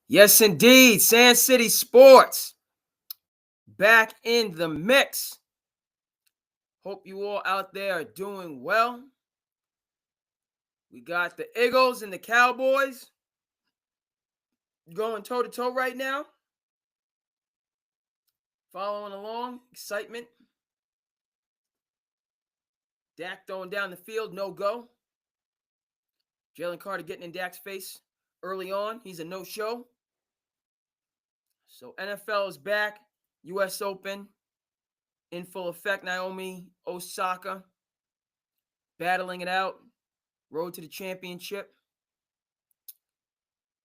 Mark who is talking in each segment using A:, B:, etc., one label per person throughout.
A: Yes, indeed. SandCity Sports back in the mix. Hope you all out there are doing well. We got the Eagles and the Cowboys going toe to toe right now. Following along, excitement. Dak throwing down the field, no go. Jalen Carter getting in Dak's face early on. He's a no-show. So NFL is back. U.S. Open in full effect. Naomi Osaka battling it out. Road to the championship.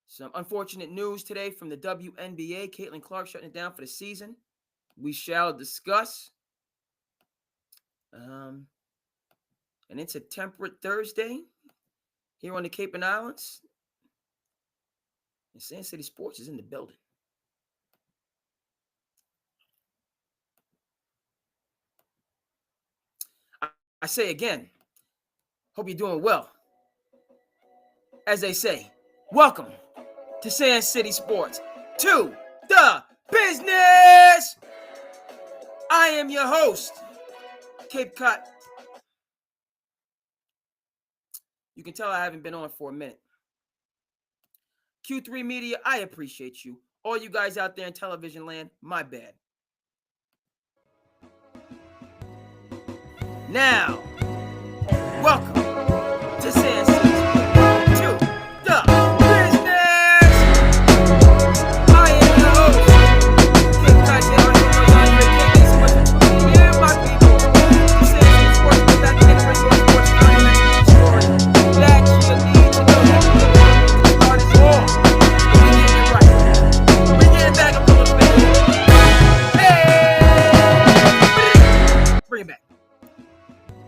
A: Some unfortunate news today from the WNBA. Caitlin Clark shutting it down for the season. We shall discuss. And it's a temperate Thursday here on the Cape and Islands. And SandCity Sports is in the building. I say again, hope you're doing well. As they say, welcome to SandCity Sports, to the business. I am your host, Cape Cod. You can tell I haven't been on for a minute. Q3 Media, I appreciate you. All you guys out there in television land, my bad. Now, welcome to SandCity, to the business. I am your host, Cape Cod. Yeah, my people. To SandCity Sports, go back and bring your sports content story that you need to know. That start is all. We getting it right. We getting back up a little bit. Hey, bring it back.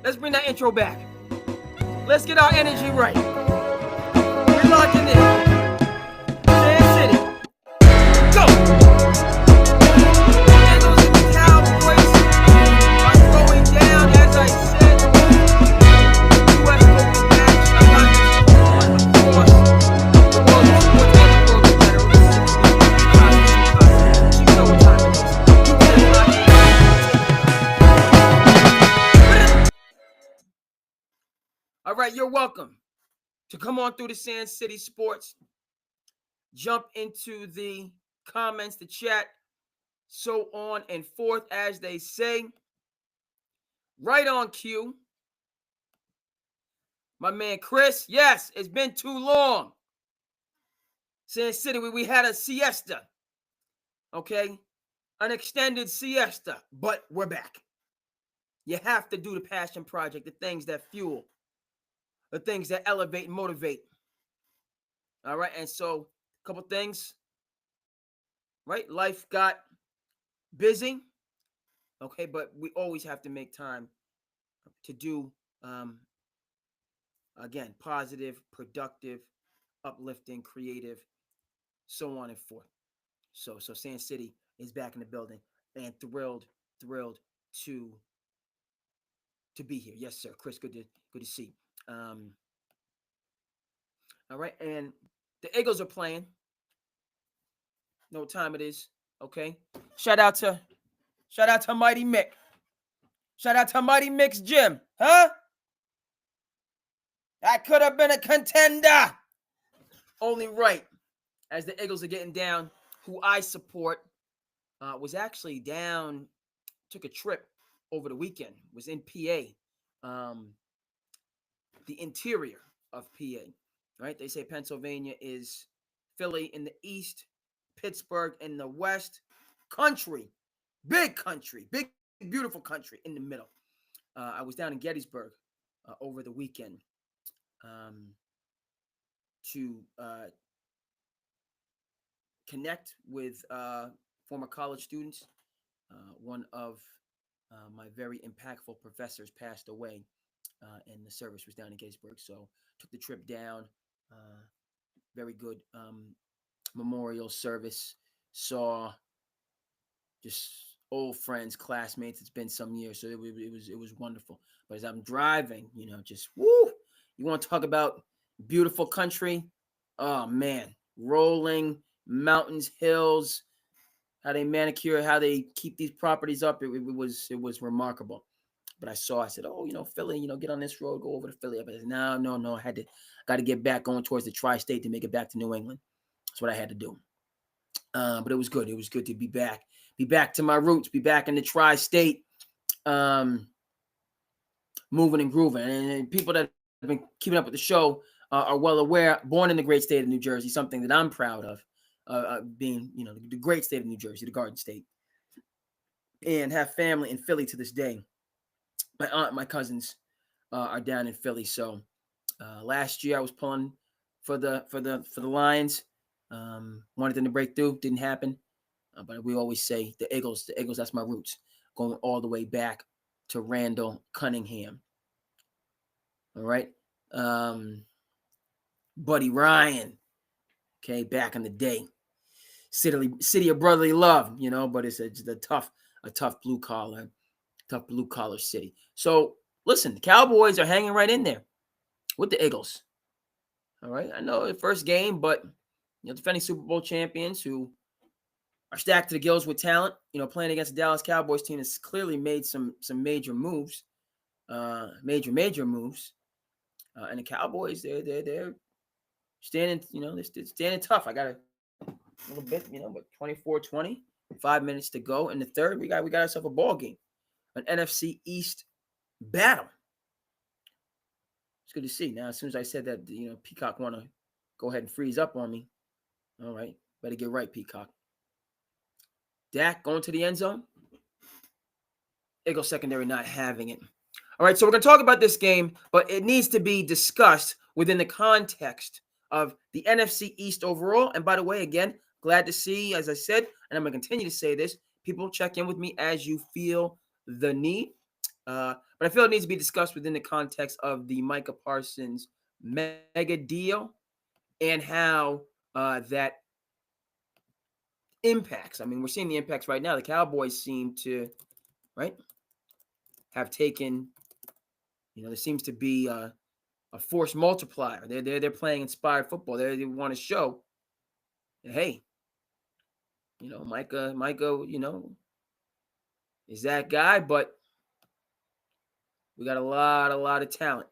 A: Let's bring that intro back. Let's get our energy right. We're locking in. SandCity. Go! Eagles and the Cowboys are going down, as I said. U.S. Open match. I'm not just on, of course. The world of sports and the world in general. This is you know what time it is. You get it locked in. All right, you're welcome to come on through the SandCity Sports. Jump into the comments, the chat, so on and forth, as they say. Right on cue. My man Chris, yes, it's been too long. SandCity, we had a siesta, okay? An extended siesta, but we're back. You have to do the passion project, the things that fuel, the things that elevate and motivate. All right, and so a couple things, right? Life got busy, okay, but we always have to make time to do, again, positive, productive, uplifting, creative, so on and forth. So SandCity is back in the building, and thrilled to be here. Yes, sir, Chris. Good to see. All right, and the Eagles are playing. Know what time it is? Okay. Shout out to Mighty Mick. Shout out to Mighty Mick's gym, huh? That could have been a contender. Only right, as the Eagles are getting down. Who I support was actually down. Took a trip over the weekend. Was in PA, the interior of PA. Right? They say Pennsylvania is Philly in the east, Pittsburgh in the west. Country, big beautiful country in the middle. I was down in Gettysburg over the weekend to connect with former college students. One of my very impactful professors passed away, and the service was down in Gettysburg. So took the trip down. Very good memorial service. Saw just old friends, classmates. It's been some years, so it was wonderful. But as I'm driving, just woo! You want to talk about beautiful country? Oh man, rolling mountains, hills, how they manicure, how they keep these properties up. It was remarkable. But I said, oh, Philly, get on this road, go over to Philly. But I said, no, got to get back going towards the tri-state to make it back to New England. That's what I had to do. But it was good. It was good to be back to my roots, be back in the tri-state, moving and grooving. And people that have been keeping up with the show are well aware, born in the great state of New Jersey, something that I'm proud of, being, the great state of New Jersey, the Garden State, and have family in Philly to this day. My aunt and my cousins are down in Philly. So last year I was pulling for the Lions. Wanted them to break through, didn't happen. But we always say the Eagles, that's my roots, going all the way back to Randall Cunningham. All right. Buddy Ryan, okay, back in the day. City of brotherly love, but it's a tough blue collar city. So listen, the Cowboys are hanging right in there with the Eagles. All right. I know the first game, but defending Super Bowl champions who are stacked to the gills with talent, playing against the Dallas Cowboys team has clearly made some major moves, major moves. And the Cowboys, they're standing, they're standing tough. I got a little bit, but 24-20, 5 minutes to go in the third. We got ourselves a ball game, an NFC East battle. It's good to see. Now, as soon as I said that, Peacock want to go ahead and freeze up on me. All right, better get right, Peacock. Dak going to the end zone. Eagles secondary not having it. All right, so we're going to talk about this game, but it needs to be discussed within the context of the NFC East overall. And by the way, again, glad to see, as I said, and I'm going to continue to say this, people check in with me as you feel the need. But I feel it needs to be discussed within the context of the Micah Parsons mega deal and how that impacts. I mean, we're seeing the impacts right now. The Cowboys seem to, right, have taken, there seems to be a force multiplier. They're playing inspired football. They want to show, hey, Micah, is that guy, but we got a lot of talent.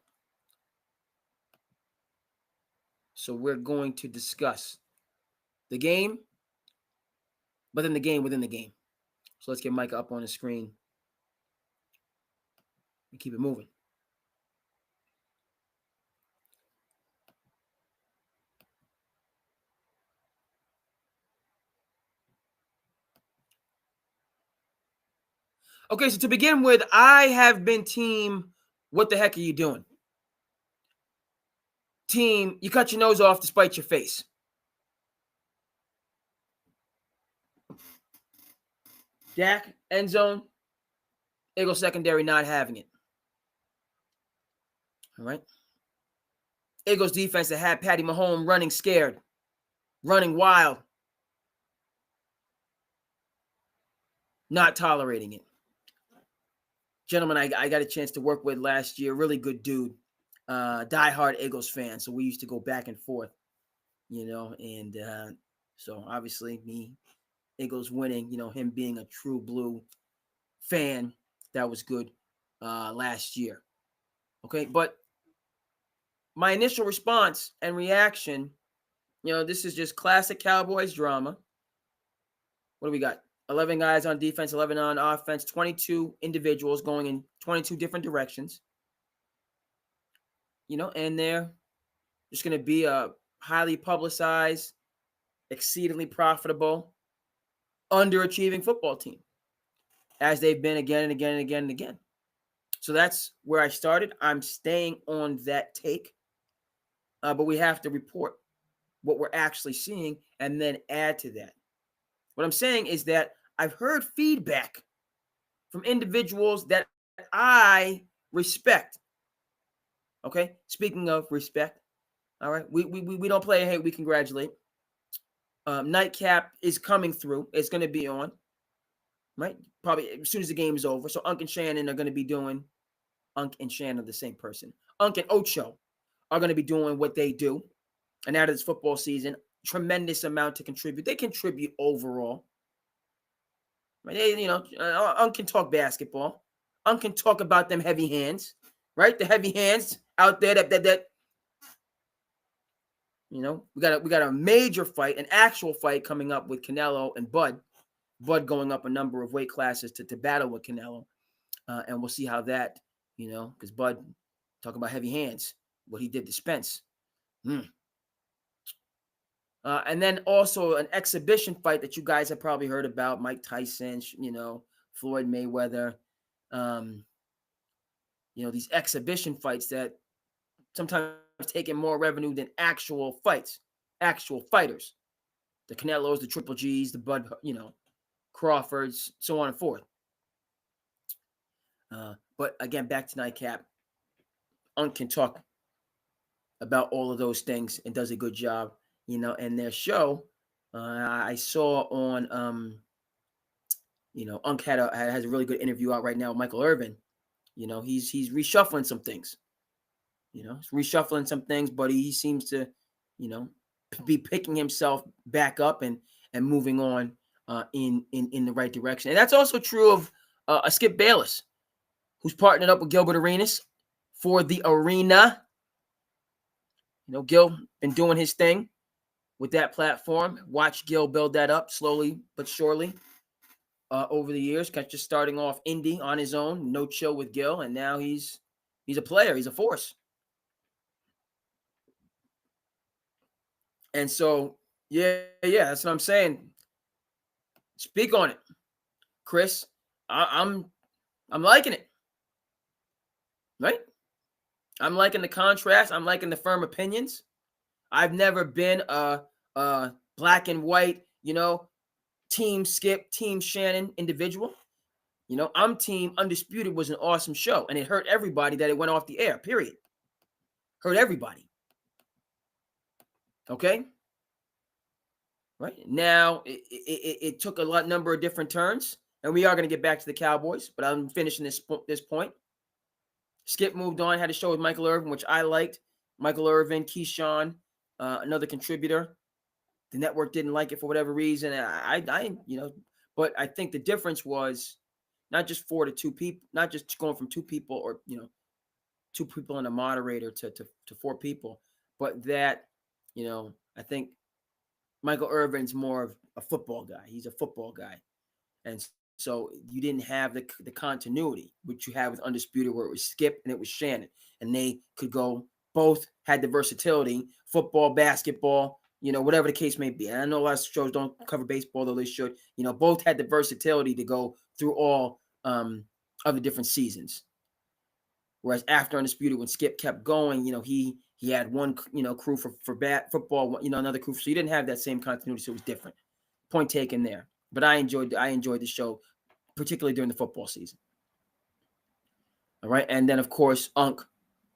A: So we're going to discuss the game, but then the game within the game. So let's get Micah up on the screen and keep it moving. Okay, so to begin with, I have been team, what the heck are you doing? Team, you cut your nose off to spite your face. Dak, end zone, Eagles secondary not having it. All right. Eagles defense that had Patty Mahomes running scared, running wild, not tolerating it. Gentleman I got a chance to work with last year, really good dude, diehard Eagles fan. So we used to go back and forth, and so obviously me, Eagles winning, him being a true blue fan, that was good last year. Okay, but my initial response and reaction, this is just classic Cowboys drama. What do we got? 11 guys on defense, 11 on offense, 22 individuals going in 22 different directions. And they're just going to be a highly publicized, exceedingly profitable, underachieving football team, as they've been again and again and again and again. So that's where I started. I'm staying on that take, but we have to report what we're actually seeing and then add to that. What I'm saying is that I've heard feedback from individuals that I respect. Okay, speaking of respect, all right, we don't play hate, we congratulate. Nightcap is coming through. It's going to be on, right? Probably as soon as the game is over. So Unc and Shannon are going to be doing, Unc and Shannon are the same person. Unc and Ocho are going to be doing what they do. And out of this football season, tremendous amount to contribute. They contribute overall. Right? They, Unc can talk basketball. Unc can talk about them heavy hands, right? The heavy hands out there that we got a major fight, an actual fight coming up with Canelo and Bud. Bud going up a number of weight classes to battle with Canelo. And we'll see how that, because Bud, talking about heavy hands, what he did to Spence. And then also an exhibition fight that you guys have probably heard about, Mike Tyson, Floyd Mayweather. These exhibition fights that sometimes taking more revenue than actual fights, actual fighters. The Canelos, the Triple Gs, the Bud, Crawfords, so on and forth. But again, back to Nightcap. Unc can talk about all of those things and does a good job, and their show. I saw on, Unc has a really good interview out right now with Michael Irvin. He's reshuffling some things. He's reshuffling some things, but he seems to, be picking himself back up and moving on in the right direction. And that's also true of Skip Bayless, who's partnered up with Gilbert Arenas for the Arena. Gil been doing his thing with that platform. Watch Gil build that up slowly but surely over the years. Just starting off indie on his own, no chill with Gil, and now he's a player. He's a force. And so, yeah, that's what I'm saying. Speak on it, Chris. I'm liking it. Right? I'm liking the contrast. I'm liking the firm opinions. I've never been a black and white, team Skip, team Shannon individual. I'm team Undisputed was an awesome show, and it hurt everybody that it went off the air, period. Hurt everybody. Okay? Right? Now, it took a number of different turns, and we are going to get back to the Cowboys, but I'm finishing this point. Skip moved on, had a show with Michael Irvin, which I liked. Michael Irvin, Keyshawn, another contributor. The network didn't like it for whatever reason. But I think the difference was not just 4 to 2 people, not just going from 2 people or, 2 people and a moderator to 4 people, but that, I think Michael Irvin's more of a football guy. He's a football guy. And so you didn't have the continuity, which you have with Undisputed, where it was Skip and it was Shannon. And they could go, both had the versatility, football, basketball, whatever the case may be. And I know a lot of shows don't cover baseball, though they should. Both had the versatility to go through all of the different seasons. Whereas after Undisputed, when Skip kept going, he had one, crew for football, another crew. So you didn't have that same continuity, so it was different. Point taken there. But I enjoyed the show, particularly during the football season. All right. And then, of course, Unc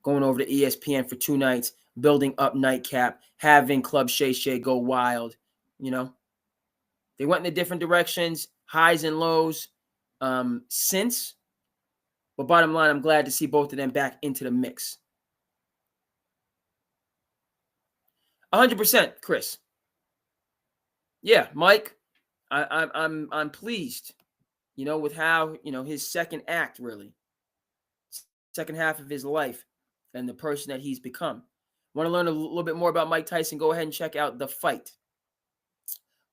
A: going over to ESPN for 2 nights, building up Nightcap, having Club Shay Shay go wild. They went in the different directions, highs and lows since. But bottom line, I'm glad to see both of them back into the mix. 100%, Chris. Yeah, Mike. I'm pleased, with how, his second act, really, second half of his life and the person that he's become. Want to learn a little bit more about Mike Tyson? Go ahead and check out The Fight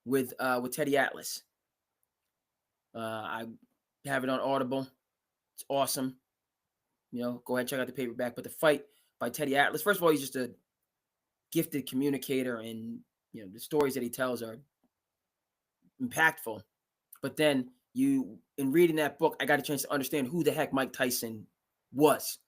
A: with Teddy Atlas. I have it on Audible. It's awesome. Go ahead and check out the paperback. But The Fight by Teddy Atlas. First of all, he's just a gifted communicator, and the stories that he tells are impactful. But then in reading that book, I got a chance to understand who the heck Mike Tyson was.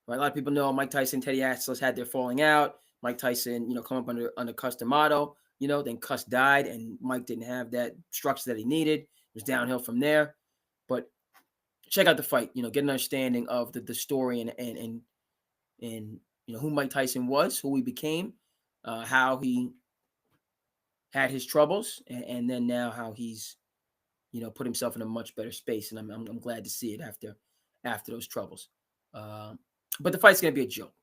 A: Right? A lot of people know Mike Tyson, Teddy Atlas had their falling out. Mike Tyson, come up under Cuss D'Amato, then Cuss died, and Mike didn't have that structure that he needed. It was downhill from there. But check out The Fight, get an understanding of the story and who Mike Tyson was, who he became, how he had his troubles, and then now how he's, put himself in a much better space. And I'm glad to see it after those troubles. But The Fight's going to be a joke.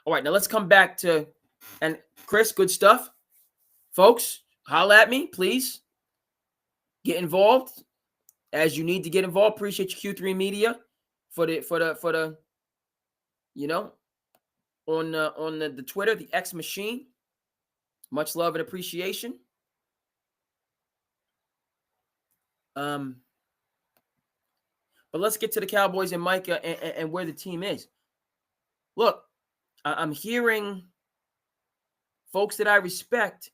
A: All right, now let's come back to And Chris, good stuff. Folks, holla at me, please. Get involved as you need to get involved. Appreciate your Q3 Media for the you know, on the Twitter, the X machine. Much love and appreciation. But let's get to the Cowboys and Micah and where the team is. Look, I'm hearing folks that I respect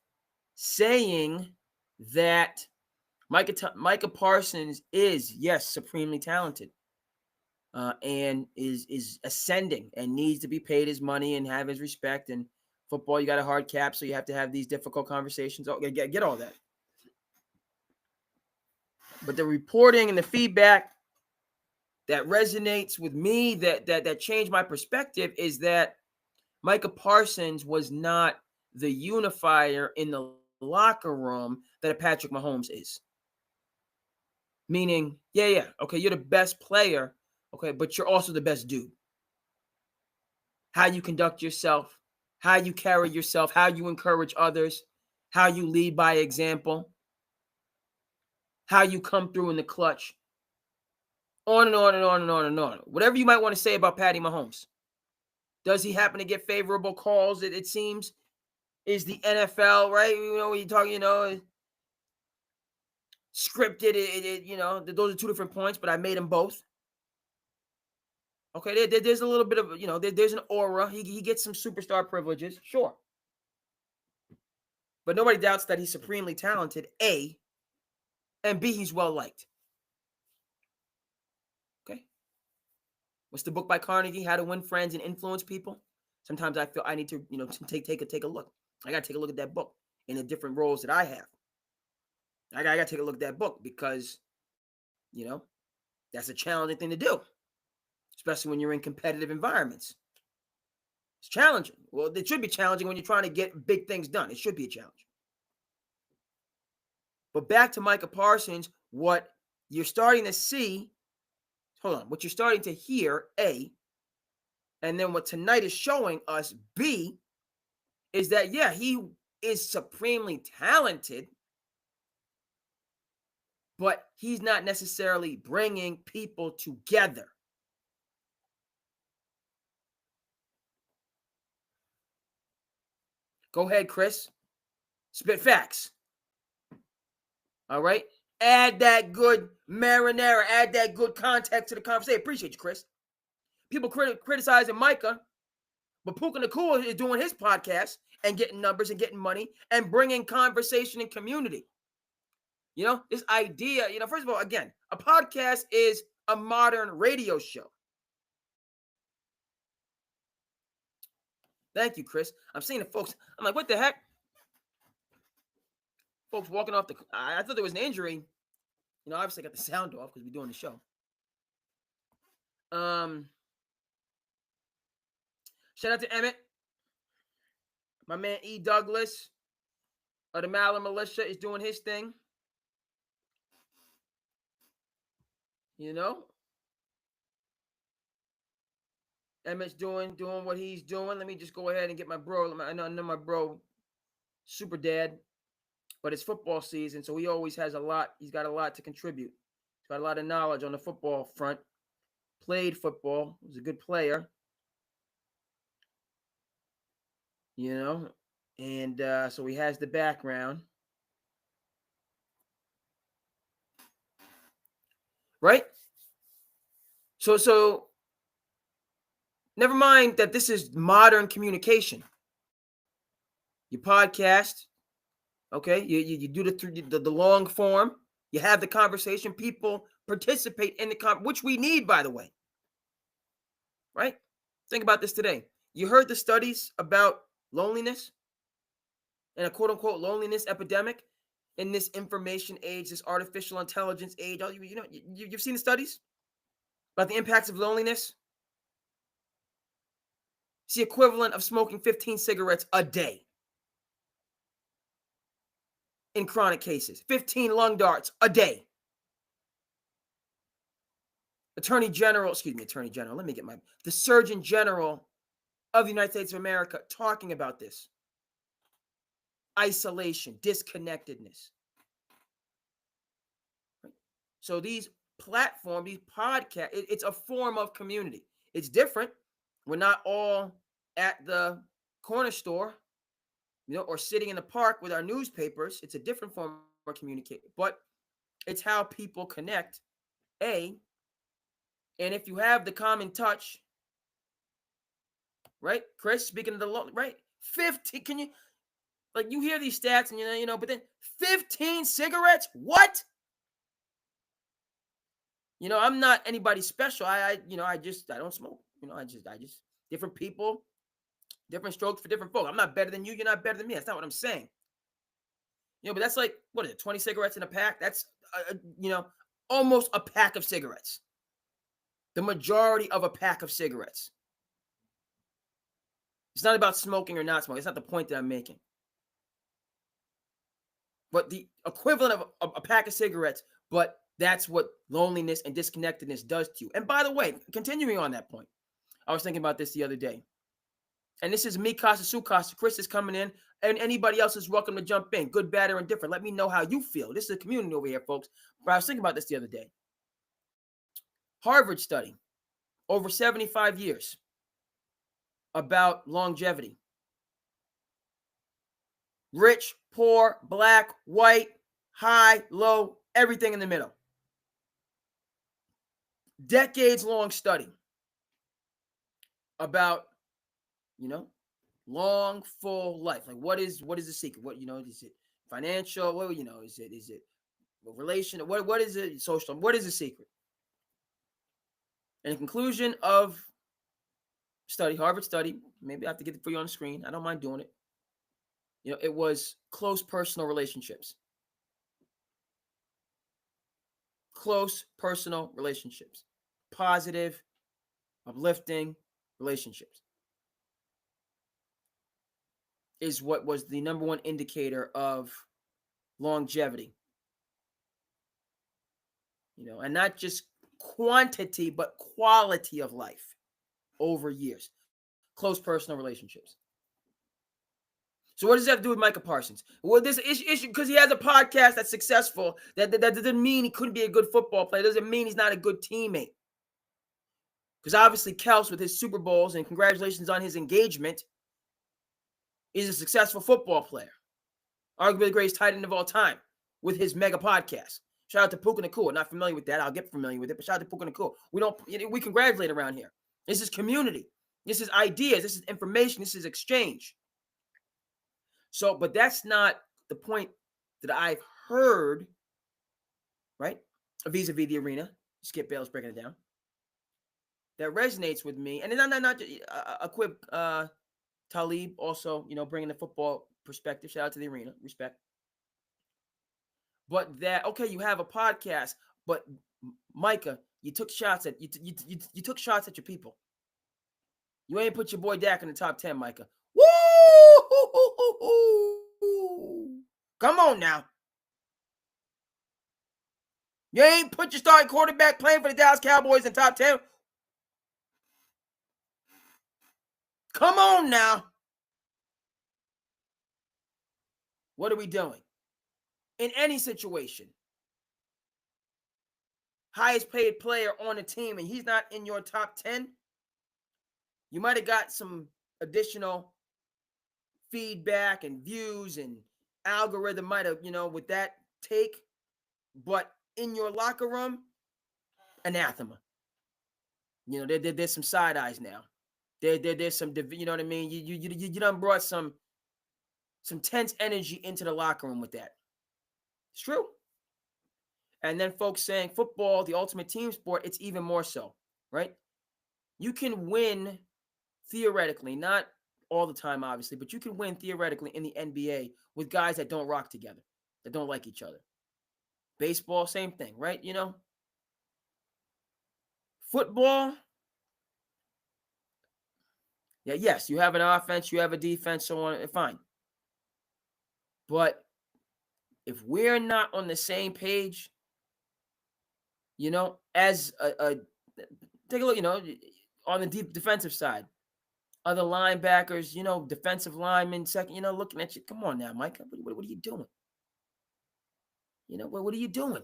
A: saying that Micah Parsons is, yes, supremely talented, and is ascending and needs to be paid his money and have his respect. And football, you got a hard cap, so you have to have these difficult conversations. Oh, get all that. But the reporting and the feedback that resonates with me, that changed my perspective, is that Micah Parsons was not the unifier in the locker room that a Patrick Mahomes is. Meaning, okay, you're the best player, okay, but you're also the best dude. How you conduct yourself, how you carry yourself, how you encourage others, how you lead by example, how you come through in the clutch, on and on and on and on and on. Whatever you might want to say about Patty Mahomes. Does he happen to get favorable calls, it seems? Is the NFL, right? When you talk, scripted, those are two different points, but I made them both. Okay, there's a little bit of, there's an aura. He gets some superstar privileges, sure. But nobody doubts that he's supremely talented, A, and B, he's well-liked. Okay? What's the book by Carnegie, How to Win Friends and Influence People? Sometimes I feel I need to, take a look. I got to take a look at that book in the different roles that I have. I got to take a look at that book because, that's a challenging thing to do, especially when you're in competitive environments. It's challenging. Well, it should be challenging when you're trying to get big things done. It should be a challenge. But back to Micah Parsons, what you're starting to see, what you're starting to hear, A, and then what tonight is showing us, B, is that, he is supremely talented, but he's not necessarily bringing people together. Go ahead, Chris. Spit facts. All right? Add that good marinara. Add that good context to the conversation. Appreciate you, Chris. People criticizing Micah, but Puka Nakua is doing his podcast and getting numbers and getting money and bringing conversation and community. This idea, first of all, again, a podcast is a modern radio show. Thank you, Chris. I'm seeing the folks. I'm like, what the heck? Folks walking off I thought there was an injury. Obviously I got the sound off because we're doing the show. Shout out to Emmett. My man E. Douglas of the Maller Militia is doing his thing. Emmett's doing what he's doing. Let me just go ahead and get my bro. I know my bro, super dad, but it's football season, so he always has a lot. He's got a lot to contribute. He's got a lot of knowledge on the football front. Played football. Was a good player. And so he has the background. Right? So never mind that this is modern communication. You podcast, okay? You do the long form. You have the conversation. People participate in the which we need, by the way. Right? Think about this today. You heard the studies about loneliness and a quote-unquote loneliness epidemic in this information age, this artificial intelligence age. You've seen the studies about the impacts of loneliness. It's the equivalent of smoking 15 cigarettes a day in chronic cases. 15 lung darts a day. The Surgeon General of the United States of America talking about this. isolation, disconnectedness. So these platforms, these podcasts, it's a form of community. It's different. We're not all at the corner store, or sitting in the park with our newspapers. It's a different form of communication, but it's how people connect. And if you have the common touch, right, Chris? Speaking of the law, right? 15. Can you you hear these stats and but then 15 cigarettes? What? I'm not anybody special. I don't smoke. I just different people, different strokes for different folk. I'm not better than you. You're not better than me. That's not what I'm saying. But that's like, what is it, 20 cigarettes in a pack? That's, almost a pack of cigarettes. The majority of a pack of cigarettes. It's not about smoking or not smoking. It's not the point that I'm making. But the equivalent of a pack of cigarettes, but that's what loneliness and disconnectedness does to you. And by the way, continuing on that point, I was thinking about this the other day. And this is me, Casa Su Casa. Chris is coming in, and anybody else is welcome to jump in. Good, bad, or indifferent. Let me know how you feel. This is a community over here, folks. But I was thinking about this the other day. Harvard study, over 75 years, about longevity. Rich, poor, black, white, high, low, everything in the middle. Decades-long study about, long, full life. Like, what is the secret? What, is it financial? What, is it relation? What is it social? What is the secret? And the conclusion of study, Harvard study, maybe I have to get it for you on the screen. I don't mind doing it. It was close personal relationships. Close personal relationships. Positive, uplifting relationships is what was the number one indicator of longevity. And not just quantity, but quality of life over years. Close personal relationships. So what does that have to do with Micah Parsons? Well, this issue because he has a podcast that's successful. That doesn't mean he couldn't be a good football player. Doesn't mean he's not a good teammate. Because obviously Kels with his Super Bowls, and congratulations on his engagement, is a successful football player. Arguably the greatest tight end of all time with his mega podcast. Shout out to Puka Nakua. Not familiar with that. I'll get familiar with it, but shout out to Puka Nakua. We congratulate around here. This is community. This is ideas. This is information. This is exchange. So, but that's not the point that I've heard, right? Vis-a-vis the arena. Skip Bayless breaking it down. That resonates with me. And then not a quick Talib also, bringing the football perspective. Shout out to the arena. Respect. But that, okay, you have a podcast, but Micah, you took shots at you took shots at your people. You ain't put your boy Dak in the top 10, Micah. Woo! Come on now. You ain't put your starting quarterback playing for the Dallas Cowboys in top 10. Come on now. What are we doing? In any situation, highest paid player on the team, and he's not in your top 10, you might have got some additional feedback and views, and algorithm might have, with that take, but in your locker room, anathema. There's some side eyes now. There's some, you know what I mean? You done brought some tense energy into the locker room with that. It's true. And then folks saying football, the ultimate team sport, it's even more so, right? You can win theoretically, not all the time, obviously, but you can win theoretically in the NBA with guys that don't rock together, that don't like each other. Baseball, same thing, right? Football, yeah, yes, you have an offense, you have a defense, so on, fine. But if we're not on the same page, as a take a look, on the defensive side, other linebackers, defensive linemen, second, looking at you. Come on now, Mike. What are you doing? What are you doing?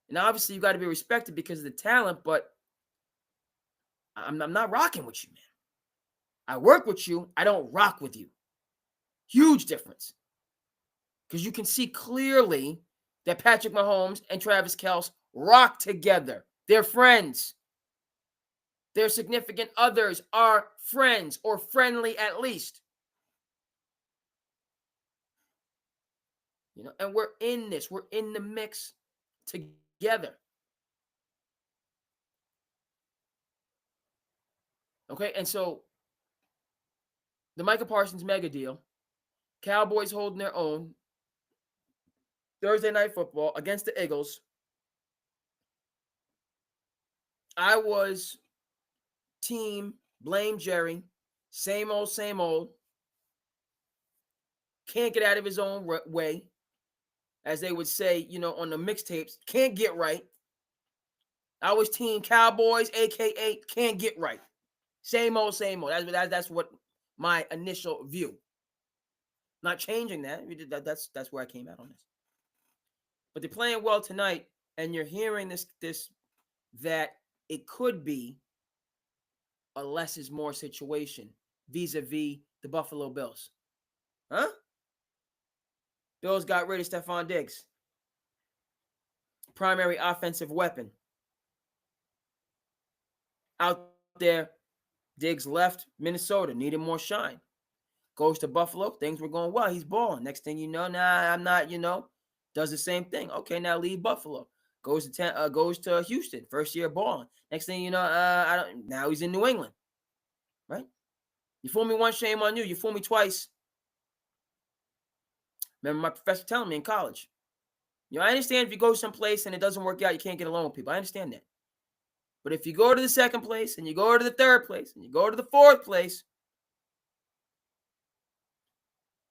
A: And obviously, you got to be respected because of the talent, but I'm not rocking with you, man. I work with you. I don't rock with you. Huge difference. Because you can see clearly that Patrick Mahomes and Travis Kelce rock together. They're friends. Their significant others are friends or friendly at least. And we're in this. We're in the mix together. Okay, and so the Micah Parsons mega deal, Cowboys holding their own, Thursday Night Football against the Eagles. I was team blame Jerry, same old, same old. Can't get out of his own way, as they would say, on the mixtapes. Can't get right. I was team Cowboys, aka can't get right. Same old, same old. That's what my initial view. Not changing that. That's where I came out on this. But they're playing well tonight, and you're hearing this that it could be a less is more situation vis-a-vis the Buffalo Bills. Huh? Bills got rid of Stephon Diggs. Primary offensive weapon. Out there, Diggs left Minnesota, needed more shine. Goes to Buffalo, things were going well. He's balling. Next thing you know, I'm not, does the same thing. Okay, now leave Buffalo. Goes to Houston, first year balling. Next thing you know, now he's in New England. Right? You fool me once, shame on you. You fool me twice. Remember my professor telling me in college. I understand if you go someplace and it doesn't work out, you can't get along with people. I understand that. But if you go to the second place and you go to the third place and you go to the fourth place,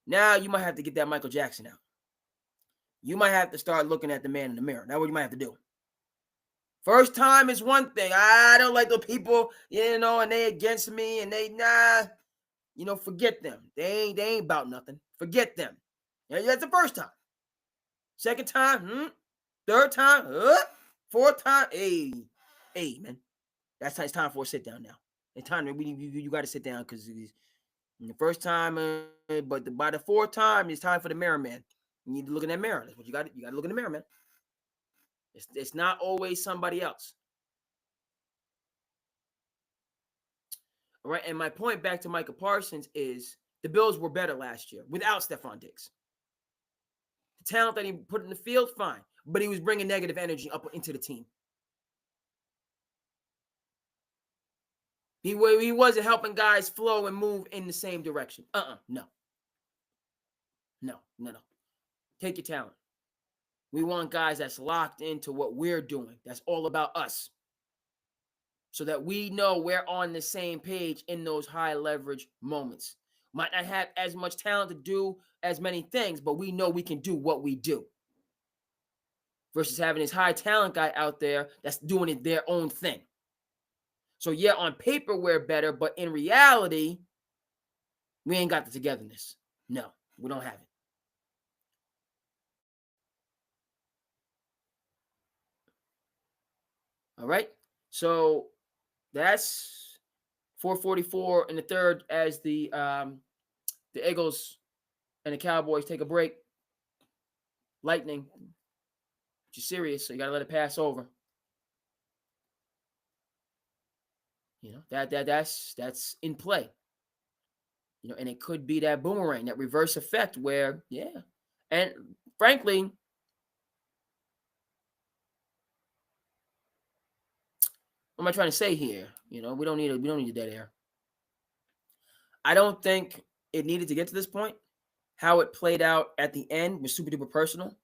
A: now you might have to get that Michael Jackson out. You might have to start looking at the man in the mirror. That's what you might have to do. First time is one thing. I don't like the people, and they against me and they, forget them. They ain't about nothing. Forget them. That's the first time. Second time, third time, fourth time. Hey, man. It's time for a sit down now. It's time you got to sit down because the first time, but by the fourth time, it's time for the mirror, man. You need to look in that mirror. That's what you got. You got to look in the mirror, man. It's not always somebody else. All right, and my point back to Micah Parsons is the Bills were better last year without Stephon Diggs. The talent that he put in the field, fine, but he was bringing negative energy up into the team. He wasn't helping guys flow and move in the same direction. No. Take your talent. We want guys that's locked into what we're doing. That's all about us. So that we know we're on the same page in those high leverage moments. Might not have as much talent to do as many things, but we know we can do what we do. Versus having this high talent guy out there that's doing it their own thing. So yeah, on paper we're better, but in reality, we ain't got the togetherness. No, we don't have it. All right. So that's 4:44 in the third as the Eagles and the Cowboys take a break. Lightning, which is serious, so you got to let it pass over. That's in play. And it could be that boomerang, that reverse effect where, yeah. And frankly, what am I trying to say here? We don't need a dead air. I don't think it needed to get to this point. How it played out at the end was super duper personal.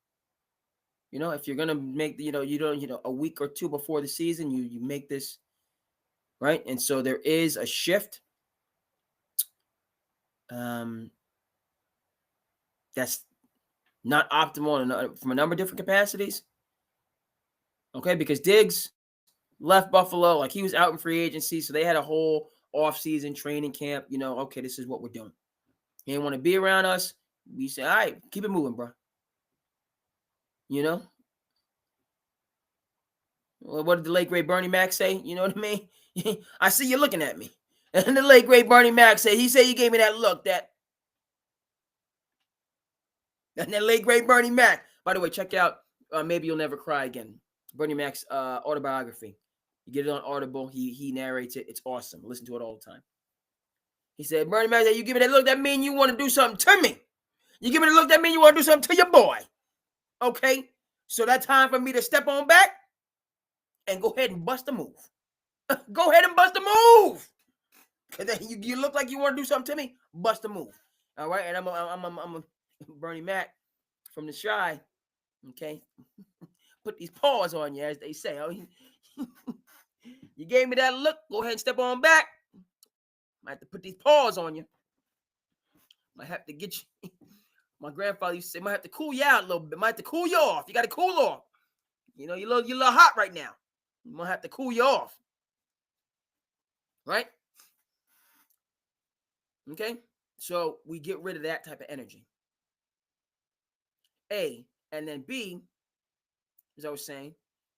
A: If you're gonna make a week or two before the season, you make this right, and so there is a shift. That's not optimal from a number of different capacities. Okay, because Diggs left Buffalo, like he was out in free agency, so they had a whole off-season training camp, okay, this is what we're doing. He didn't want to be around us. We said, all right, keep it moving, bro. Well, what did the late great Bernie Mac say? You know what I mean? I see you looking at me. And the late great Bernie Mac said, he said you gave me that look, and that late great Bernie Mac. By the way, check out Maybe You'll Never Cry Again, Bernie Mac's autobiography. You get it on Audible. He narrates it. It's awesome. Listen to it all the time. He said, Bernie Mac, you give me that look, that mean you want to do something to me. You give me the look, that mean you want to do something to your boy. Okay? So that's time for me to step on back and go ahead and bust a move. Go ahead and bust a move. Because you look like you want to do something to me, bust a move. All right? And I'm a Bernie Mac from the Shy. Okay? Put these paws on you, as they say. You gave me that look. Go ahead and step on back. Might have to put these paws on you. Might have to get you. My grandfather used to say, might have to cool you out a little bit. Might have to cool you off. You got to cool off. You're a little hot right now. You might have to cool you off. Right? Okay? So we get rid of that type of energy. A. And then B, as I was saying,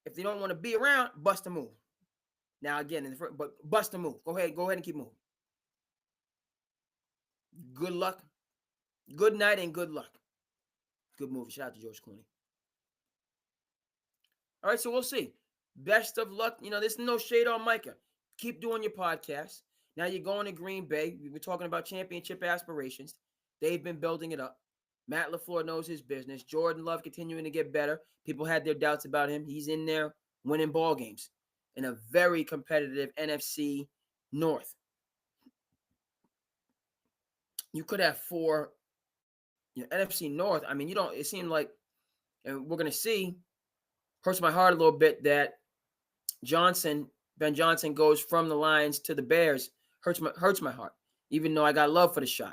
A: if they don't want to be around, bust a move. Now, again, but bust a move. Go ahead and keep moving. Good luck. Good night and good luck. Good movie. Shout out to George Clooney. All right, so we'll see. Best of luck. There's no shade on Micah. Keep doing your podcast. Now you're going to Green Bay. We were talking about championship aspirations. They've been building it up. Matt LaFleur knows his business. Jordan Love continuing to get better. People had their doubts about him. He's in there winning ball games in a very competitive NFC North. You could have four NFC North. I mean, it seemed like, and we're going to see, hurts my heart a little bit that Ben Johnson goes from the Lions to the Bears. Hurts my heart, even though I got love for the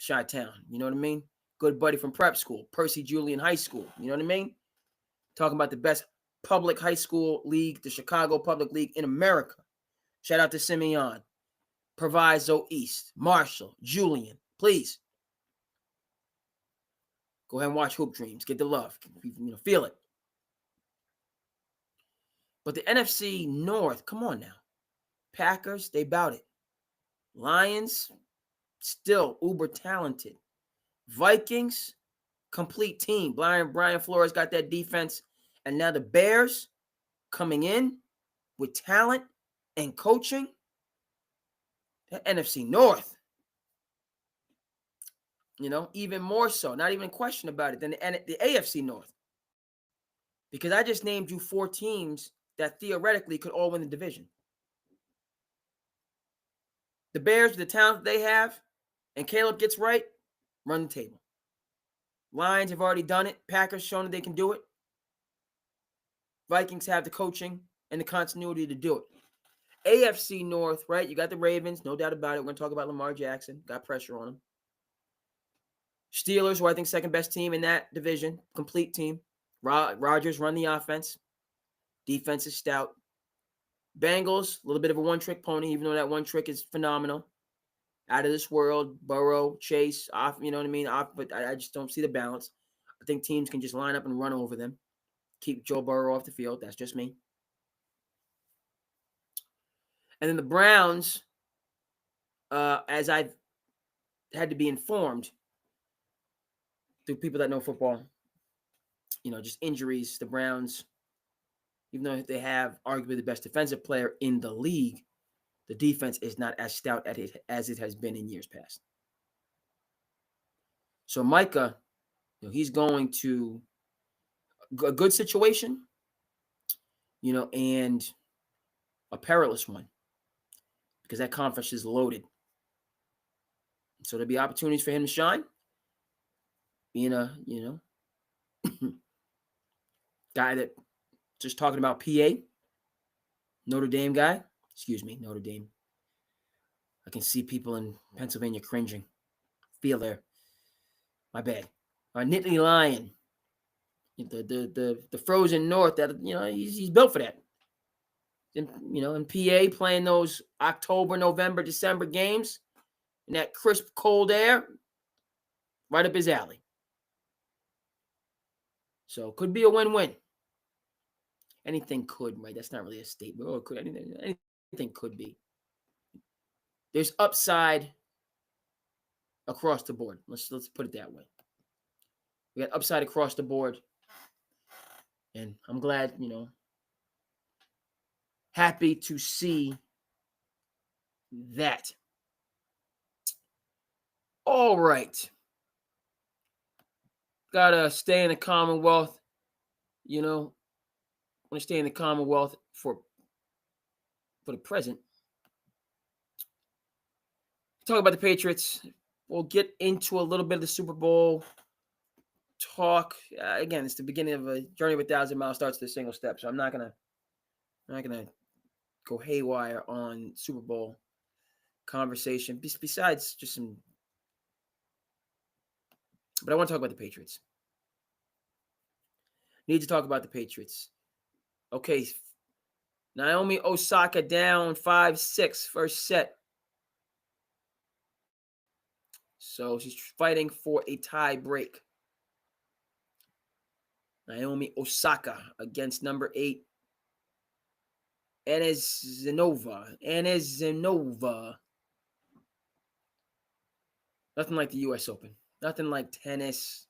A: Chi-Town. You know what I mean? Good buddy from prep school, Percy Julian High School. You know what I mean? Talking about the best public high school league, the Chicago Public League in America. Shout out to Simeon, Proviso East, Marshall, Julian. Please go ahead and watch Hoop Dreams. Get the love. Feel it. But the NFC North, come on now. Packers, they bout it. Lions, still uber talented. Vikings, complete team. Brian Flores got that defense. And now the Bears coming in with talent and coaching. That NFC North, even more so, not even a question about it, than the AFC North. Because I just named you 4 teams that theoretically could all win the division. The Bears, with the talent they have, and Caleb gets right, run the table. Lions have already done it. Packers shown that they can do it. Vikings have the coaching and the continuity to do it. AFC North, right? You got the Ravens, no doubt about it. We're going to talk about Lamar Jackson. Got pressure on him. Steelers, who I think second best team in that division. Complete team. Rodgers run the offense. Defense is stout. Bengals, a little bit of a one-trick pony, even though that one trick is phenomenal. Out of this world. Burrow, Chase, off, you know what I mean? Off, but I just don't see the balance. I think teams can just line up and run over them. Keep Joe Burrow off the field. That's just me. And then the Browns, as I've had to be informed through people that know football, just injuries, the Browns, even though they have arguably the best defensive player in the league, the defense is not as stout as it has been in years past. So Micah, he's going to a good situation, and a perilous one, because that conference is loaded. So there'll be opportunities for him to shine. Being a, guy that just talking about PA, Notre Dame guy. Excuse me, Notre Dame. I can see people in Pennsylvania cringing. Feel there. My bad. Nittany Lion. The frozen north, that he's built for that. in PA playing those October, November, December games in that crisp, cold air, right up his alley. So could be a win-win. Anything could, right? That's not really a statement. Or could anything could be. There's upside across the board. Let's put it that way. We got upside across the board, and I'm glad, happy to see that. All right. Gotta stay in the Commonwealth. Want to stay in the Commonwealth for the present. Talk about the Patriots. We'll get into a little bit of the Super Bowl talk. Again, it's the beginning of a journey of 1,000 miles starts with a single step. So I'm not gonna go haywire on Super Bowl conversation. Besides just some, but I want to talk about the Patriots. Need to talk about the Patriots. Okay, Naomi Osaka down 5-6 first set. So she's fighting for a tie break. Naomi Osaka against number 8, Anisimova. Nothing like the U.S. Open. Nothing like tennis.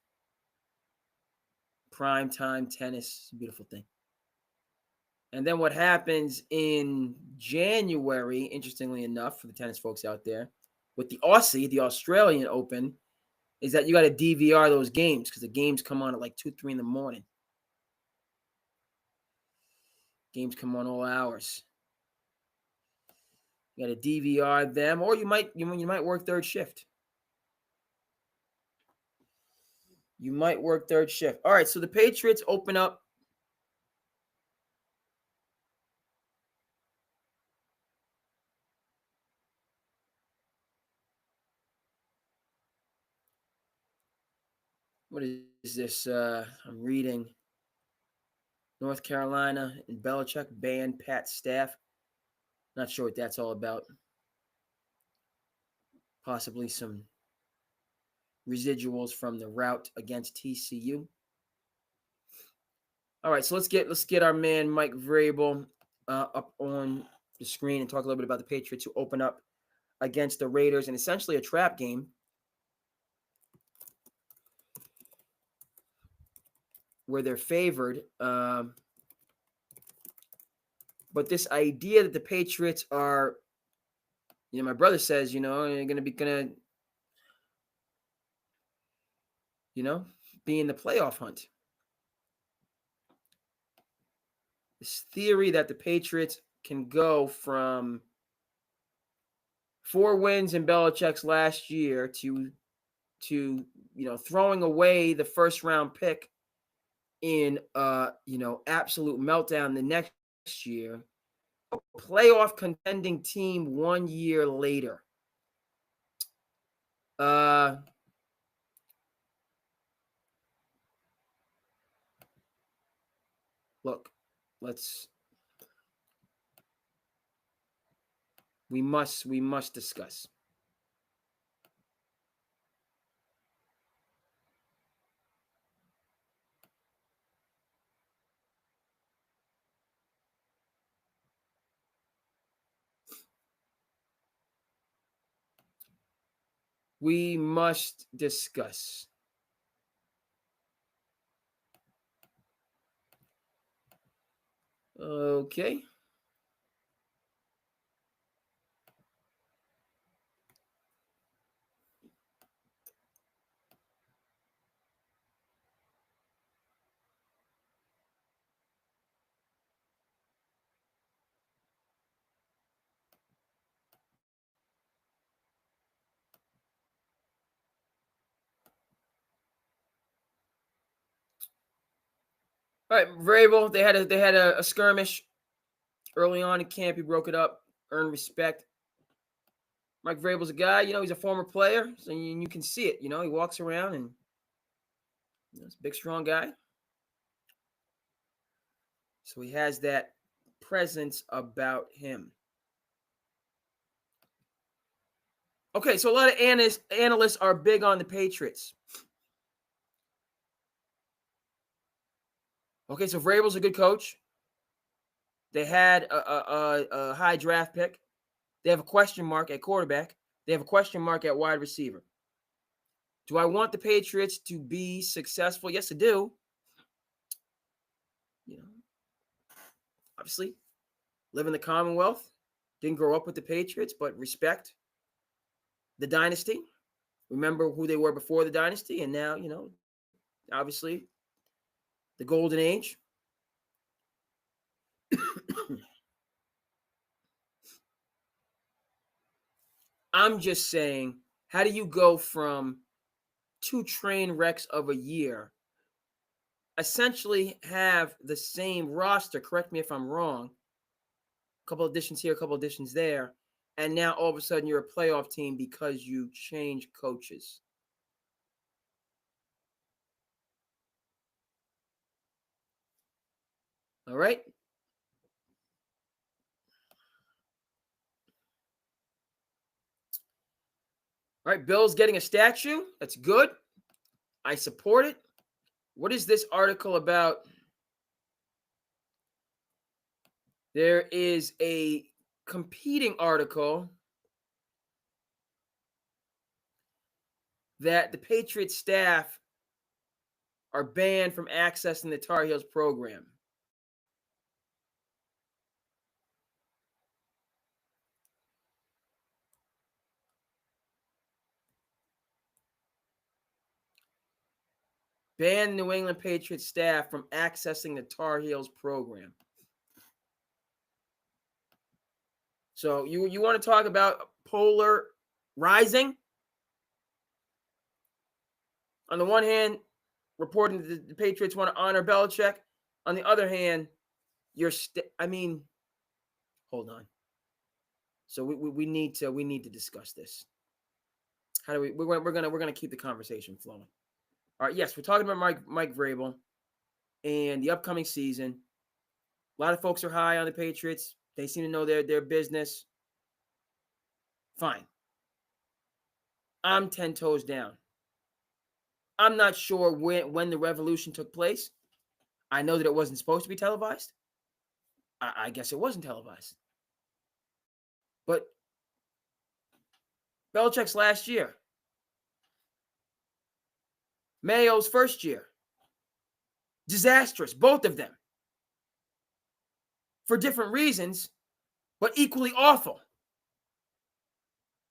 A: Primetime tennis. It's a beautiful thing. And then what happens in January, interestingly enough, for the tennis folks out there, with the Aussie, the Australian Open, is that you got to DVR those games because the games come on at like 2, 3 in the morning. Games come on all hours. You got to DVR them, or you might work third shift. You might work third shift. All right, so the Patriots open up. What is this? I'm reading. North Carolina and Belichick banned Pat's staff. Not sure what that's all about. Possibly some residuals from the rout against TCU. All right, so let's get our man Mike Vrabel up on the screen and talk a little bit about the Patriots who open up against the Raiders and essentially a trap game where they're favored. But this idea that the Patriots are, my brother says, they're gonna be in the playoff hunt. This theory that the Patriots can go from 4 wins in Belichick's last year to throwing away the first round pick in absolute meltdown the next year, playoff contending team 1 year later. Look, we must discuss. We must discuss. Okay. All right, Vrabel, they had a skirmish early on in camp. He broke it up, earned respect. Mike Vrabel's a guy, he's a former player, so you can see it. He walks around and he's a big, strong guy. So he has that presence about him. Okay, so a lot of analysts are big on the Patriots. Okay, so Vrabel's a good coach. They had a high draft pick. They have a question mark at quarterback. They have a question mark at wide receiver. Do I want the Patriots to be successful? Yes, I do. You know, obviously, live in the Commonwealth. Didn't grow up with the Patriots, but respect the dynasty. Remember who they were before the dynasty, and now, obviously, the golden age. I'm just saying, how do you go from 2 train wrecks of a year, essentially have the same roster, correct me if I'm wrong, a couple additions here, a couple additions there, and now all of a sudden you're a playoff team because you change coaches? All right? All right, Bill's getting a statue. That's good. I support it. What is this article about? There is a competing article that the Patriots staff are banned from accessing the Tar Heels program. Ban New England Patriots staff from accessing the Tar Heels program. So you want to talk about polar rising? On the one hand, reporting that the Patriots want to honor Belichick. On the other hand, hold on. So we need to discuss this. How do we're gonna keep the conversation flowing. All right, yes, we're talking about Mike Vrabel and the upcoming season. A lot of folks are high on the Patriots. They seem to know their business. Fine. I'm 10 toes down. I'm not sure when the revolution took place. I know that it wasn't supposed to be televised. I guess it wasn't televised. But Belichick's last year, Mayo's first year, disastrous, both of them, for different reasons, but equally awful.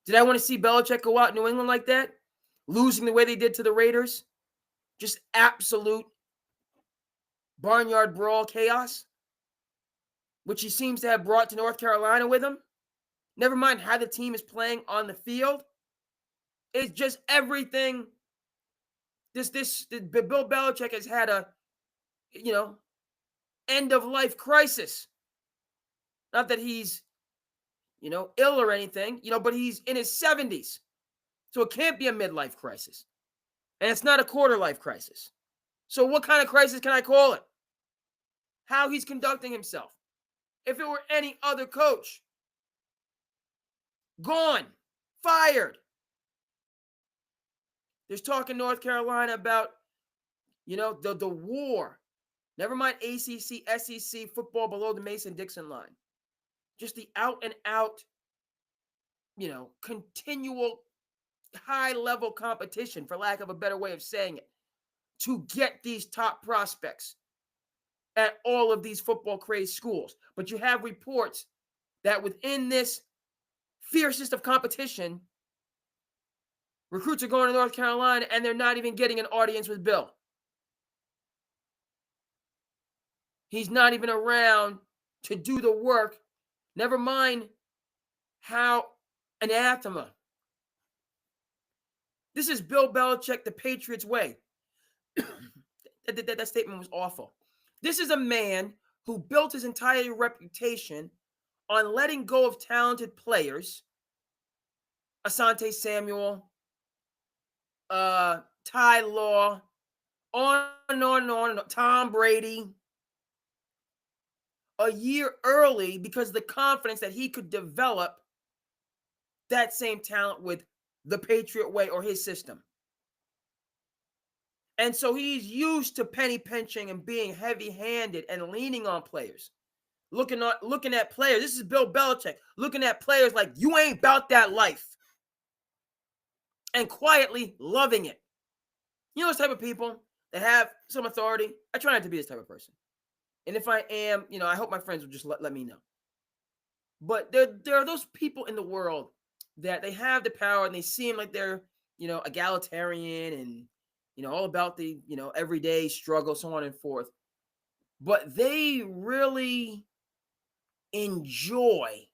A: Did I want to see Belichick go out in New England like that? Losing the way they did to the Raiders? Just absolute barnyard brawl chaos, which he seems to have brought to North Carolina with him. Never mind how the team is playing on the field. It's just everything. Bill Belichick has had a, end of life crisis. Not that he's, ill or anything, but he's in his 70s. So it can't be a midlife crisis. And it's not a quarter life crisis. So what kind of crisis can I call it? How he's conducting himself. If it were any other coach, gone, fired. There's talk in North Carolina about, the war. Never mind ACC, SEC, football below the Mason-Dixon line. Just the out and out, continual high-level competition, for lack of a better way of saying it, to get these top prospects at all of these football-crazed schools. But you have reports that within this fiercest of competition, recruits are going to North Carolina and they're not even getting an audience with Bill. He's not even around to do the work. Never mind how anathema. This is Bill Belichick, the Patriots way. That statement was awful. This is a man who built his entire reputation on letting go of talented players. Asante Samuel, Ty Law, on and on and on, Tom Brady. a year early because of the confidence that he could develop that same talent with the Patriot way or his system. And so he's used to penny pinching and being heavy-handed and leaning on players. Looking at players. This is Bill Belichick looking at players like you ain't about that life. And quietly loving it. You know those type of people that have some authority? I try not to be this type of person. And if I am, I hope my friends will just let me know. But there are those people in the world that they have the power and they seem like they're, egalitarian and, all about the, everyday struggle, so on and forth. But they really enjoy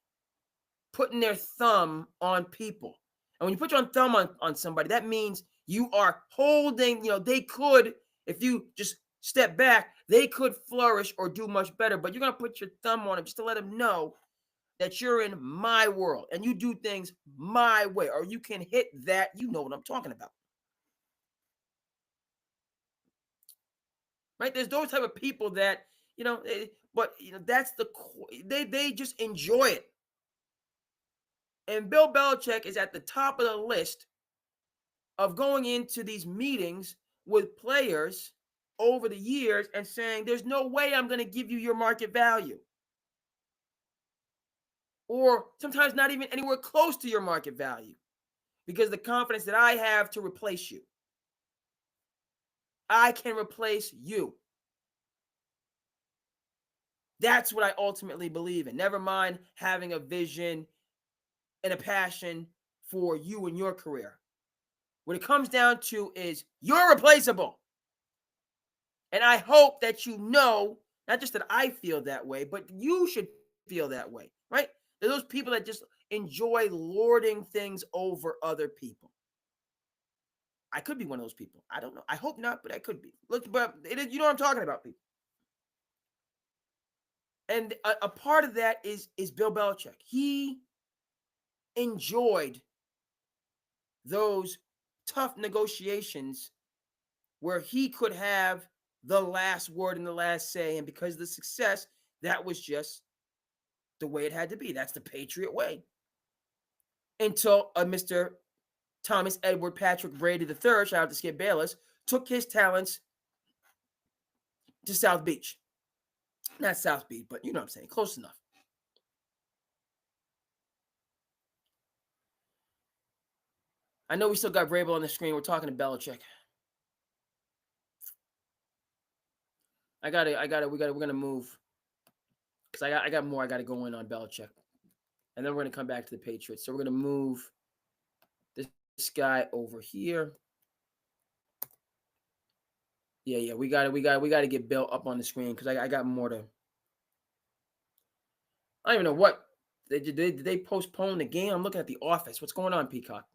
A: putting their thumb on people. And when you put your thumb on somebody, that means you are holding, they could, if you just step back, they could flourish or do much better. But you're going to put your thumb on them just to let them know that you're in my world and you do things my way, or you can hit that. You know what I'm talking about. Right? There's those type of people that, that's they just enjoy it. And Bill Belichick is at the top of the list of going into these meetings with players over the years and saying, there's no way I'm going to give you your market value. Or sometimes not even anywhere close to your market value because of the confidence that I have to replace you. I can replace you. That's what I ultimately believe in. Never mind having a vision and a passion for you and your career. What it comes down to is you're replaceable. And I hope that not just that I feel that way, but you should feel that way, right? There are those people that just enjoy lording things over other people. I could be one of those people. I don't know. I hope not, but I could be. Look, but you know what I'm talking about, people. And a part of that is Bill Belichick. He enjoyed those tough negotiations where he could have the last word and the last say. And because of the success, that was just the way it had to be. That's the Patriot way. Until Mr. Thomas Edward Patrick Brady III, shout out to Skip Bayless, took his talents to South Beach. Not South Beach, but you know what I'm saying. Close enough. I know we still got Vrabel on the screen. We're talking to Belichick. We're gonna move. Because I got more I gotta go in on Belichick. And then we're gonna come back to the Patriots. So we're gonna move this guy over here. Yeah, we gotta get Bill up on the screen because I got more to. I don't even know what did they postpone the game? I'm looking at the office. What's going on, Peacock?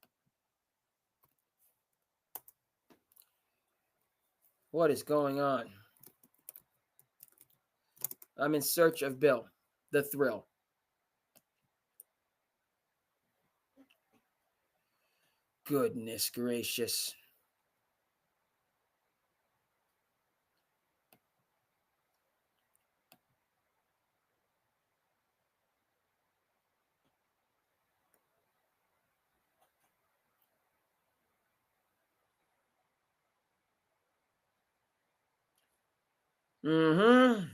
A: What is going on? I'm in search of Bill, the thrill. Goodness gracious. Mm-hmm.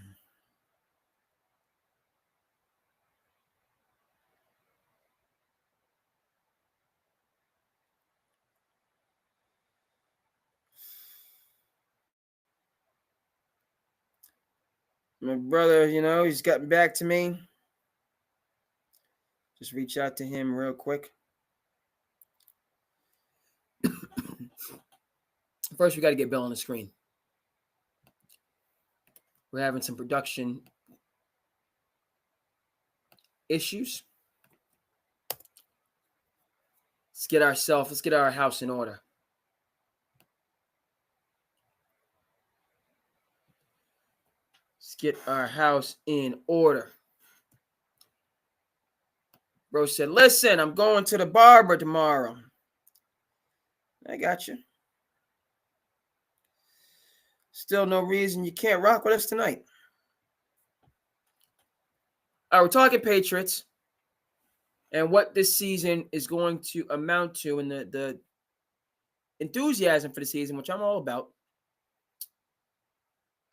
A: My brother, he's gotten back to me. Just reach out to him real quick. First, we got to get Bill on the screen. We're having some production issues. Let's get our house in order. Let's get our house in order. Bro said, listen, I'm going to the barber tomorrow. I got you. Still no reason you can't rock with us tonight. We're talking Patriots and what this season is going to amount to, and the enthusiasm for the season, which I'm all about.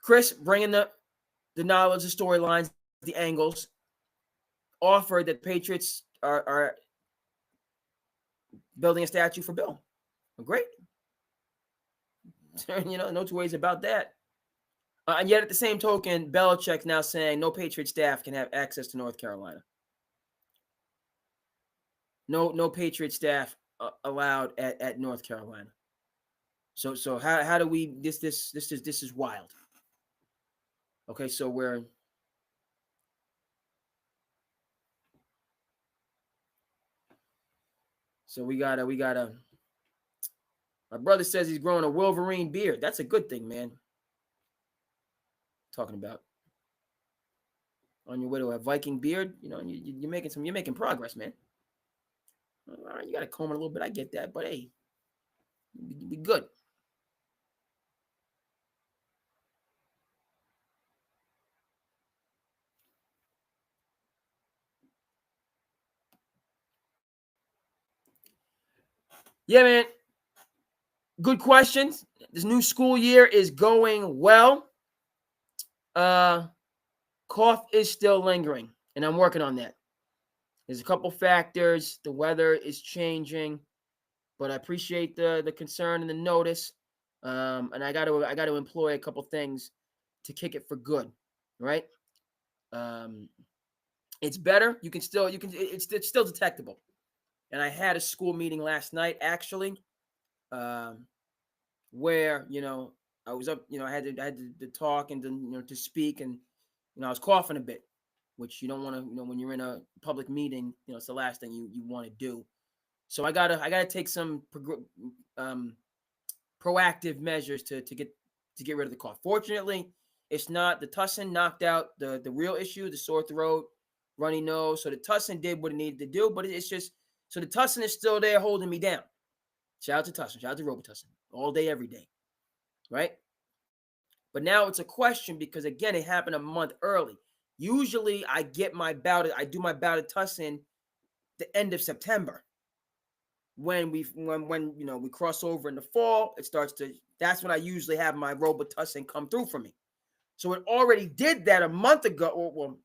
A: Chris bringing the knowledge, the storylines, the angles, offered that the Patriots are building a statue for Bill. Well, great. No two ways about that. And yet, at the same token, Belichick's now saying no Patriot staff can have access to North Carolina. No Patriot staff allowed at North Carolina. So how do we this is wild. Okay, so we gotta. My brother says he's growing a Wolverine beard. That's a good thing, man. Talking about on your way to a Viking beard, you're making progress, man. All right, you gotta comb it a little bit. I get that, but hey, be good. Yeah, man. Good questions. This new school year is going well. Cough is still lingering, and I'm working on that. There's a couple factors. The weather is changing, but I appreciate the concern and the notice. And I got to employ a couple things to kick it for good, right? It's better. It's still detectable. And I had a school meeting last night, actually, where I was up. I had to talk and to speak, and I was coughing a bit, which you don't want to. When you're in a public meeting, it's the last thing you want to do. So I gotta take some proactive measures to get rid of the cough. Fortunately, it's not the tussin knocked out the real issue, the sore throat, runny nose. So the tussin did what it needed to do, but it's just so the tussin is still there holding me down. Shout out to tussin, shout out to Robitussin, all day, every day, right? But now it's a question because again, it happened a month early. Usually, I do my bout of tussin the end of September. When we cross over in the fall, that's when I usually have my Robitussin come through for me. So it already did that a month ago, or a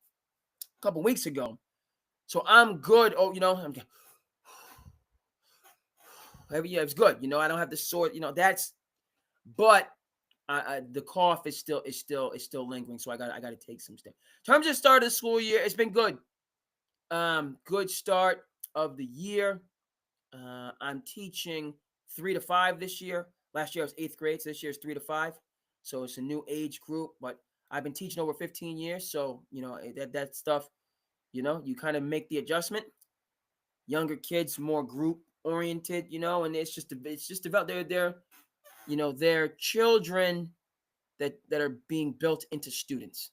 A: couple weeks ago. So I'm good. I'm it's good. I don't have the sore. But the cough is still lingering. So I got to take some steps. In terms of start of the school year, it's been good. Good start of the year. I'm teaching 3 to 5 this year. Last year I was 8th grade, so this year is 3 to 5. So it's a new age group, but I've been teaching over 15 years. So, that stuff, you kind of make the adjustment. Younger kids, more group oriented, and it's just about they're children that are being built into students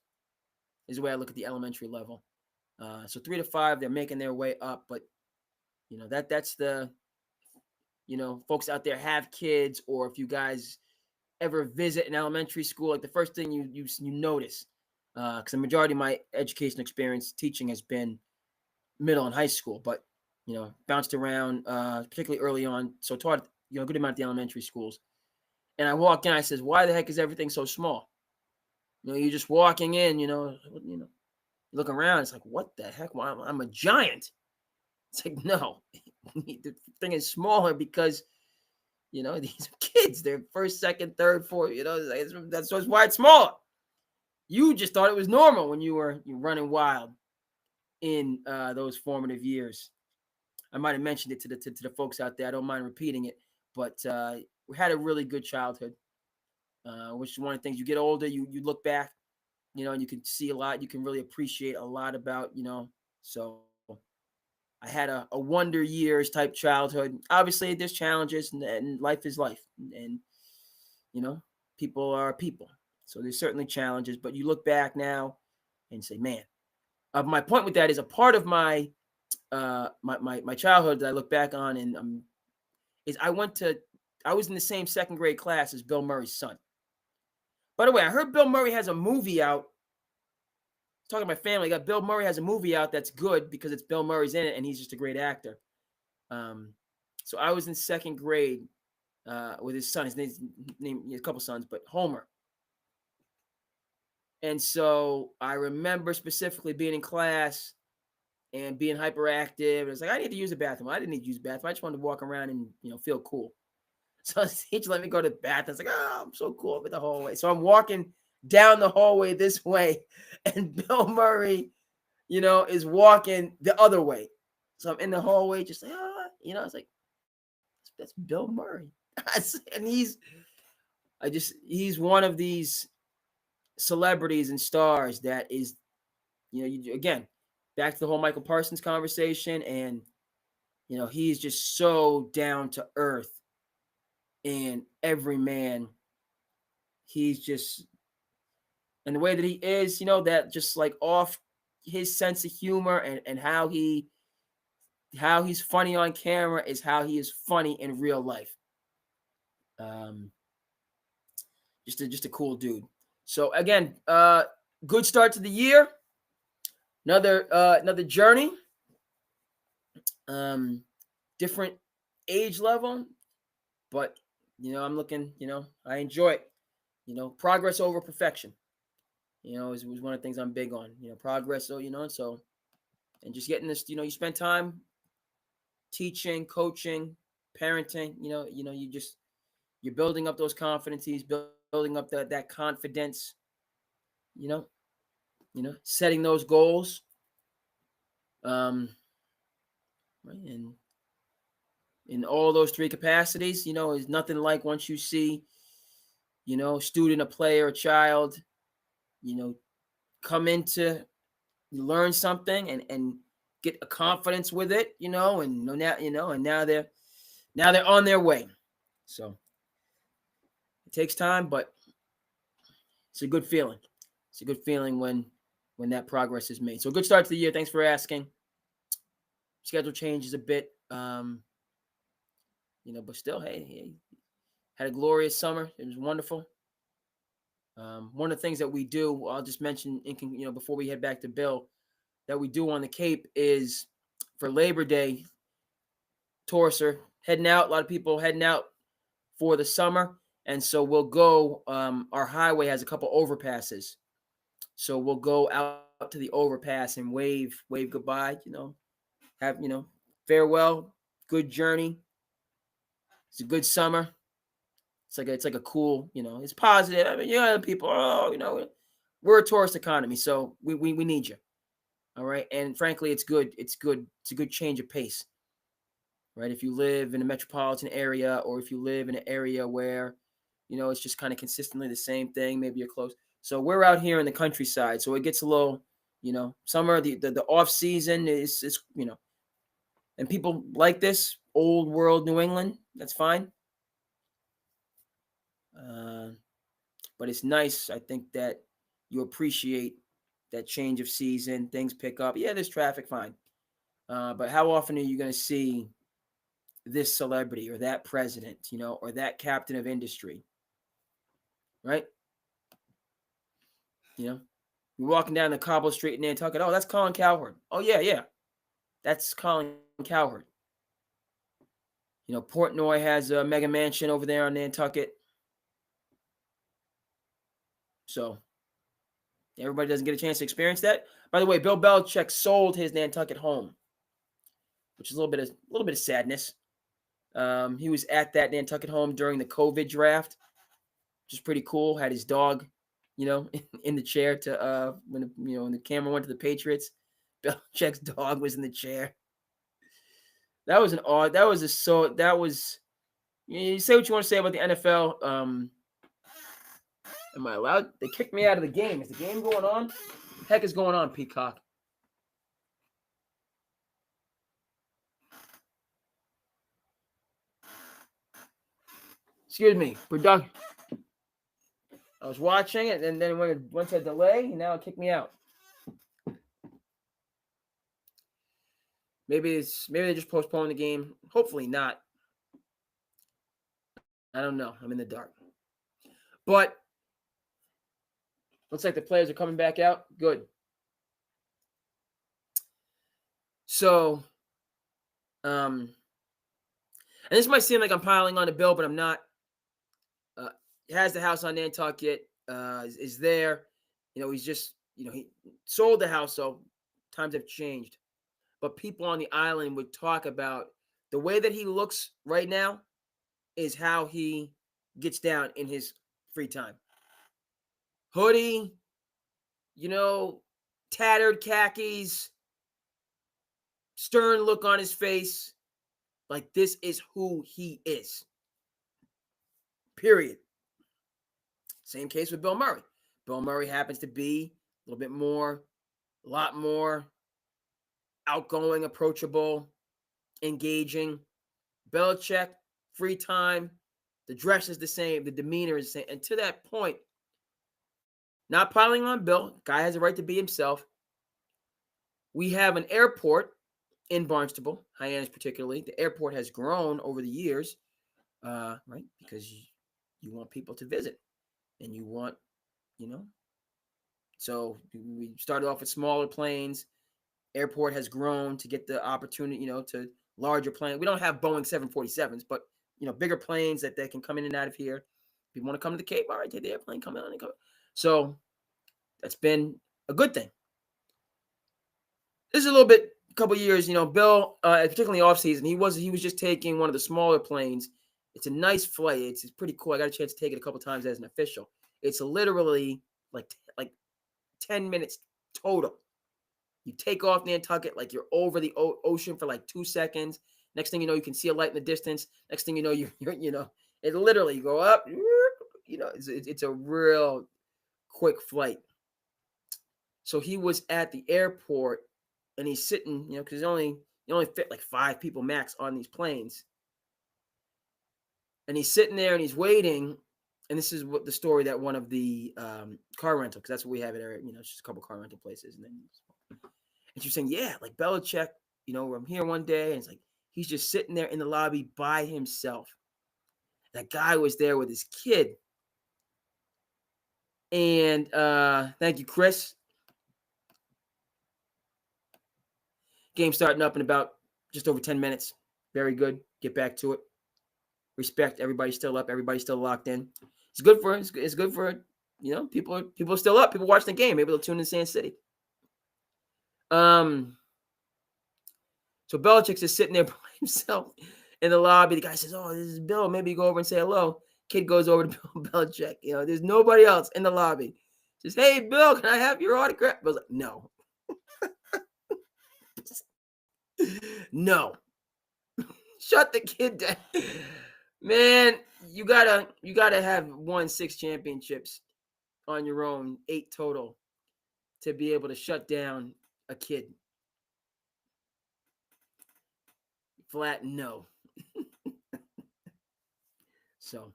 A: is the way I look at the elementary level. So 3 to 5, they're making their way up, but that's the folks out there have kids, or if you guys ever visit an elementary school, like the first thing you notice, because the majority of my education experience teaching has been middle and high school, but bounced around, particularly early on, so taught a good amount of the elementary schools. And I walk in, I says, why the heck is everything so small? You're just walking in, you look around, it's like, what the heck? Well, I'm a giant. It's like, no, the thing is smaller because, these are kids. They're first, second, third, fourth, that's why it's smaller. You just thought it was normal when you're running wild in those formative years. I might have mentioned it to the folks out there. I don't mind repeating it, but we had a really good childhood, which is one of the things. You get older, you look back, and you can see a lot. You can really appreciate a lot about, so I had a wonder years type childhood. Obviously, there's challenges, and life is life, and people are people. So there's certainly challenges, but you look back now and say, man. My point with that is a part of my my childhood that I look back on, and is I was in the same second grade class as Bill Murray's son. By the way, I heard Bill Murray has a movie out talking to my family. Got Bill Murray has a movie out that's good because it's Bill Murray's in it and he's just a great actor. So I was in second grade with his son. His name, he has a couple sons, but Homer. And so I remember specifically being in class and being hyperactive. It was like, I need to use the bathroom. I didn't need to use the bathroom. I just wanted to walk around and, feel cool. So the teacher let me go to the bathroom. I was like, oh, I'm so cool. I'm in the hallway. So I'm walking down the hallway this way, and Bill Murray, is walking the other way. So I'm in the hallway, just like, I was like, that's Bill Murray. And he's one of these celebrities and stars that is, again, back to the whole Michael Parsons conversation. And, he's just so down to earth. And every man, he's just, and the way that he is, that just like off his sense of humor and how he's funny on camera is how he is funny in real life. Just a cool dude. So again, good start to the year. Another journey. Different age level, but I'm looking. I enjoy it. Progress over perfection. Was one of the things I'm big on. Progress. So and just getting this. You spend time teaching, coaching, parenting. You're building up those confidences, building up that confidence. Setting those goals. Right, and in all those three capacities, is nothing like once you see, student, a player, a child, come into learn something and get a confidence with it, and now, and now they're on their way. So it takes time, but it's a good feeling. It's a good feeling when that progress is made. So good start to the year. Thanks for asking. Schedule changes a bit, but still, hey, had a glorious summer. It was wonderful. One of the things that we do, I'll just mention, before we head back to Bill, that we do on the Cape is for Labor Day. Tourists are heading out. A lot of people heading out for the summer, and so we'll go. Our highway has a couple overpasses, so we'll go out to the overpass and wave goodbye. Have farewell, good journey. It's a good summer. It's like a cool, it's positive. I mean, people, we're a tourist economy, so we need you. All right. And frankly, it's good. It's good. It's a good change of pace. Right. If you live in a metropolitan area, or if you live in an area where, it's just kind of consistently the same thing, maybe you're close. So we're out here in the countryside. So it gets a little, summer, the off season is, and people like this old world New England. That's fine. But it's nice, I think, that you appreciate that change of season. Things pick up. Yeah, there's traffic, fine. But how often are you going to see this celebrity or that president, or that captain of industry, right? You're walking down the cobble street in Nantucket. Oh, that's Colin Cowherd. Oh, yeah. That's Colin Cowherd. Portnoy has a mega mansion over there on Nantucket. So everybody doesn't get a chance to experience that. By the way, Bill Belichick sold his Nantucket home, which is a little bit of sadness. He was at that Nantucket home during the COVID draft, which is pretty cool. Had his dog, in the chair to when the camera went to the Patriots. Belichick's dog was in the chair. That was you say what you want to say about the NFL. Am I allowed? They kicked me out of the game. Is the game going on? What the heck is going on, Peacock? Excuse me, production. I was watching it, and then when it went to a delay, now it kicked me out. Maybe they just postponed the game. Hopefully not. I don't know. I'm in the dark. But looks like the players are coming back out. Good. So, and this might seem like I'm piling on the bill, but I'm not. He has the house on Nantucket, is there. He's just, he sold the house, so times have changed. But people on the island would talk about the way that he looks right now is how he gets down in his free time. Hoodie, tattered khakis, stern look on his face. Like, this is who he is. Period. Same case with Bill Murray. Bill Murray happens to be a little bit more, a lot more outgoing, approachable, engaging. Belichick, free time, the dress is the same, the demeanor is the same. And to that point, not piling on Bill, guy has a right to be himself. We have an airport in Barnstable, Hyannis particularly. The airport has grown over the years, right? Because you want people to visit, and you want, So we started off with smaller planes. Airport has grown to get the opportunity, to larger planes. We don't have Boeing 747s, but bigger planes that can come in and out of here. If you want to come to the Cape, all right, take the airplane, come in and come. So that's been a good thing. This is a couple years, Bill, particularly off season, he was just taking one of the smaller planes. It's a nice flight. It's pretty cool. I got a chance to take it a couple times as an official. It's literally like 10 minutes total. You take off Nantucket like you're over the ocean for like 2 seconds. Next thing you know, you can see a light in the distance. Next thing you know, you're it literally, you go up. It's a real quick flight. So he was at the airport, and he's sitting, because you only fit like 5 people max on these planes. And he's sitting there and he's waiting. And this is what the story that one of the car rental, because that's what we have at our, it's just a couple car rental places. And she's saying, yeah, like Belichick, I'm here one day, and it's like he's just sitting there in the lobby by himself. That guy was there with his kid. And thank you, Chris. Game starting up in about just over 10 minutes. Very good. Get back to it. Respect. Everybody's still up. Everybody's still locked in. It's good for people are still up. People watching the game. Maybe they'll tune in SandCity. So Belichick's just sitting there by himself in the lobby. The guy says, "Oh, this is Bill. Maybe you go over and say hello." Kid goes over to Bill Belichick. There's nobody else in the lobby. Says, "Hey, Bill, can I have your autograph?" Bill's like, "No, no." Shut the kid down, man. You gotta have won 6 championships on your own, 8 total, to be able to shut down a kid. Flat no. So,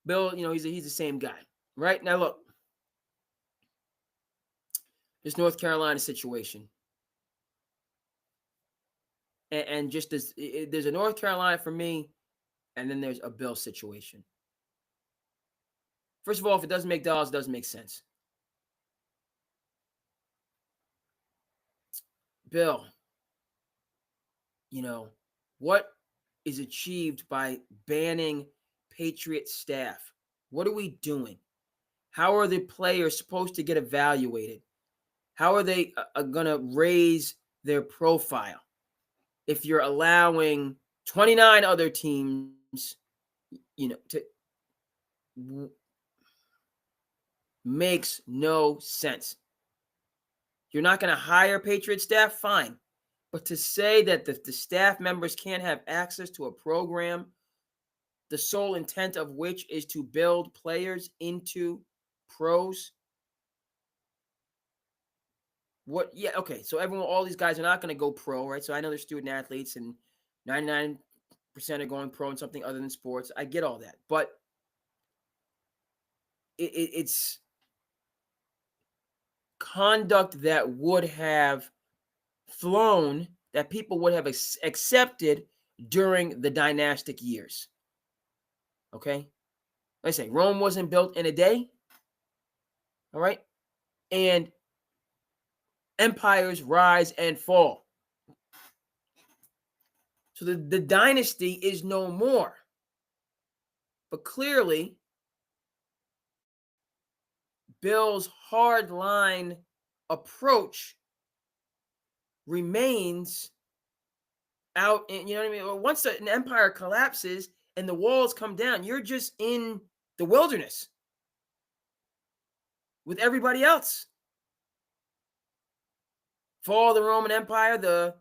A: Bill, he's the same guy, right? Now look, this North Carolina situation, and just there's a North Carolina for me, and then there's a Bill situation. First of all, if it doesn't make dollars, it doesn't make sense. Bill, what is achieved by banning Patriot staff? What are we doing? How are the players supposed to get evaluated? How are they going to raise their profile if you're allowing 29 other teams, to makes no sense. You're not going to hire Patriot staff? Fine. But to say that the staff members can't have access to a program, the sole intent of which is to build players into pros. What? Yeah, okay. So all these guys are not going to go pro, right? So I know they're student athletes, and 99% are going pro in something other than sports. I get all that, but it's conduct that would have flown, that people would have accepted during the dynastic years. Okay? Like I say, Rome wasn't built in a day. All right? And empires rise and fall. So the dynasty is no more. But clearly, Bill's hardline approach remains out in, you know what I mean? Once an empire collapses and the walls come down, you're just in the wilderness with everybody else. Fall of the Roman Empire, the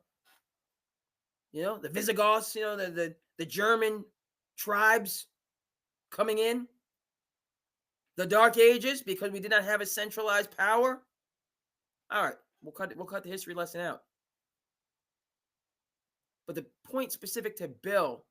A: Visigoths, the German tribes coming in, the Dark Ages, because we did not have a centralized power. All right, we'll cut the history lesson out. But the point specific to Bill,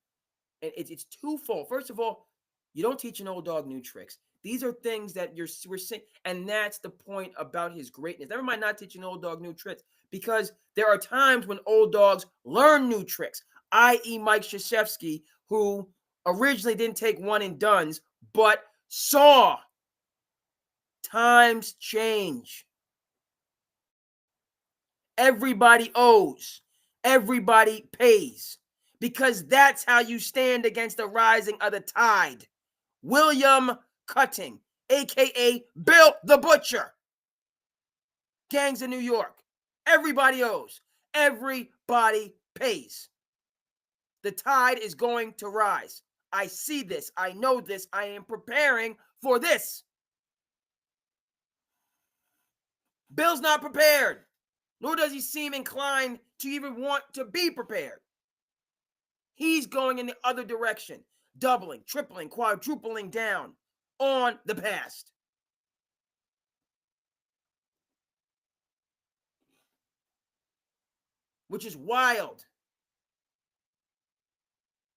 A: and it's twofold. First of all, you don't teach an old dog new tricks. These are things that we're seeing, and that's the point about his greatness. Never mind not teaching an old dog new tricks, because there are times when old dogs learn new tricks, i.e. Mike Krzyzewski, who originally didn't take one and dones, but saw times change. Everybody owes. Everybody pays. Because that's how you stand against the rising of the tide. William Cutting, a.k.a. Bill the Butcher. Gangs in New York. Everybody owes. Everybody pays. The tide is going to rise. I see this. I know this. I am preparing for this. Bill's not prepared, nor does he seem inclined to even want to be prepared. He's going in the other direction, doubling, tripling, quadrupling down on the past. Which is wild.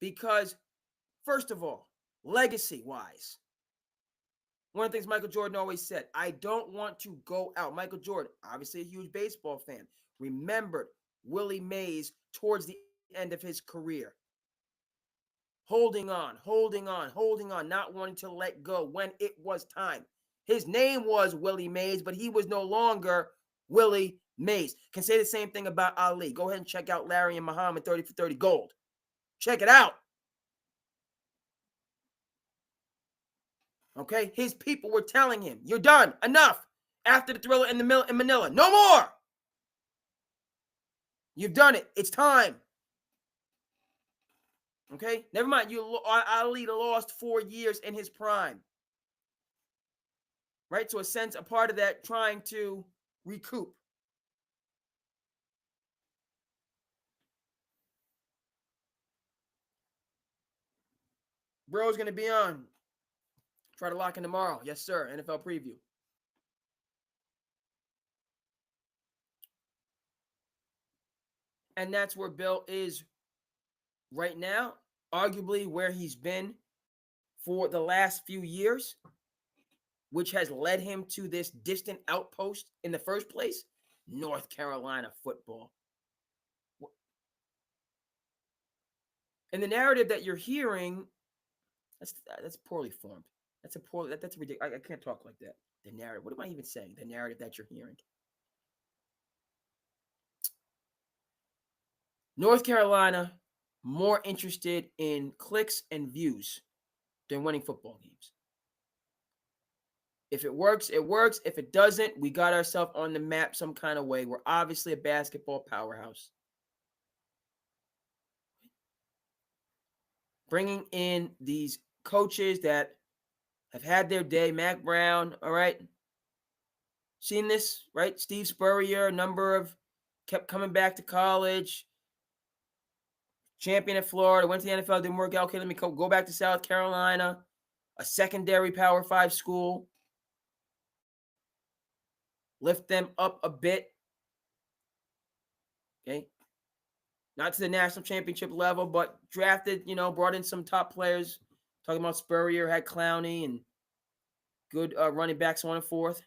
A: Because, first of all, legacy-wise, one of the things Michael Jordan always said, I don't want to go out. Michael Jordan, obviously a huge baseball fan, remembered Willie Mays towards the end of his career. Holding on, not wanting to let go when it was time. His name was Willie Mays, but he was no longer Willie Mays. Can say the same thing about Ali. Go ahead and check out Larry and Muhammad 30 for 30 Gold. Check it out. Okay? His people were telling him, you're done. Enough. After the Thriller in Manila. No more. You've done it. It's time. Okay? Never mind. Ali lost 4 years in his prime. Right? So a part of that trying to recoup. Bro's going to be on. Try to lock in tomorrow. Yes, sir. NFL preview. And that's where Bill is right now. Arguably where he's been for the last few years, which has led him to this distant outpost in the first place, North Carolina football. And the narrative that you're hearing, that's poorly formed. That's ridiculous. I can't talk like that. The narrative. What am I even saying? The narrative that you're hearing. North Carolina more interested in clicks and views than winning football games. If it works, it works. If it doesn't, we got ourselves on the map some kind of way. We're obviously a basketball powerhouse. Bringing in these coaches that have had their day. Mac Brown, all right. Seen this, right? Steve Spurrier, kept coming back to college. Champion at Florida, went to the NFL, didn't work out. Okay, let me go back to South Carolina, a secondary Power 5 school. Lift them up a bit. Okay. Not to the national championship level, but drafted, brought in some top players. Talking about Spurrier, had Clowney and good running backs, so on and forth.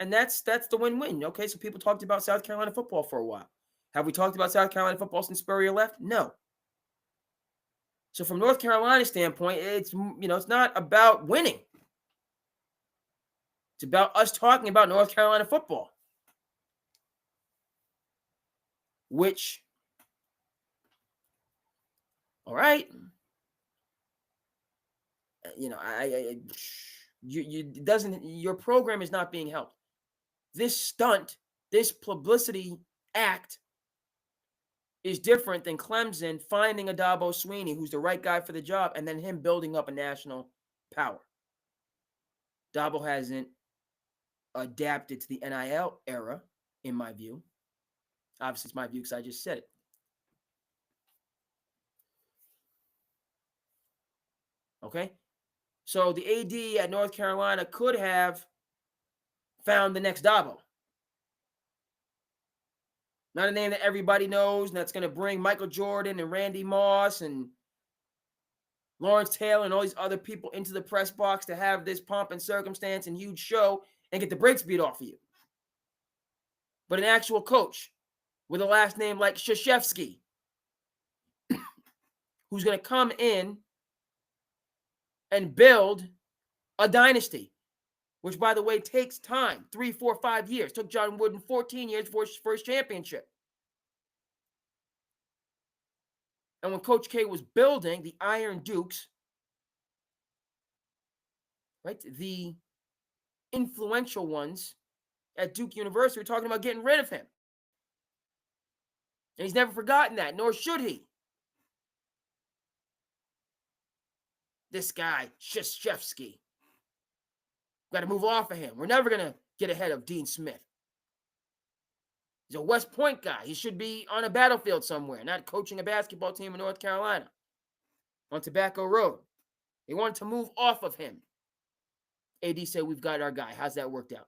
A: And that's the win-win. Okay, so people talked about South Carolina football for a while. Have we talked about South Carolina football since Spurrier left? No. So from North Carolina's standpoint, it's not about winning. It's about us talking about North Carolina football, which All right. Your program is not being helped. This stunt, this publicity act is different than Clemson finding a Dabo Swinney who's the right guy for the job and then him building up a national power. Dabo hasn't adapted to the NIL era, in my view. Obviously, it's my view because I just said it. Okay? So the AD at North Carolina could have found the next Dabo. Not a name that everybody knows, and that's going to bring Michael Jordan and Randy Moss and Lawrence Taylor and all these other people into the press box to have this pomp and circumstance and huge show and get the brakes beat off of you. But an actual coach with a last name like Krzyzewski, who's going to come in and build a dynasty, which, by the way, takes time, 3, 4, 5 years. Took John Wooden 14 years for his first championship. And when Coach K was building the Iron Dukes, right, the influential ones at Duke University were talking about getting rid of him. And he's never forgotten that, nor should he. This guy, Krzyzewski. Got to move off of him. We're never going to get ahead of Dean Smith. He's a West Point guy. He should be on a battlefield somewhere, not coaching a basketball team in North Carolina on Tobacco Road. They wanted to move off of him. AD said, we've got our guy. How's that worked out?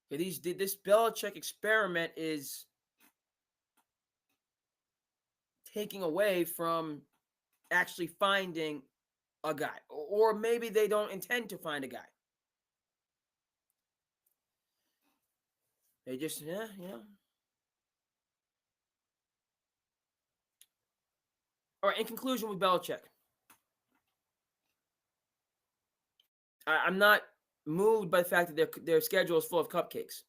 A: This Belichick experiment is taking away from actually finding a guy. Or maybe they don't intend to find a guy. They just, All right, in conclusion with Belichick, I'm not moved by the fact that their schedule is full of cupcakes.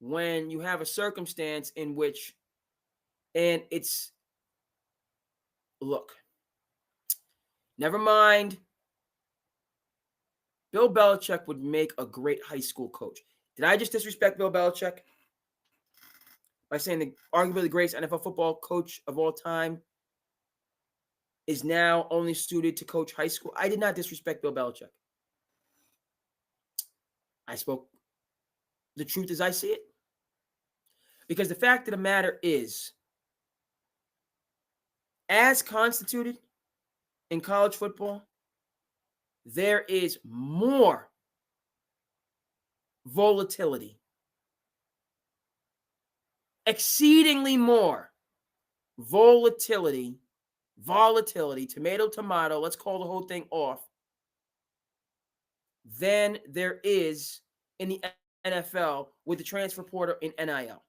A: When you have a circumstance in which, and it's, look, never mind, Bill Belichick would make a great high school coach. Did I just disrespect Bill Belichick by saying the arguably the greatest NFL football coach of all time is now only suited to coach high school? I did not disrespect Bill Belichick. I spoke the truth as I see it. Because the fact of the matter is, as constituted in college football, there is more volatility, exceedingly more volatility, tomato, let's call the whole thing off, than there is in the NFL with the transfer portal in NIL.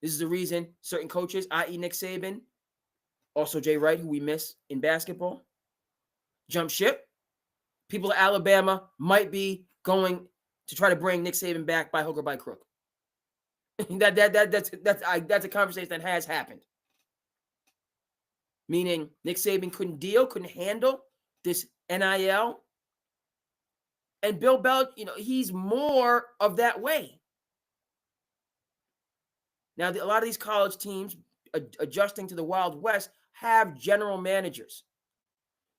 A: This is the reason certain coaches, i.e. Nick Saban, also Jay Wright, who we miss in basketball, jump ship. People at Alabama might be going to try to bring Nick Saban back by hook or by crook. That's a conversation that has happened. Meaning Nick Saban couldn't handle this NIL. And Bill Belichick, he's more of that way. Now, a lot of these college teams adjusting to the Wild West have general managers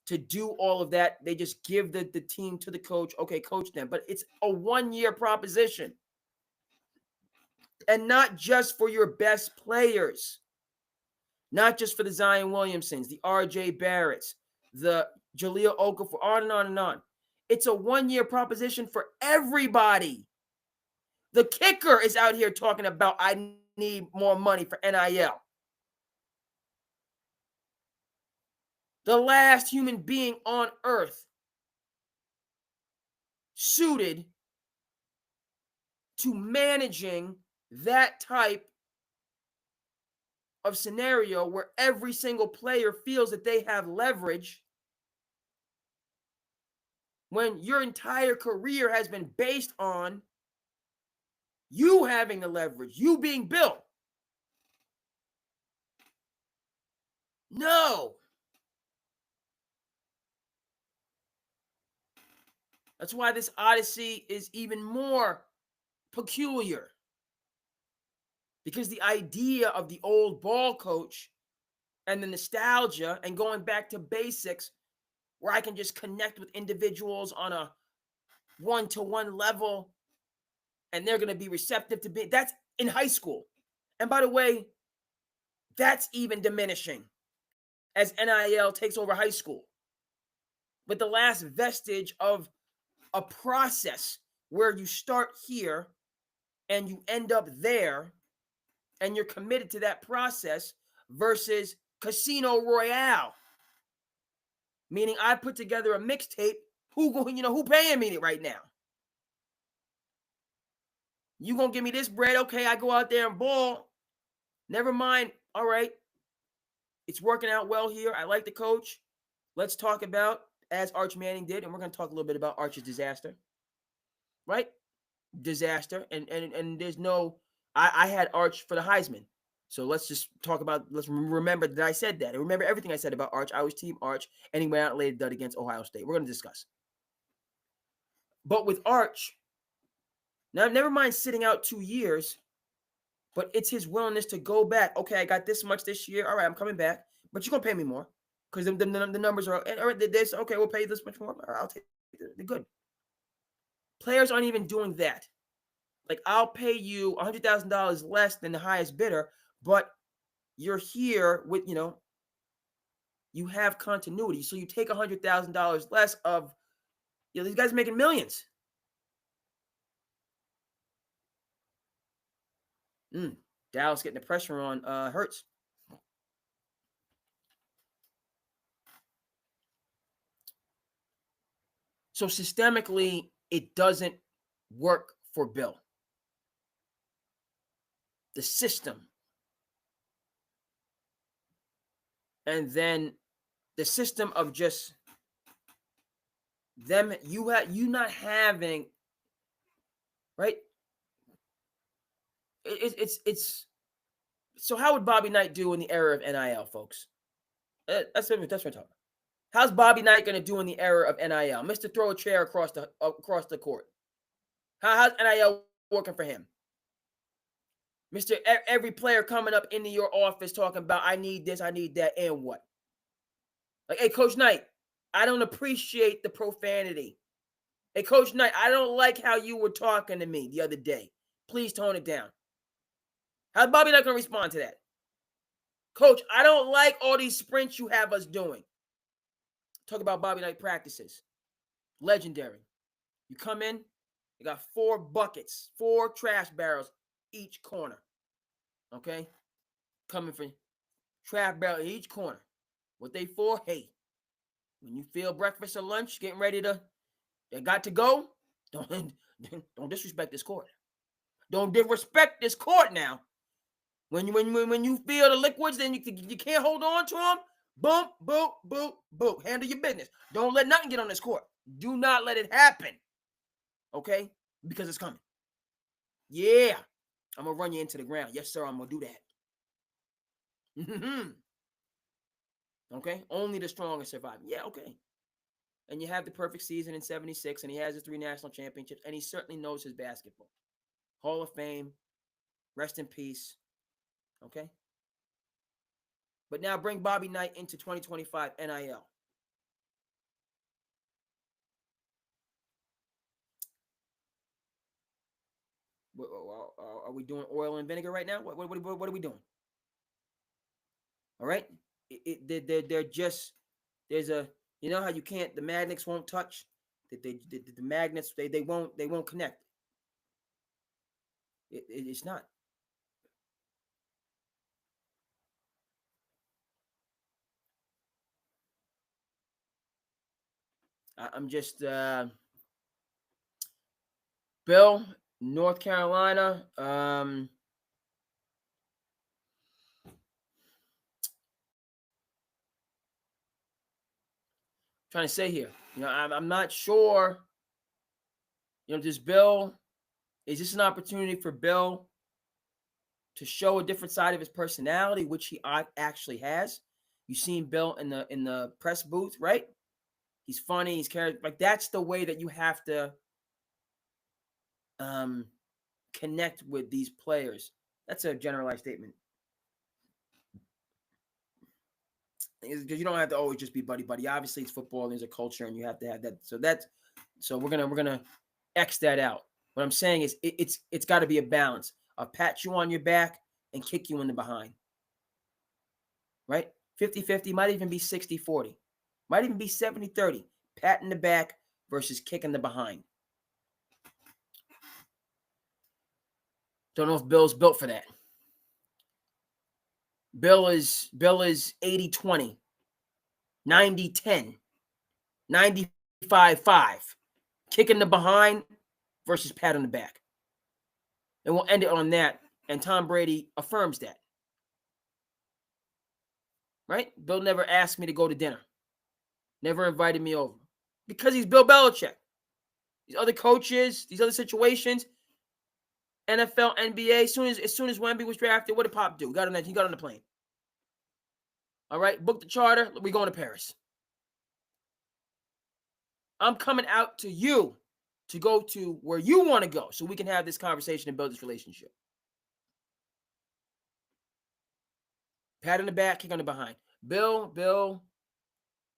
A: to do all of that. They just give the team to the coach. Okay, coach them. But it's a one-year proposition. And not just for your best players. Not just for the Zion Williamsons, the R.J. Barretts, the Jaleel Okafor, on and on and on. It's a one-year proposition for everybody. The kicker is out here talking about, I need more money for NIL. The last human being on earth suited to managing that type of scenario where every single player feels that they have leverage when your entire career has been based on you having the leverage, you being Bill. No. That's why this odyssey is even more peculiar. Because the idea of the old ball coach and the nostalgia and going back to basics where I can just connect with individuals on a one-to-one level and they're going to be receptive to that's in high school. And by the way, that's even diminishing as NIL takes over high school. With the last vestige of a process where you start here and you end up there and you're committed to that process versus Casino Royale. Meaning I put together a mixtape, who paying me right now? You gonna give me this bread? Okay, I go out there and ball. Never mind. All right. It's working out well here. I like the coach. Let's talk about, as Arch Manning did, and we're going to talk a little bit about Arch's disaster. Right? Disaster. And there's no, I had Arch for the Heisman. So let's remember that I said that. And remember everything I said about Arch. I was team Arch, and he went out and laid a dud against Ohio State. We're going to discuss. But with Arch, now never mind sitting out 2 years, but it's his willingness to go back. Okay, I got this much this year. All right, I'm coming back. But you're going to pay me more. Because the numbers are, all right, this, okay, we'll pay you this much more. All right, I'll take it. They're good. Players aren't even doing that. Like, I'll pay you $100,000 less than the highest bidder, but you're here with, you have continuity. So you take $100,000 less of, these guys are making millions. Dallas getting the pressure on Hurts. So systemically, it doesn't work for Bill. The system. And then the system of just them, you not having, right? It's so how would Bobby Knight do in the era of NIL, folks? That's what I'm talking about. How's Bobby Knight going to do in the era of NIL? Mr. Throw a chair across the court. How's NIL working for him? Mr. Every player coming up into your office talking about, I need this, I need that, and what? Like, hey, Coach Knight, I don't appreciate the profanity. Hey, Coach Knight, I don't like how you were talking to me the other day. Please tone it down. How's Bobby Knight going to respond to that? Coach, I don't like all these sprints you have us doing. Talk about Bobby Knight practices. Legendary. You come in, you got 4 buckets, 4 trash barrels each corner. Okay? Coming for trash barrel in each corner. What they for? Hey, when you feel breakfast or lunch, getting ready to, they got to go, don't disrespect this court. Don't disrespect this court now. When you feel the liquids, then you can't hold on to them. Boom, boom, boom, boom. Handle your business. Don't let nothing get on this court. Do not let it happen. Okay? Because it's coming. Yeah. I'm going to run you into the ground. Yes, sir, I'm going to do that. Okay? Only the strongest survive. Yeah, okay. And you have the perfect season in 76, and he has his 3 national championships, and he certainly knows his basketball. Hall of Fame. Rest in peace. Okay? But now bring Bobby Knight into 2025 NIL. Are we doing oil and vinegar right now? What are we doing? All right? They're just, there's a, you know how you can't, the magnets won't touch? The magnets, they won't connect. It's not. I'm just, Bill, North Carolina, trying to say here. I'm not sure. Does Bill, is this an opportunity for Bill to show a different side of his personality, which he actually has? You've seen Bill in the press booth, right? He's funny. He's like, that's the way that you have to connect with these players. That's a generalized statement. Because you don't have to always just be buddy. Obviously, it's football. And there's a culture, and you have to have that. So we're gonna X that out. What I'm saying is, it's got to be a balance. I'll pat you on your back and kick you in the behind. Right? 50-50, might even be 60-40. Might even be 70-30. Pat in the back versus kick in the behind. Don't know if Bill's built for that. Bill is 80-20, 90-10, 95-5. Kick in the behind versus pat on the back. And we'll end it on that. And Tom Brady affirms that. Right? Bill never asked me to go to dinner. Never invited me over. Because he's Bill Belichick. These other coaches, these other situations, NFL, NBA, as soon as Wemby was drafted, what did Pop do? He got on the plane. All right, book the charter. We're going to Paris. I'm coming out to you to go to where you want to go so we can have this conversation and build this relationship. Pat on the back, kick on the behind. Bill,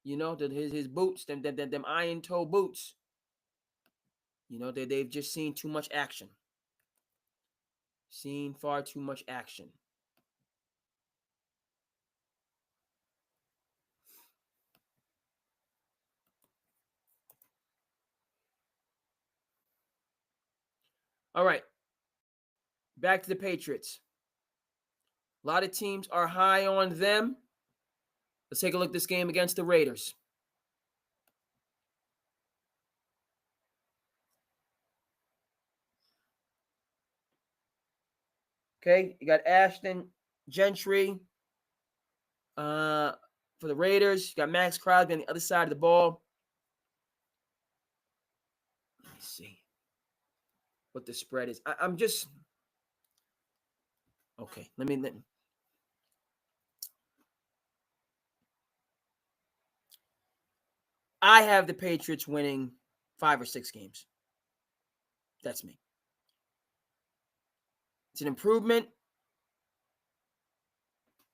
A: his boots, them iron toe boots. They've just seen too much action. Seen far too much action. All right. Back to the Patriots. A lot of teams are high on them. Let's take a look at this game against the Raiders. Okay, you got Ashton Gentry for the Raiders. You got Max Crosby on the other side of the ball. Let me see what the spread is. I'm just... Okay, let me... I have the Patriots winning 5 or 6 games. That's me. It's an improvement.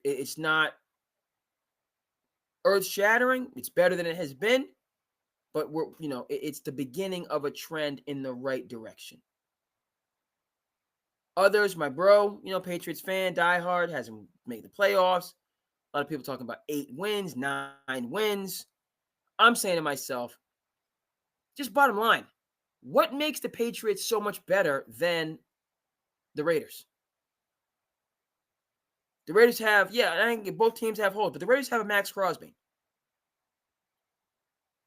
A: It's not earth-shattering. It's better than it has been. But it's the beginning of a trend in the right direction. Others, my bro, Patriots fan, diehard, hasn't made the playoffs. A lot of people talking about 8 wins, 9 wins. I'm saying to myself, just bottom line, what makes the Patriots so much better than the Raiders? The Raiders have, I think both teams have holes, but the Raiders have a Max Crosby.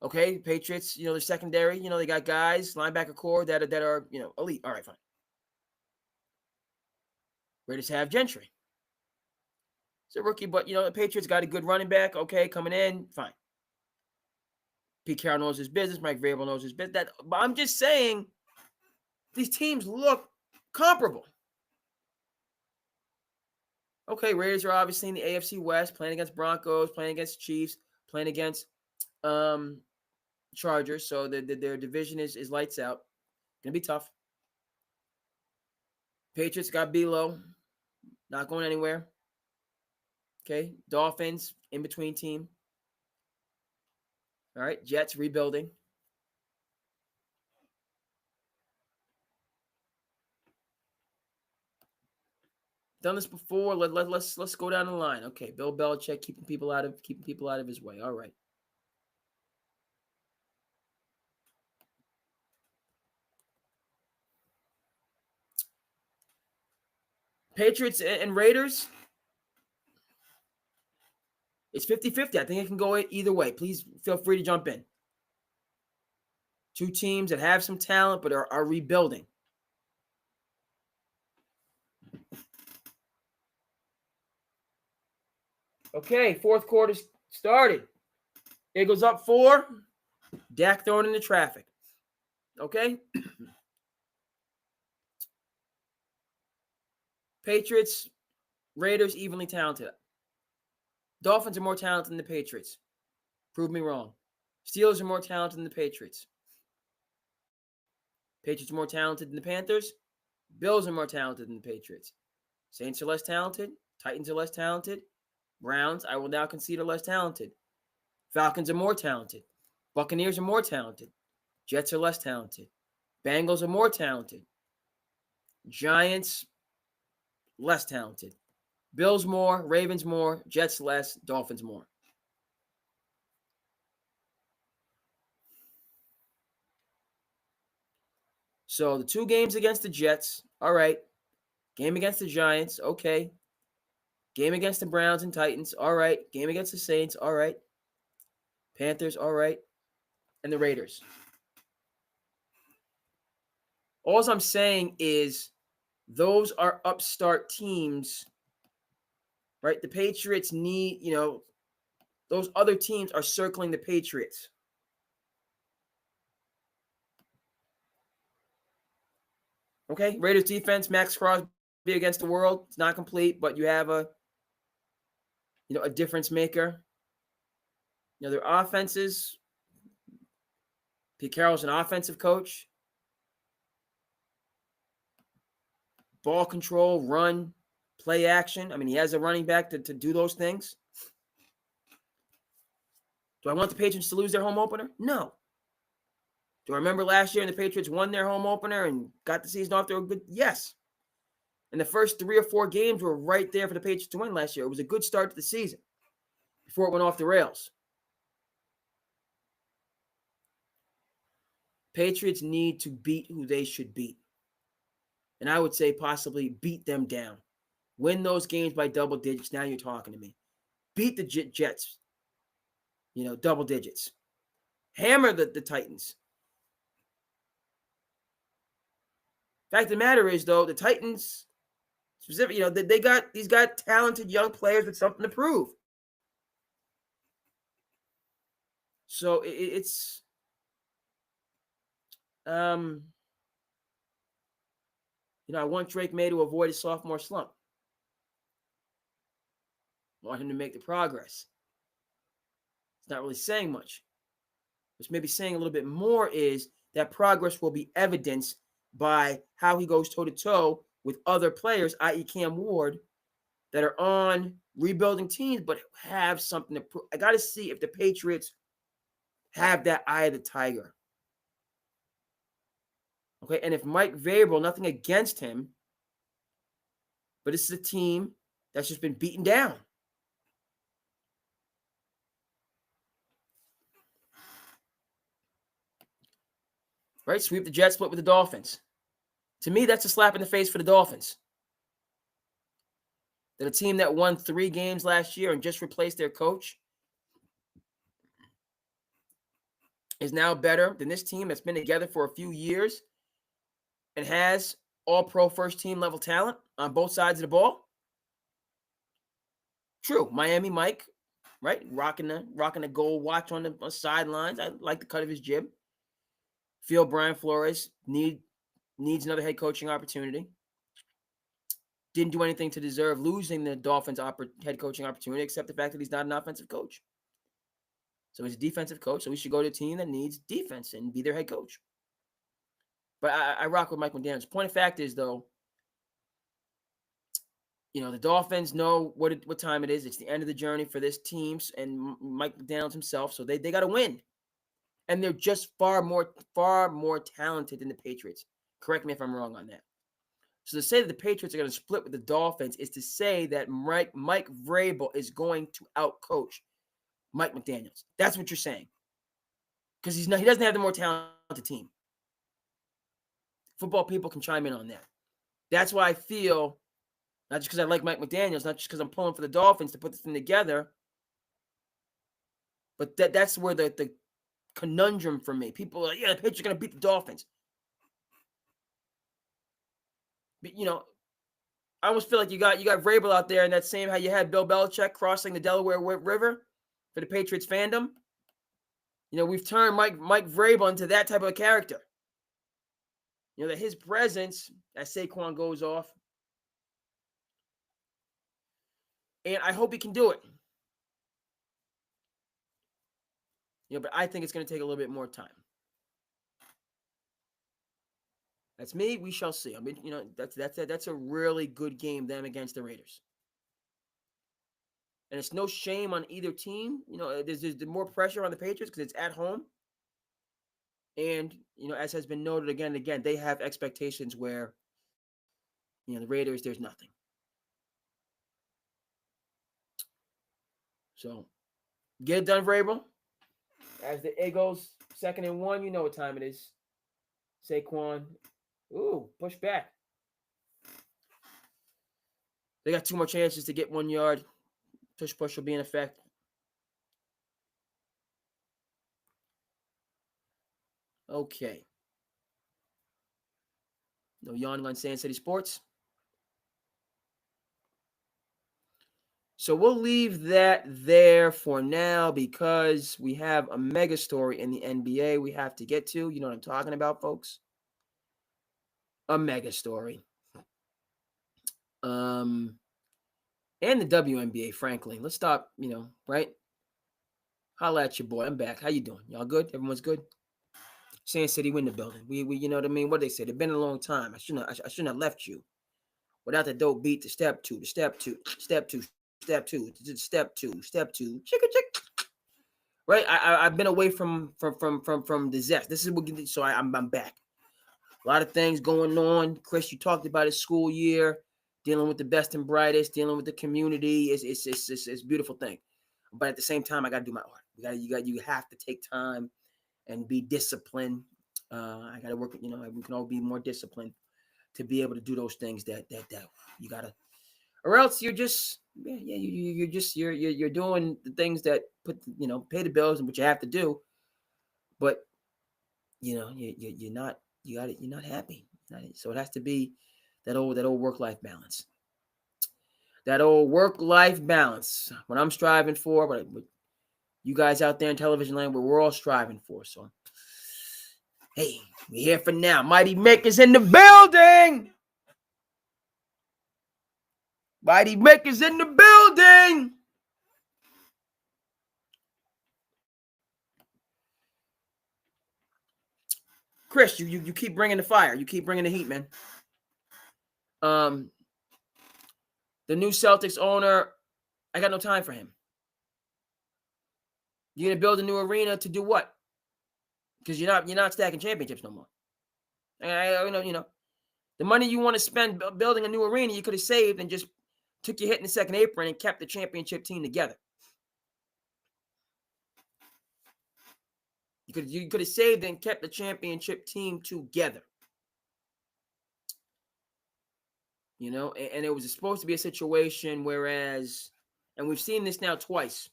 A: Okay, Patriots, their secondary, they got guys, linebacker core that are elite. All right, fine. Raiders have Gentry. It's a rookie, but the Patriots got a good running back. Okay, coming in, fine. Pete Carroll knows his business. Mike Vrabel knows his business. But I'm just saying, these teams look comparable. Okay, Raiders are obviously in the AFC West, playing against Broncos, playing against Chiefs, playing against Chargers. So their division is lights out. Gonna be tough. Patriots got Belo, not going anywhere. Okay, Dolphins in between team. All right, Jets rebuilding. Done this before. Let's go down the line. Okay, Bill Belichick keeping people out of his way. All right. Patriots and Raiders. It's 50-50. I think it can go either way. Please feel free to jump in. 2 teams that have some talent but are rebuilding. Okay, fourth quarter started. Eagles up 4. Dak thrown into traffic. Okay? Patriots, Raiders, evenly talented. Dolphins are more talented than the Patriots. Prove me wrong. Steelers are more talented than the Patriots. Patriots are more talented than the Panthers. Bills are more talented than the Patriots. Saints are less talented. Titans are less talented. Browns, I will now concede, are less talented. Falcons are more talented. Buccaneers are more talented. Jets are less talented. Bengals are more talented. Giants, less talented. Bills more. Ravens more. Jets less. Dolphins more. So the 2 games against the Jets, all right. Game against the Giants, okay. Game against the Browns and Titans, all right. Game against the Saints, all right. Panthers, all right. And the Raiders. All I'm saying is those are upstart teams, right? The Patriots need, those other teams are circling the Patriots. Okay, Raiders defense, Max Crosby against the world. It's not complete, but you have a difference maker. Their offenses. Pete Carroll's an offensive coach. Ball control, run, play action. I mean, he has a running back to do those things. Do I want the Patriots to lose their home opener? No. Do I remember last year when the Patriots won their home opener and got the season off to a good? Yes. And the first 3 or 4 games were right there for the Patriots to win last year. It was a good start to the season before it went off the rails. Patriots need to beat who they should beat. And I would say possibly beat them down. Win those games by double digits. Now you're talking to me. Beat the Jets, double digits. Hammer the Titans. Fact of the matter is, though, the Titans, specifically, they got talented young players with something to prove. So it's I want Drake May to avoid his sophomore slump. I want him to make the progress. It's not really saying much. What's maybe saying a little bit more is that progress will be evidenced by how he goes toe-to-toe with other players, i.e. Cam Ward, that are on rebuilding teams but have something to prove. I got to see if the Patriots have that eye of the tiger. Okay, and if Mike Vrabel, nothing against him, but this is a team that's just been beaten down. Right? Sweep the Jets, split with the Dolphins. To me, that's a slap in the face for the Dolphins. That a team that won 3 games last year and just replaced their coach is now better than this team that's been together for a few years and has all-pro first-team level talent on both sides of the ball. True, Miami Mike, right? Rocking the gold watch on the sidelines. I like the cut of his jib. Feel Brian Flores needs another head coaching opportunity. Didn't do anything to deserve losing the Dolphins head coaching opportunity, except the fact that he's not an offensive coach. So he's a defensive coach, so we should go to a team that needs defense and be their head coach. But I rock with Mike McDaniels. Point of fact is, though, the Dolphins know what time it is. It's the end of the journey for this team and Mike McDaniels himself, so they got to win. And they're just far more talented than the Patriots. Correct me if I'm wrong on that. So to say that the Patriots are going to split with the Dolphins is to say that Mike Vrabel is going to outcoach Mike McDaniels. That's what you're saying. Because he doesn't have the more talented team. Football people can chime in on that. That's why I feel, not just because I like Mike McDaniels, not just because I'm pulling for the Dolphins to put this thing together, but that's where the conundrum for me. People are like, the Patriots are going to beat the Dolphins. But, I almost feel like you got Vrabel out there, and that's same how you had Bill Belichick crossing the Delaware River for the Patriots fandom. We've turned Mike Vrabel into that type of a character. That his presence as Saquon goes off, and I hope he can do it. But I think it's going to take a little bit more time. That's me. We shall see. I mean, that's a really good game, them against the Raiders. And it's no shame on either team. There's more pressure on the Patriots because it's at home. And, as has been noted again and again, they have expectations where, the Raiders, there's nothing. So, get it done, Vrabel. As the Eagles, 2nd and 1, you know what time it is. Saquon. Ooh, push back. They got 2 more chances to get 1 yard. Push will be in effect. Okay. No yawning on SandCity Sports. So we'll leave that there for now because we have a mega story in the NBA we have to get to. You know what I'm talking about, folks? A mega story. And the WNBA, frankly. Let's stop, right? Holla at your boy. I'm back. How you doing? Y'all good? Everyone's good? SandCity, win the building. We you know what I mean? What they say? It's been a long time. I shouldn't have left you without the dope beat to step two, step two, step two, chicka chick. Right? I've been away from the zest. This is what so I'm back. A lot of things going on. Chris, you talked about his school year, dealing with the best and brightest, dealing with the community. It's a beautiful thing. But at the same time, I got to do my art. You have to take time and be disciplined. I got to work. We can all be more disciplined to be able to do those things that you gotta, or else you're just you're doing the things that pay the bills and what you have to do, but you're not happy. So it has to be that old work-life balance. That old work-life balance. What I'm striving for, what you guys out there in television land, where we're all striving for. So, hey, we're here for now. Mighty Maker's in the building. Mighty Maker's in the building. Chris, you keep bringing the fire. You keep bringing the heat, man. The new Celtics owner, I got no time for him. You're gonna build a new arena to do what? Because you're not stacking championships no more. The money you want to spend building a new arena, you could have saved and just took your hit in the second apron and kept the championship team together. You could have saved and kept the championship team together. And it was supposed to be a situation whereas, and we've seen this now twice,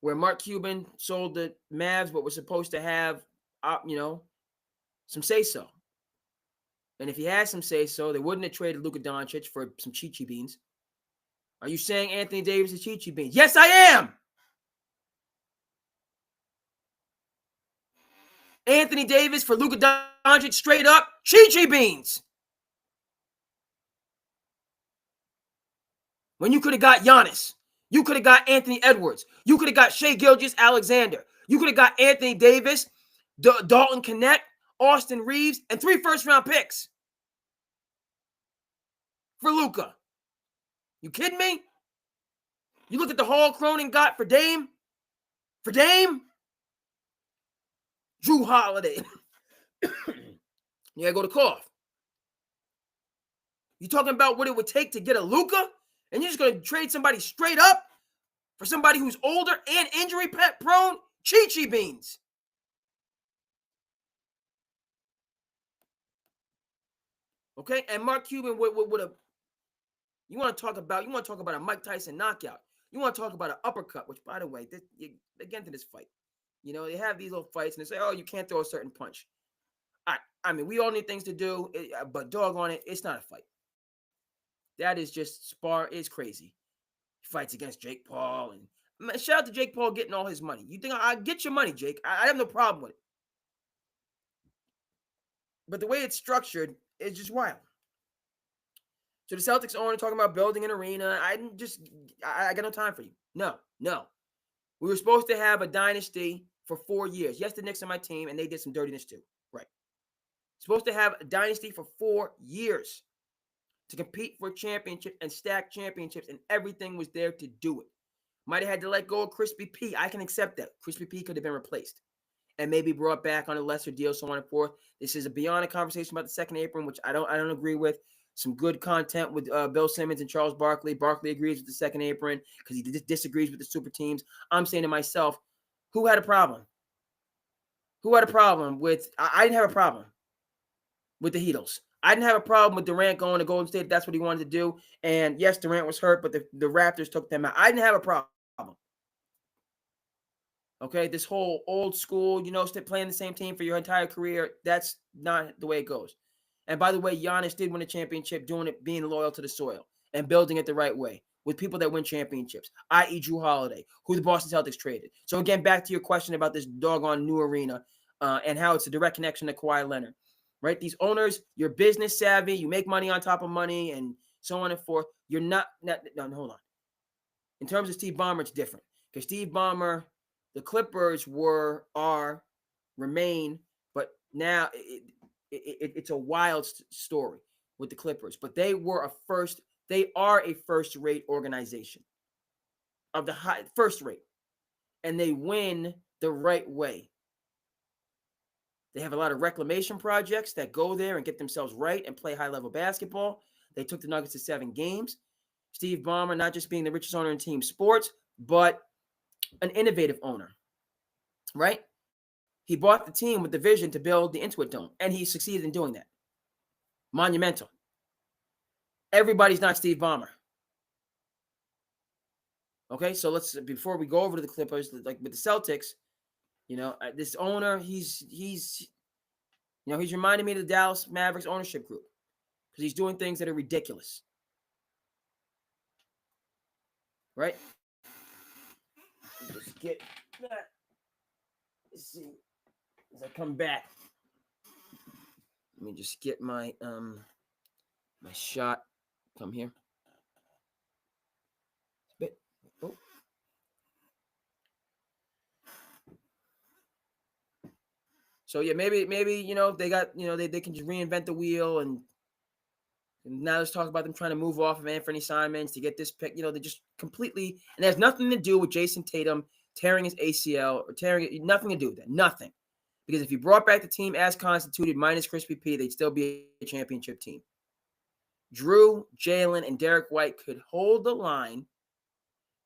A: where Mark Cuban sold the Mavs but was supposed to have, some say-so. And if he had some say-so, they wouldn't have traded Luka Doncic for some Chi-Chi beans. Are you saying Anthony Davis is Chi-Chi beans? Yes, I am! Anthony Davis for Luka Doncic, straight up Chi-Chi beans. When you could have got Giannis. You could have got Anthony Edwards. You could have got Shai Gilgeous-Alexander. You could have got Anthony Davis, Dalton Knecht, Austin Reeves, and 3 first-round picks for Luka. You kidding me? You look at the haul Cronin got for Dame. For Dame, Drew Holiday. You gotta go to cough. You talking about what it would take to get a Luka? And you're just gonna trade somebody straight up for somebody who's older and injury prone? Chi-Chi beans. Okay, and Mark Cuban would have. You want to talk about a Mike Tyson knockout? You want to talk about an uppercut? Which, by the way, again to this fight, they have these little fights and they say, "Oh, you can't throw a certain punch." I mean, we all need things to do, but doggone it, it's not a fight. That is just spar. It's crazy. He fights against Jake Paul, and Shout out to Jake Paul getting all his money. You think I get your money, Jake? I have no problem with it. But the way it's structured is just wild. So the Celtics owner talking about building an arena. I got no time for you. No. We were supposed to have a dynasty for 4 years. Yes, the Knicks are my team, and they did some dirtiness too. Right. Supposed to have a dynasty for 4 years to compete for a championship and stack championships, and everything was there to do it. Might have had to let go of Crispy P. I can accept that. Crispy P could have been replaced and maybe brought back on a lesser deal, so on and forth. This is beyond a conversation about the second apron, which I don't agree with. Some good content with Bill Simmons and Charles Barkley. Barkley agrees with the second apron because he disagrees with the super teams. I'm saying to myself, who had a problem? Who had a problem with? I didn't have a problem with the Heatles. I didn't have a problem with Durant going to Golden State if that's what he wanted to do. And yes, Durant was hurt, but the Raptors took them out. I didn't have a problem. Okay, this whole old school, still playing the same team for your entire career, that's not the way it goes. And by the way, Giannis did win a championship doing it, being loyal to the soil and building it the right way with people that win championships, i.e. Drew Holiday, who the Boston Celtics traded. So again, back to your question about this doggone new arena and how it's a direct connection to Kawhi Leonard, right? These owners, you're business savvy, you make money on top of money and so on and forth. You're not no, hold on. In terms of Steve Ballmer, it's different because Steve Ballmer, the Clippers remain, but now it's a wild story with the Clippers. But they are a first-rate organization of the first rate, and they win the right way. They have a lot of reclamation projects that go there and get themselves right and play high-level basketball. They took the Nuggets to 7 games. Steve Ballmer, not just being the richest owner in team sports, but an innovative owner, right? He bought the team with the vision to build the Intuit Dome, and he succeeded in doing that. Monumental. Everybody's not Steve Ballmer. Okay, so before we go over to the Clippers, like with the Celtics, this owner, he's reminding me of the Dallas Mavericks ownership group because he's doing things that are ridiculous, right? Just get that. Let's see as I come back. Let me just get my my shot. Come here. Oh. So yeah, maybe they got they can just reinvent the wheel and now let's talk about them trying to move off of Anthony Simons to get this pick. They just completely and it has nothing to do with Jason Tatum tearing his ACL or nothing to do with that. Nothing. Because if you brought back the team as constituted minus Crispy P, they'd still be a championship team. Drew, Jalen, and Derek White could hold the line,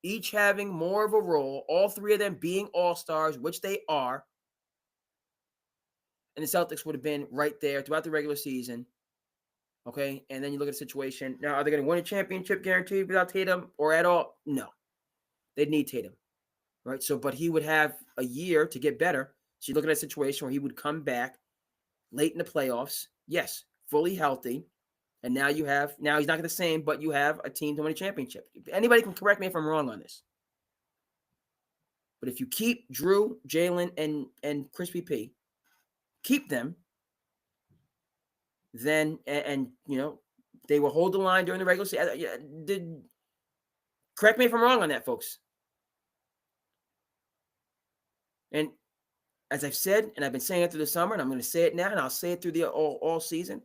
A: each having more of a role, all three of them being all-stars, which they are. And the Celtics would have been right there throughout the regular season. Okay, and then you look at the situation. Now, are they going to win a championship guaranteed without Tatum or at all? No. They'd need Tatum, right? But he would have a year to get better. So you look at a situation where he would come back late in the playoffs. Yes, fully healthy. And now he's not the same, but you have a team to win a championship. Anybody can correct me if I'm wrong on this. But if you keep Drew, Jalen, and Crispy P, keep them, then and they will hold the line during the regular season. Correct me if I'm wrong on that, folks. And as I've said, and I've been saying it through the summer, and I'm going to say it now, and I'll say it through the all season.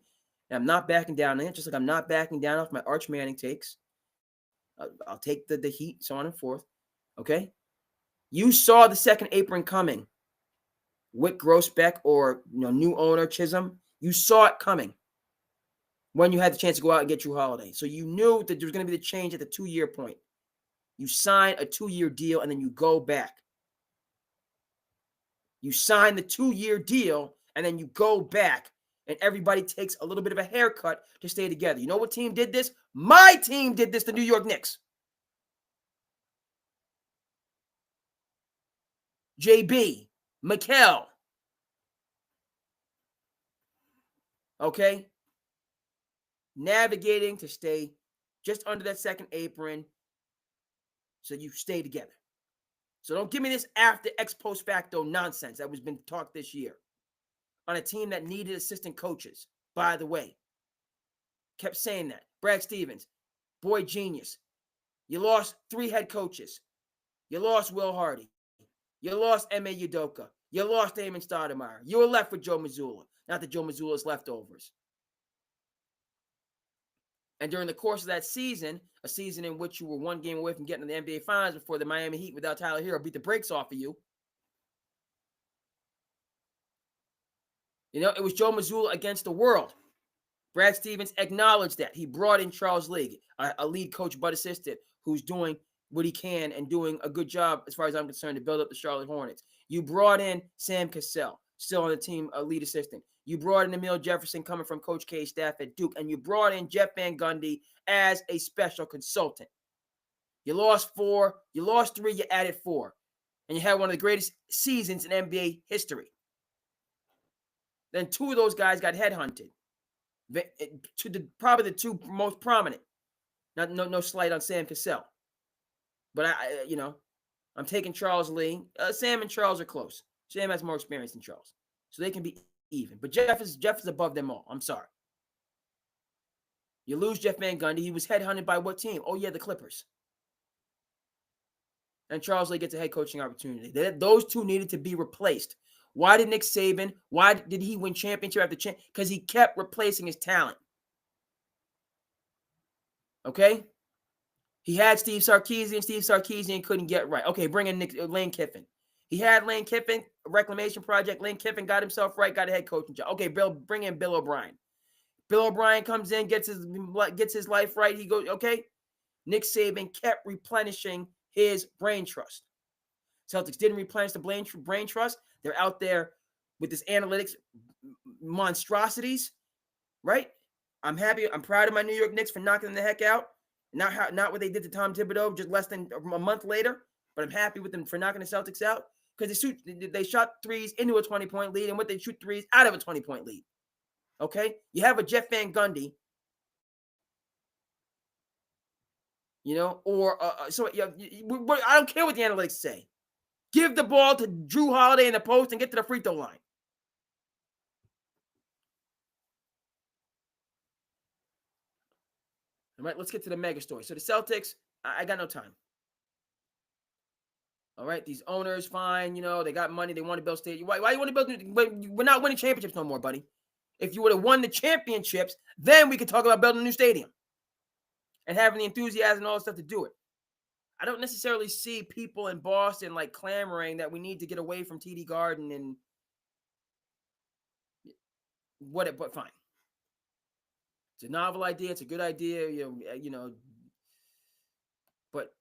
A: And I'm not backing down on it, just like I'm not backing down off my Arch Manning takes. I'll take the heat, so on and forth. Okay? You saw the second apron coming. Wick Grossbeck or new owner Chisholm, you saw it coming when you had the chance to go out and get Drew Holiday. So you knew that there was going to be the change at the 2-year point. You sign a 2-year deal and then you go back. You sign the 2-year deal and then you go back and everybody takes a little bit of a haircut to stay together. You know what team did this? My team did this, the New York Knicks. JB, Mikal. Okay? Navigating to stay just under that second apron so you stay together. So don't give me this after ex post facto nonsense that was been talked this year on a team that needed assistant coaches. By the way, kept saying that. Brad Stevens, boy genius. You lost 3 head coaches. You lost Will Hardy. You lost Ime Udoka. You lost Damon Stoudemire. You were left with Joe Mazzulla. Not that Joe Mazzulla's leftovers. And during the course of that season, a season in which you were 1 game away from getting to the NBA Finals before the Miami Heat without Tyler Hero beat the brakes off of you. You know, it was Joe Mazzulla against the world. Brad Stevens acknowledged that. He brought in Charles Lee, a lead coach but assistant, who's doing what he can and doing a good job, as far as I'm concerned, to build up the Charlotte Hornets. You brought in Sam Cassell, still on the team, a lead assistant. You brought in Emil Jefferson coming from Coach K's staff at Duke, and you brought in Jeff Van Gundy as a special consultant. You lost 4, you lost 3, you added 4. And you had one of the greatest seasons in NBA history. Then 2 of those guys got headhunted. Probably the 2 most prominent. No slight on Sam Cassell. But I'm taking Charles Lee. Sam and Charles are close. Sam has more experience than Charles. So they can be even. But Jeff is above them all. I'm sorry. You lose Jeff Van Gundy. He was headhunted by what team? Oh, yeah, the Clippers. And Charles Lee gets a head coaching opportunity. Those 2 needed to be replaced. Why did Nick Saban, why did he win championship after championship? Because he kept replacing his talent. Okay? He had Steve Sarkisian couldn't get right. Okay, bring in Lane Kiffin. He had Lane Kiffin, a reclamation project. Lane Kiffin got himself right, got a head coaching job. Okay, bring in Bill O'Brien. Bill O'Brien comes in, gets his life right. He goes, okay. Nick Saban kept replenishing his brain trust. Celtics didn't replenish the brain trust. They're out there with this analytics monstrosities, right? I'm happy. I'm proud of my New York Knicks for knocking them the heck out. Not what they did to Tom Thibodeau just less than a month later, but I'm happy with them for knocking the Celtics out because they shot threes into a 20-point lead, and what they shoot threes out of a 20-point lead. Okay, you have a Jeff Van Gundy, or I don't care what the analytics say. Give the ball to Drew Holiday in the post and get to the free throw line. All right, let's get to the mega story. So the Celtics, I got no time. All right, these owners, fine, they got money, they want to build stadium. Why you want to build? We're not winning championships no more, buddy. If you would have won the championships, then we could talk about building a new stadium and having the enthusiasm and all that stuff to do it. I don't necessarily see people in Boston like clamoring that we need to get away from TD Garden and but fine. It's a novel idea. It's a good idea, but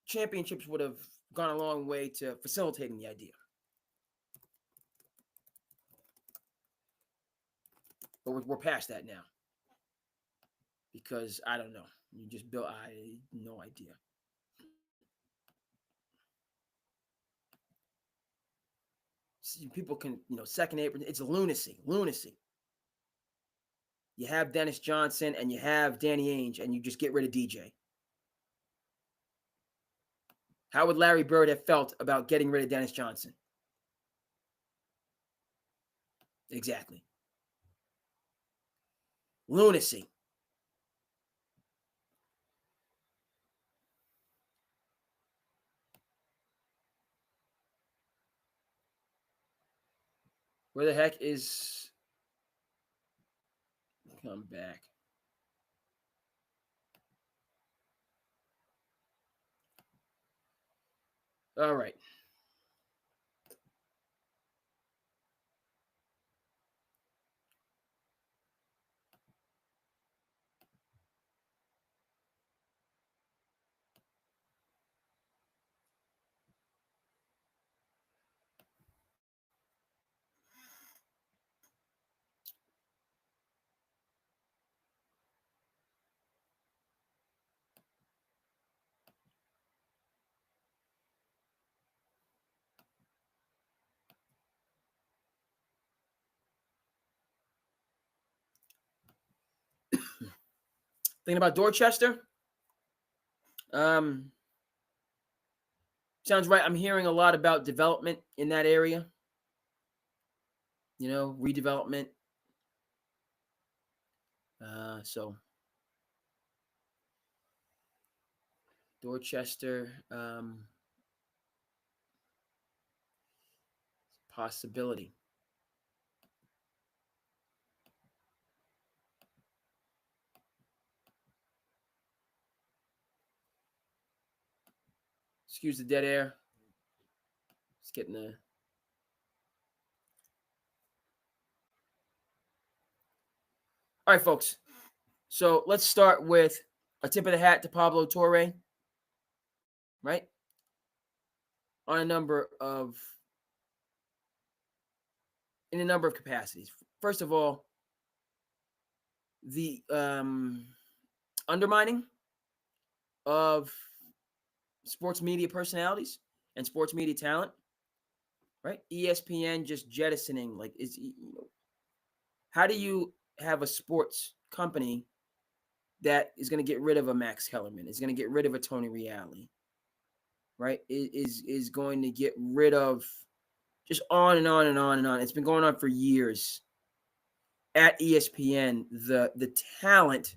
A: championships would have gone a long way to facilitating the idea. But we're past that now. Because, I don't know. You just built, no idea. People can, second apron. It's lunacy. You have Dennis Johnson and you have Danny Ainge and you just get rid of DJ. How would Larry Bird have felt about getting rid of Dennis Johnson? Exactly. Lunacy. Where the heck is... Come back. All right. Thinking about Dorchester. Sounds right. I'm hearing a lot about development in that area. Redevelopment. So Dorchester, possibility. Excuse the dead air. It's getting the. All right, folks. So let's start with a tip of the hat to Pablo Torre, right? In a number of capacities. First of all, the undermining of sports media personalities and sports media talent, right? ESPN just jettisoning, how do you have a sports company that is going to get rid of a Max Kellerman, is going to get rid of a Tony Reale, right? Is going to get rid of, just on and on and on and on. It's been going on for years at ESPN. The talent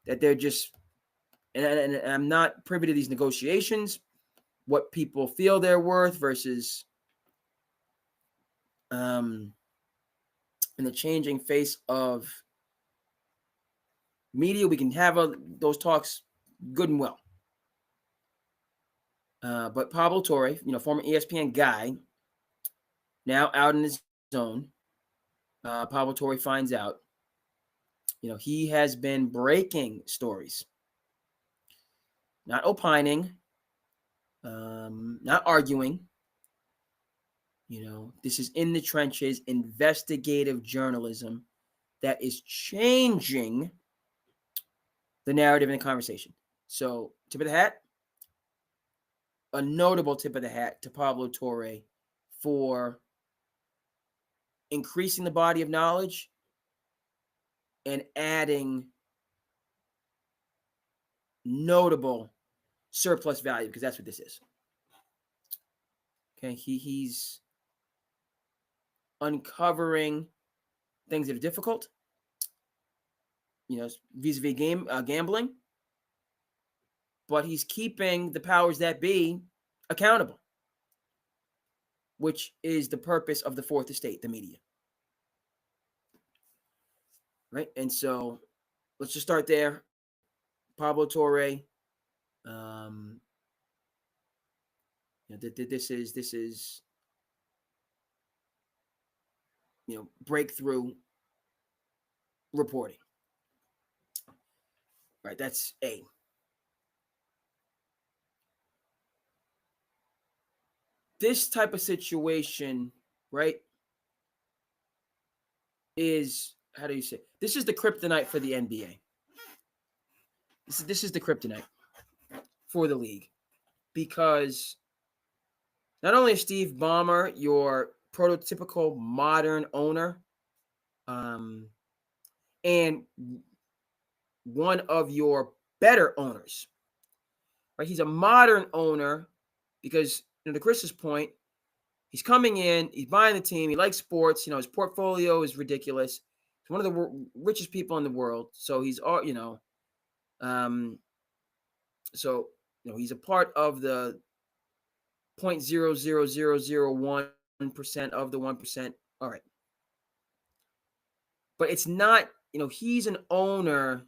A: that they're just, and I'm not privy to these negotiations, what people feel they're worth versus in the changing face of media. We can have those talks good and well. But Pablo Torre, former ESPN guy, now out in his zone. Pablo Torre finds out, he has been breaking stories, not opining, not arguing. This is in the trenches, investigative journalism that is changing the narrative and the conversation. So, tip of the hat, a notable tip of the hat to Pablo Torre for increasing the body of knowledge and adding notable surplus value, because that's what this is. Okay, he's uncovering things that are difficult, vis-a-vis gambling, but he's keeping the powers that be accountable, which is the purpose of the fourth estate, the media. Right? And so let's just start there. Pablo Torre, this is breakthrough reporting. Right, that's A. This type of situation, right, is, how do you say, this is the kryptonite for the NBA. This is the kryptonite for the league, because not only is Steve Ballmer your prototypical modern owner, and one of your better owners, right? He's a modern owner because, to Chris's point, he's coming in, he's buying the team, he likes sports, his portfolio is ridiculous. He's one of the richest people in the world, so he's all, he's a part of the 0.00001% of the 1%. All right. But it's not, he's an owner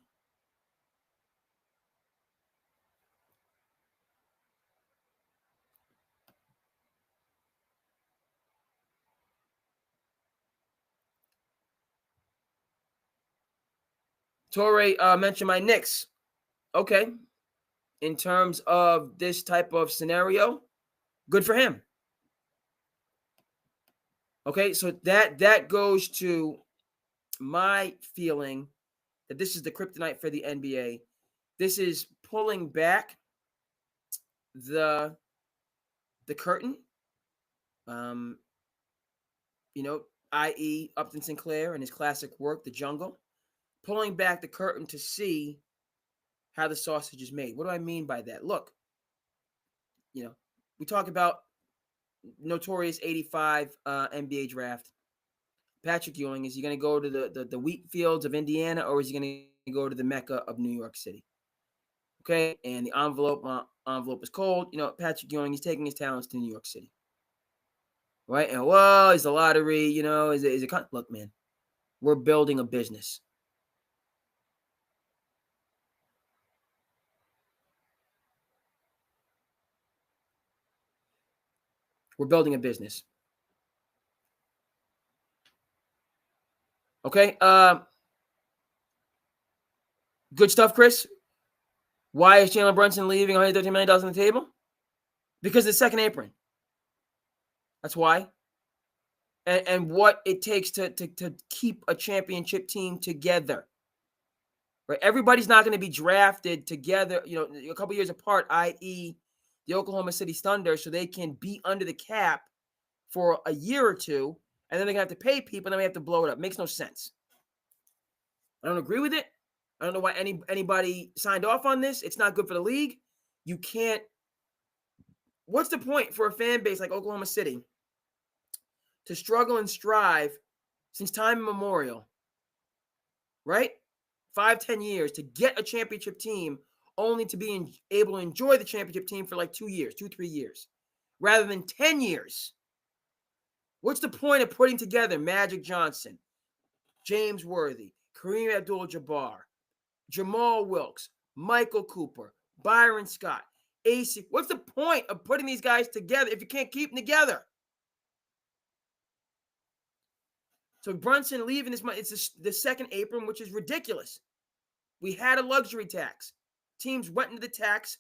A: Torre mentioned my Knicks. Okay. In terms of this type of scenario, good for him. Okay, so that goes to my feeling that this is the kryptonite for the NBA. This is pulling back the curtain, i.e. Upton Sinclair and his classic work, The Jungle, pulling back the curtain to see how the sausage is made. What do I mean by that? Look, we talk about notorious 85 NBA draft. Patrick Ewing, is he going to go to the wheat fields of Indiana, or is he going to go to the Mecca of New York City? Okay, and the envelope is cold. Patrick Ewing, he's taking his talents to New York City, right? And it's the lottery. Is it? Look, man, we're building a business. We're building a business. Okay. Good stuff, Chris. Why is Chandler Brunson leaving $113 million on the table? Because of the second apron. That's why. And what it takes to keep a championship team together. Right? Everybody's not going to be drafted together, a couple years apart, i.e. the Oklahoma City Thunder, so they can be under the cap for a year or two, and then they're going to have to pay people, and then we have to blow it up. Makes no sense. I don't agree with it. I don't know why anybody signed off on this. It's not good for the league. You can't. What's the point for a fan base like Oklahoma City to struggle and strive since time immemorial, right? 5-10 years to get a championship team, only to be able to enjoy the championship team for like 2 years, 2-3 years, rather than 10 years? What's the point of putting together Magic Johnson, James Worthy, Kareem Abdul-Jabbar, Jamal Wilkes, Michael Cooper, Byron Scott, AC? What's the point of putting these guys together if you can't keep them together? So Brunson leaving this month, it's the second apron, which is ridiculous. We had a luxury tax. Teams went into the tax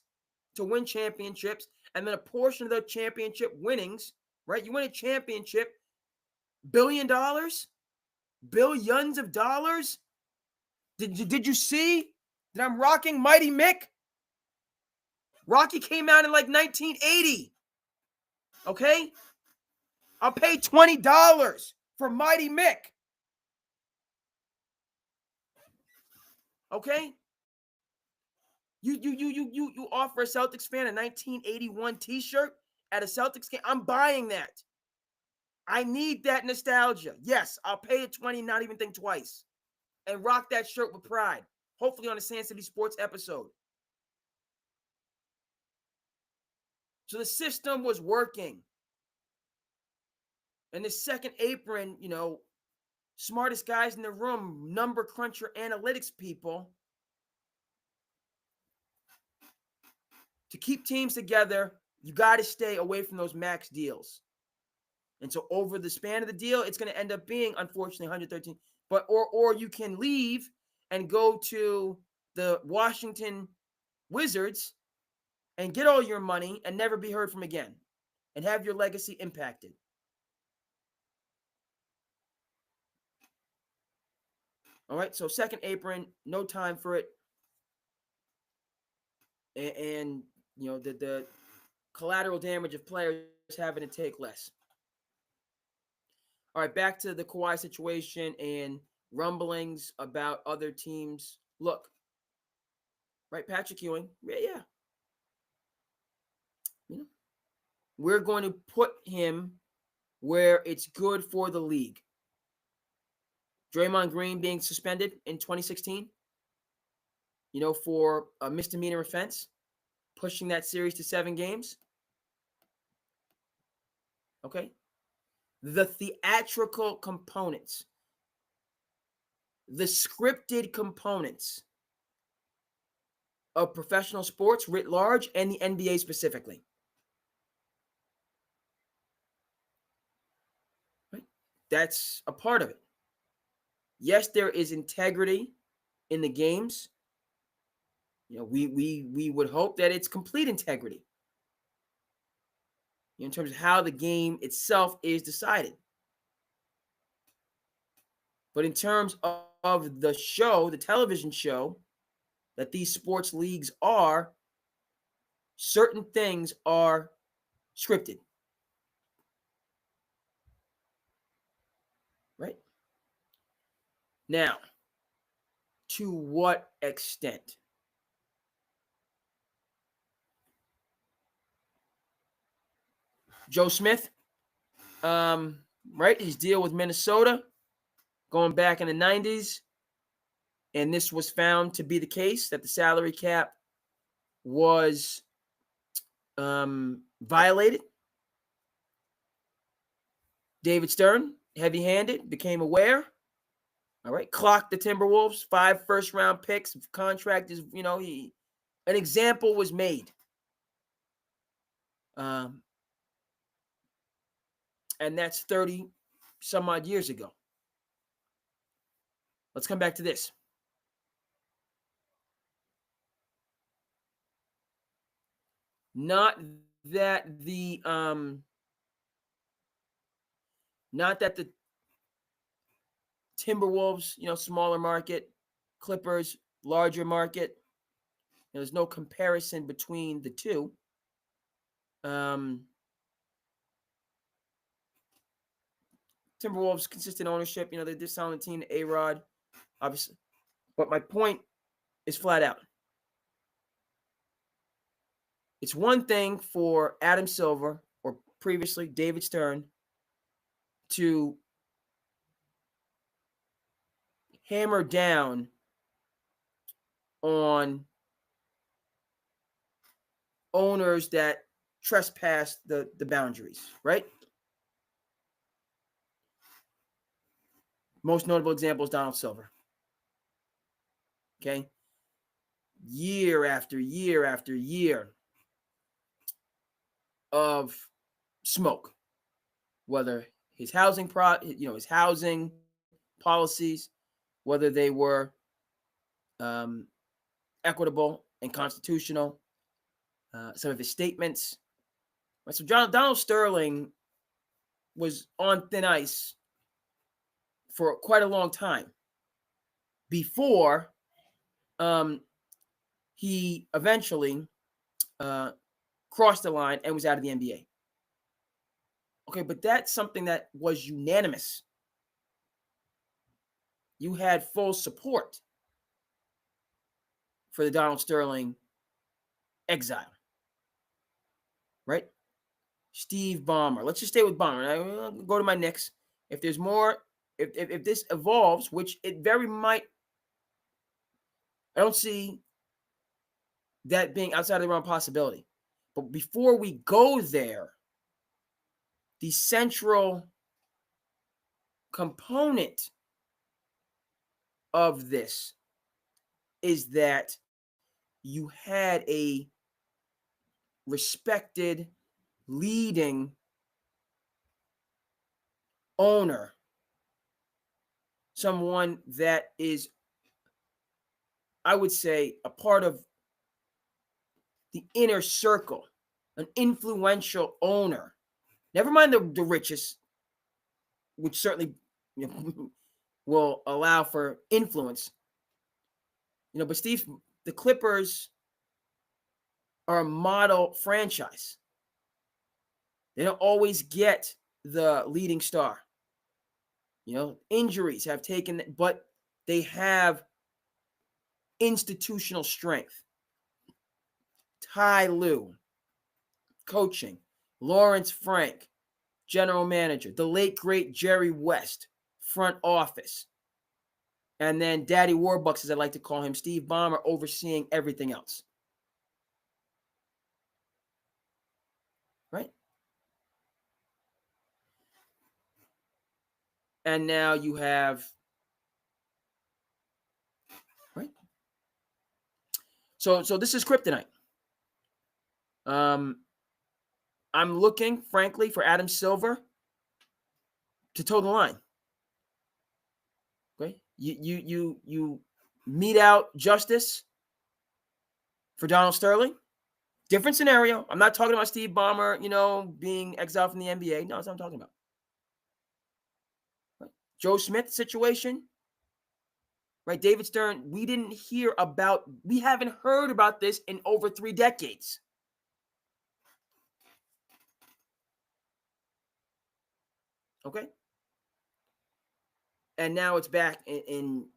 A: to win championships, and then a portion of the championship winnings, right? You win a championship, $1 billion, billions of dollars. Did you see that I'm rocking Mighty Mick? Rocky came out in like 1980. Okay? I'll pay $20 for Mighty Mick. Okay? You offer a Celtics fan a 1981 t-shirt at a Celtics game. I'm buying that. I need that nostalgia. Yes, I'll pay it $20, not even think twice. And rock that shirt with pride. Hopefully on a SandCity Sports episode. So the system was working. And the second apron, smartest guys in the room, number cruncher analytics people, to keep teams together, you got to stay away from those max deals. And so over the span of the deal, it's going to end up being, unfortunately, 113. But or you can leave and go to the Washington Wizards and get all your money and never be heard from again and have your legacy impacted. All right, so second apron, no time for it. And the collateral damage of players having to take less. All right, back to the Kawhi situation and rumblings about other teams. Look, right, Patrick Ewing, yeah. We're going to put him where it's good for the league. Draymond Green being suspended in 2016, for a misdemeanor offense, pushing that series to 7 games. Okay. The theatrical components, the scripted components of professional sports writ large and the NBA specifically. Right? That's a part of it. Yes, there is integrity in the games. We would hope that it's complete integrity in terms of how the game itself is decided. But in terms of the show, the television show that these sports leagues are, certain things are scripted. Right? Now, to what extent? Joe Smith, right? His deal with Minnesota going back in the 90s. And this was found to be the case, that the salary cap was violated. David Stern, heavy-handed, became aware. All right, clocked the Timberwolves, 5 first-round picks. Contract is, an example was made. And that's 30 some odd years ago. Let's come back to this. Not that the Timberwolves, smaller market, Clippers, larger market. There's no comparison between the two. Timberwolves, consistent ownership. They're this on the team, A-Rod, obviously. But my point is flat out. It's one thing for Adam Silver, or previously David Stern, to hammer down on owners that trespass the boundaries, right? Most notable example is Donald Silver. Okay? Year after year after year of smoke, whether his housing his housing policies, whether they were equitable and constitutional, some of his statements. Right? So Donald Sterling was on thin ice for quite a long time before he eventually crossed the line and was out of the NBA. Okay, but that's something that was unanimous. You had full support for the Donald Sterling exile, right? Steve Ballmer. Let's just stay with Ballmer. I'll go to my Knicks. If there's more, if this evolves, which it very might, I don't see that being outside of the realm of possibility. But before we go there, the central component of this is that you had a respected, leading owner, someone that is, I would say, a part of the inner circle, an influential owner. Never mind the richest, which certainly will allow for influence. But Steve, the Clippers are a model franchise. They don't always get the leading star. Injuries have taken, but they have institutional strength. Ty Lue, coaching. Lawrence Frank, general manager. The late, great Jerry West, front office. And then Daddy Warbucks, as I like to call him, Steve Ballmer, overseeing everything else. Right? And now you have, right? So this is kryptonite. I'm looking, frankly, for Adam Silver to toe the line. Okay? You mete out justice for Donald Sterling. Different scenario. I'm not talking about Steve Ballmer, being exiled from the NBA. No, that's what I'm talking about. Right? Joe Smith situation. Right? David Stern, we haven't heard about this in over 3 decades. Okay? And now it's back in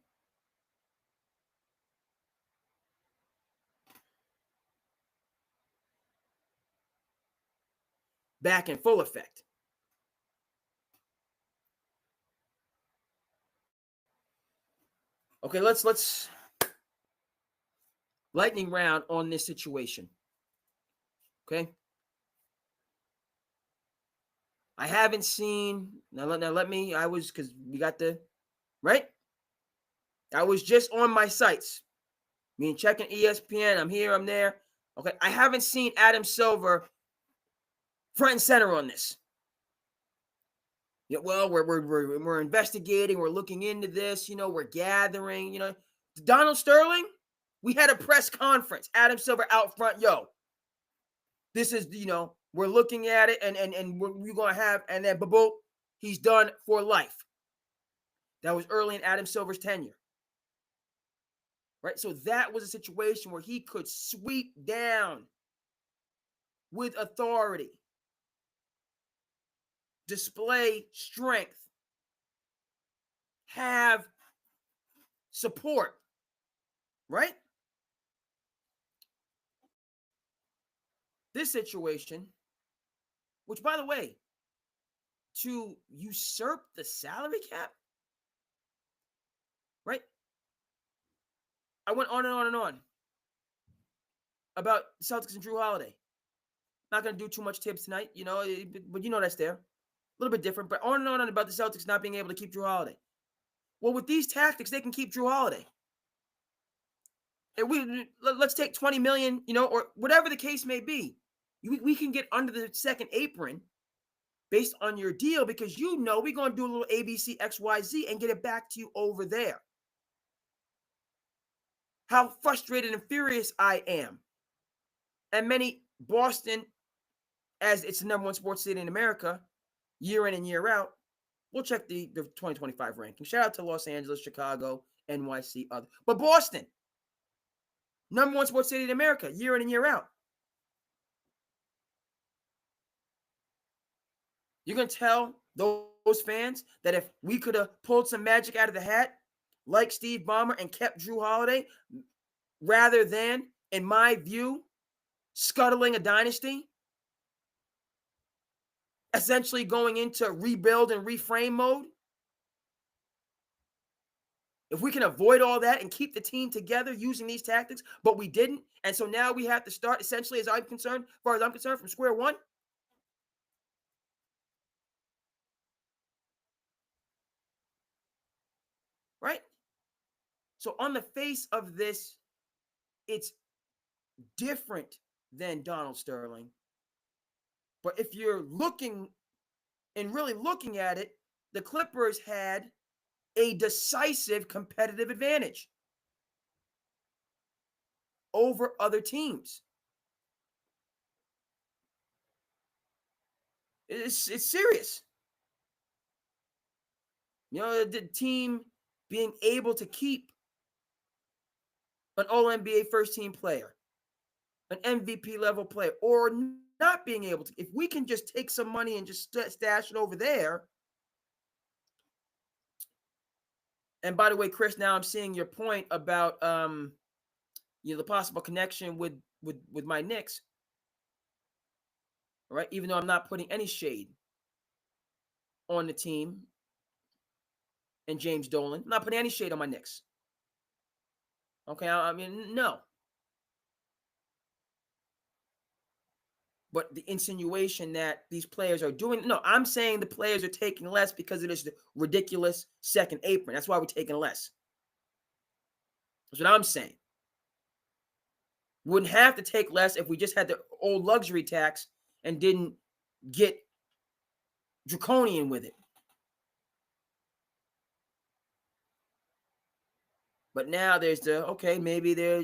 A: back in full effect. Okay, let's lightning round on this situation. Okay. I haven't seen let me. I was because we got the right. I was just on my sites. Checking ESPN. I'm here. I'm there. Okay. I haven't seen Adam Silver front and center on this. Yeah, well, we're investigating. We're looking into this. We're gathering. Donald Sterling. We had a press conference. Adam Silver out front. Yo, this is we're looking at it, and we're gonna have, and then boom, he's done for life. That was early in Adam Silver's tenure. Right? So that was a situation where he could sweep down with authority, display strength, have support. Right? This situation, which, by the way, to usurp the salary cap, right? I went on and on and on about Celtics and Drew Holiday. Not going to do too much tips tonight, but that's there. A little bit different, but on and on about the Celtics not being able to keep Drew Holiday. Well, with these tactics, they can keep Drew Holiday. And let's take $20 million, or whatever the case may be. We can get under the second apron based on your deal because we're going to do a little ABC, XYZ and get it back to you over there. How frustrated and furious I am. And many Boston, as it's the number one sports city in America, year in and year out, we'll check the 2025 ranking. Shout out to Los Angeles, Chicago, NYC, other. But Boston, number one sports city in America, year in and year out. You're going to tell those fans that if we could have pulled some magic out of the hat, like Steve Ballmer, and kept Drew Holiday, rather than, in my view, scuttling a dynasty, essentially going into rebuild and reframe mode. If we can avoid all that and keep the team together using these tactics, but we didn't, and so now we have to start, essentially, as far as I'm concerned, from square one. Right? So on the face of this, it's different than Donald Sterling. But if you're looking and really looking at it, the Clippers had a decisive competitive advantage over other teams. It's serious. The team being able to keep an All-NBA first-team player, an MVP level player, or not being able to. If we can just take some money and just stash it over there. And by the way, Chris, now I'm seeing your point about the possible connection with my Knicks. Right? Even though I'm not putting any shade on the team and James Dolan. I'm not putting any shade on my Knicks. Okay, I mean, no. But the insinuation that these players are doing, no, I'm saying the players are taking less because it is the ridiculous second apron. That's why we're taking less. That's what I'm saying. Wouldn't have to take less if we just had the old luxury tax and didn't get draconian with it. But now there's maybe they're,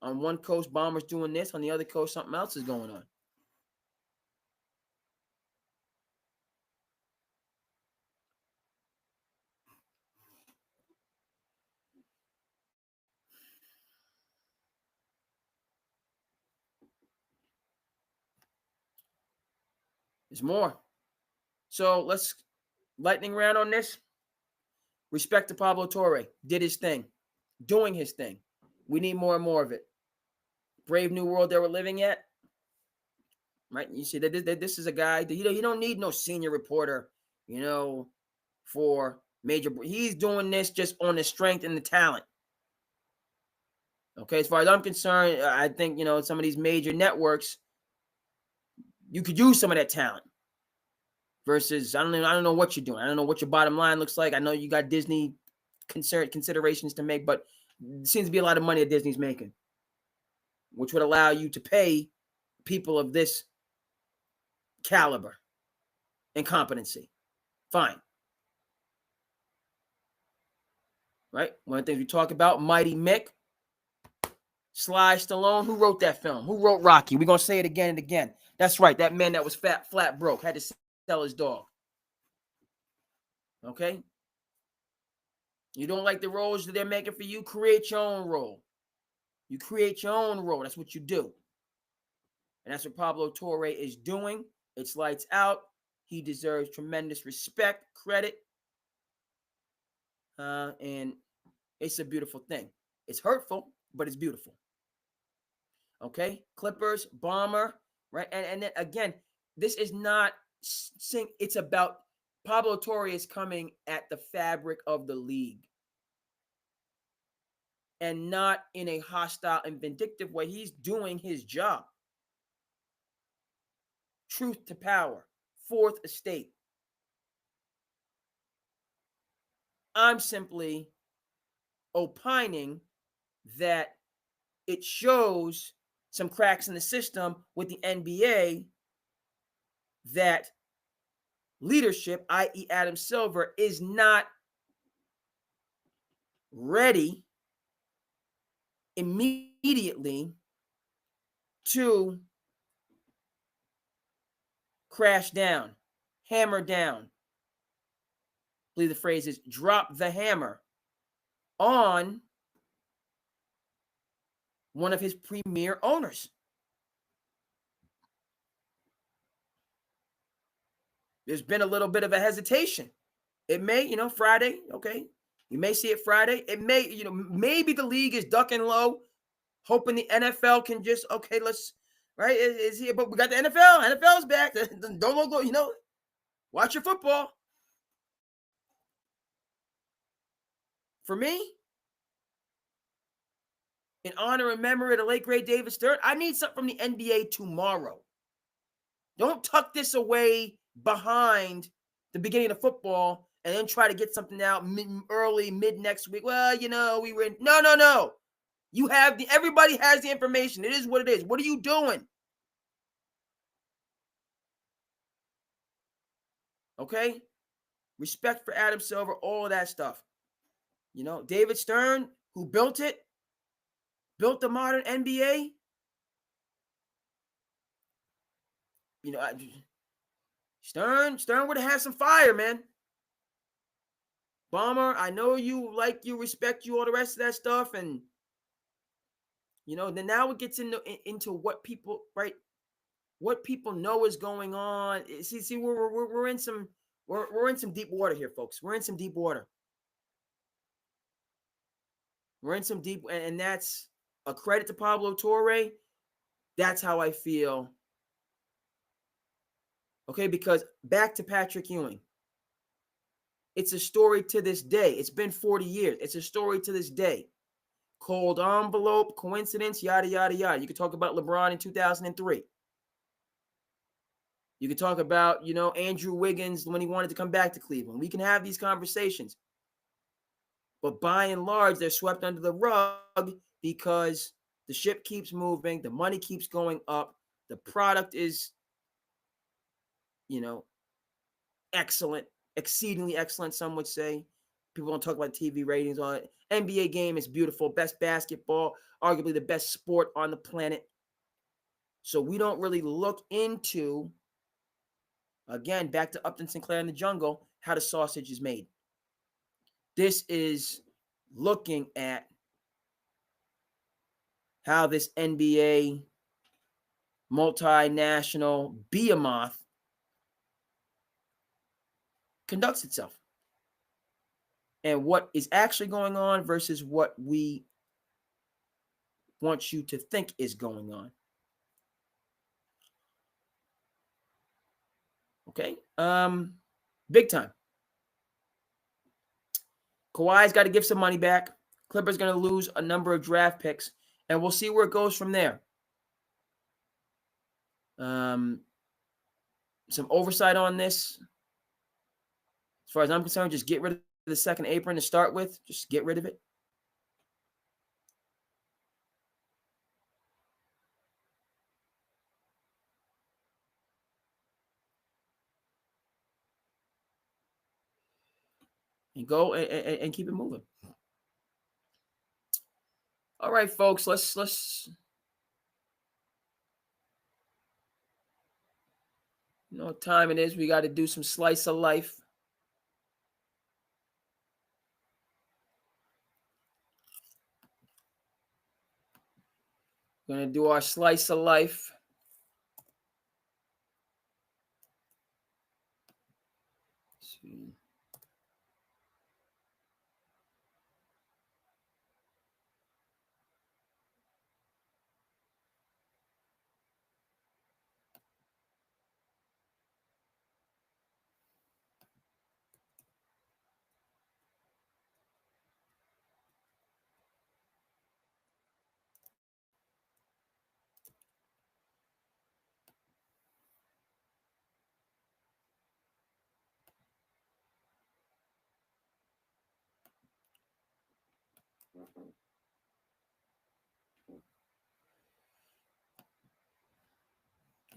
A: on one coast, Bombers doing this. On the other coast, something else is going on. There's more. So let's lightning round on this. Respect to Pablo Torre. Did his thing. Doing his thing. We need more and more of it. Brave new world that we're living at. right? You see that this is a guy that you don't need no senior reporter, for major. He's doing this just on the strength and the talent. Okay, as far as I'm concerned, I think some of these major networks, you could use some of that talent. Versus, I don't know what you're doing. I don't know what your bottom line looks like. I know you got Disney considerations to make, but it seems to be a lot of money that Disney's making, which would allow you to pay people of this caliber and competency. Fine. Right? One of the things we talk about, Mighty Mick, Sly Stallone. Who wrote that film? Who wrote Rocky? We're going to say it again and again. That's right. That man that was flat broke, had to sell his dog. Okay? You don't like the roles that they're making for you? Create your own role. You create your own role. That's what you do. And that's what Pablo Torre is doing. It's lights out. He deserves tremendous respect, credit. And it's a beautiful thing. It's hurtful, but it's beautiful. Okay? Clippers, Ballmer, right? And then again, this is not it's about Pablo Torre is coming at the fabric of the league. And not in a hostile and vindictive way. He's doing his job. Truth to power. Fourth estate. I'm simply opining that it shows some cracks in the system with the NBA that leadership, i.e. Adam Silver, is not ready immediately to crash down, hammer down. I believe the phrase is drop the hammer on one of his premier owners. There's been a little bit of a hesitation. It may, Friday, okay. You may see it Friday. It may, maybe the league is ducking low, hoping the NFL can just, okay, let's, right, is here. But we got the NFL. NFL's back. Don't go, watch your football. For me, in honor and memory of the late, great David Stern, I need something from the NBA tomorrow. Don't tuck this away behind the beginning of football and then try to get something out mid next week. Well, we were in. No. You have everybody has the information. It is what it is. What are you doing? Okay? Respect for Adam Silver, all of that stuff. David Stern, who built the modern NBA. Stern would have had some fire, man. Ballmer, I know you respect you, all the rest of that stuff, and then now it gets into what people, right? What people know is going on. See, we're in some deep water here, folks. We're in some deep water. We're in some deep, and that's a credit to Pablo Torre. That's how I feel. Okay, because back to Patrick Ewing. It's a story to this day. It's been 40 years. It's a story to this day. Cold envelope, coincidence, yada, yada, yada. You could talk about LeBron in 2003. You could talk about, Andrew Wiggins when he wanted to come back to Cleveland. We can have these conversations. But by and large, they're swept under the rug because the ship keeps moving. The money keeps going up. The product is, excellent, exceedingly excellent, some would say. People don't talk about TV ratings on it. NBA game is beautiful. Best basketball, arguably the best sport on the planet. So we don't really look into, again, back to Upton Sinclair in the Jungle, how the sausage is made. This is looking at how this NBA multinational behemoth conducts itself and what is actually going on versus what we want you to think is going on. Okay. Big time. Kawhi's got to give some money back. Clippers going to lose a number of draft picks, and we'll see where it goes from there. Some oversight on this. As far as I'm concerned, just get rid of the second apron to start with. Just get rid of it. And go and keep it moving. All right, folks, let's you know what time it is. We got to do some slice of life. We're going to do our slice of life. Let's see.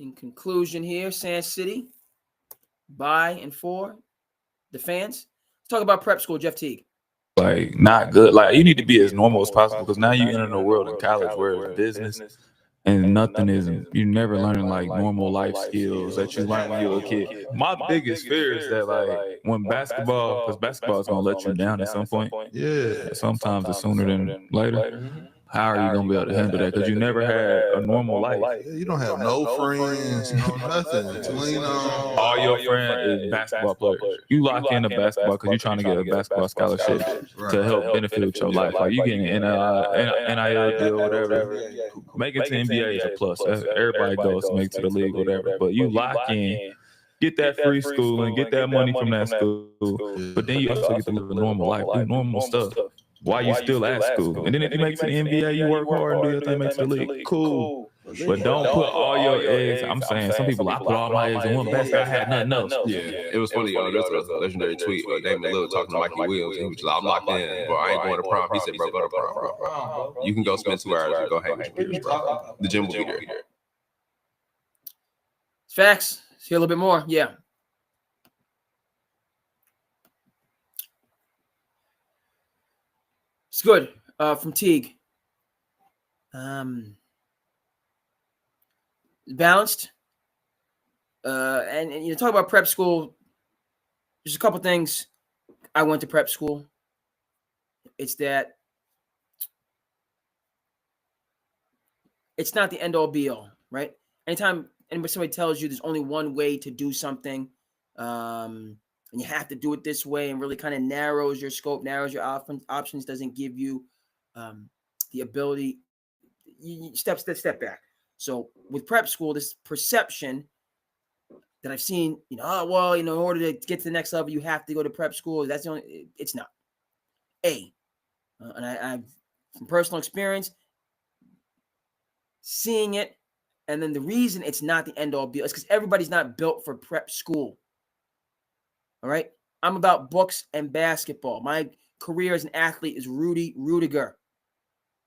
A: In conclusion here, SandCity, by and for the fans. Let's talk about prep school, Jeff Teague.
B: Like, not good. Like, you need to be as normal as possible because now you enter the world in college where it's business and nothing is, you never learning like normal life skills that you learn when you're a kid. My biggest fear is that, like, when basketball, because basketball is going to let you down at some point.
C: Yeah.
B: Sometimes it's sooner than later.
C: Mm-hmm.
B: How are you going to be able to handle that? Because you never had a normal life.
C: Yeah, you don't have no friends, no nothing to lean on.
B: All your friends is basketball players. You lock into basketball because you're trying to get a basketball scholarship to help benefit with your life. Like, you getting an NIL deal, whatever. Make it to NBA is a plus. Everybody goes to make it to the league, whatever. But you lock in, get that free schooling, get that money from that school, but then you also get to live a normal life, do normal stuff while you still at school. And then if you make it to the NBA, you work hard and do your thing, make it to the league. Cool. But don't put all your eggs. I'm saying, some people, I put all my eggs in one basket. I had nothing else.
D: Yeah, it was funny. There's a legendary tweet. Damon Lillard talking to Mikey Williams. And he was like, I'm locked in, bro. I ain't going to prom. He said, bro, go to prom, bro. You can go spend 2 hours and go hang with your peers, bro. The gym will be there.
A: Facts. See a little bit more. Yeah. It's good from Teague. Balanced. And you talk about prep school. There's a couple things. I went to prep school. It's that it's not the end all be all, right? Anytime somebody tells you there's only one way to do something, and you have to do it this way, and really kind of narrows your scope, narrows your options, doesn't give you the ability. You step back. So with prep school, this perception that I've seen, in order to get to the next level, you have to go to prep school. That's the only. It's not. And I've from personal experience seeing it, and then the reason it's not the end all be all is because everybody's not built for prep school. All right, I'm about books and basketball. My career as an athlete is Rudy Rudiger.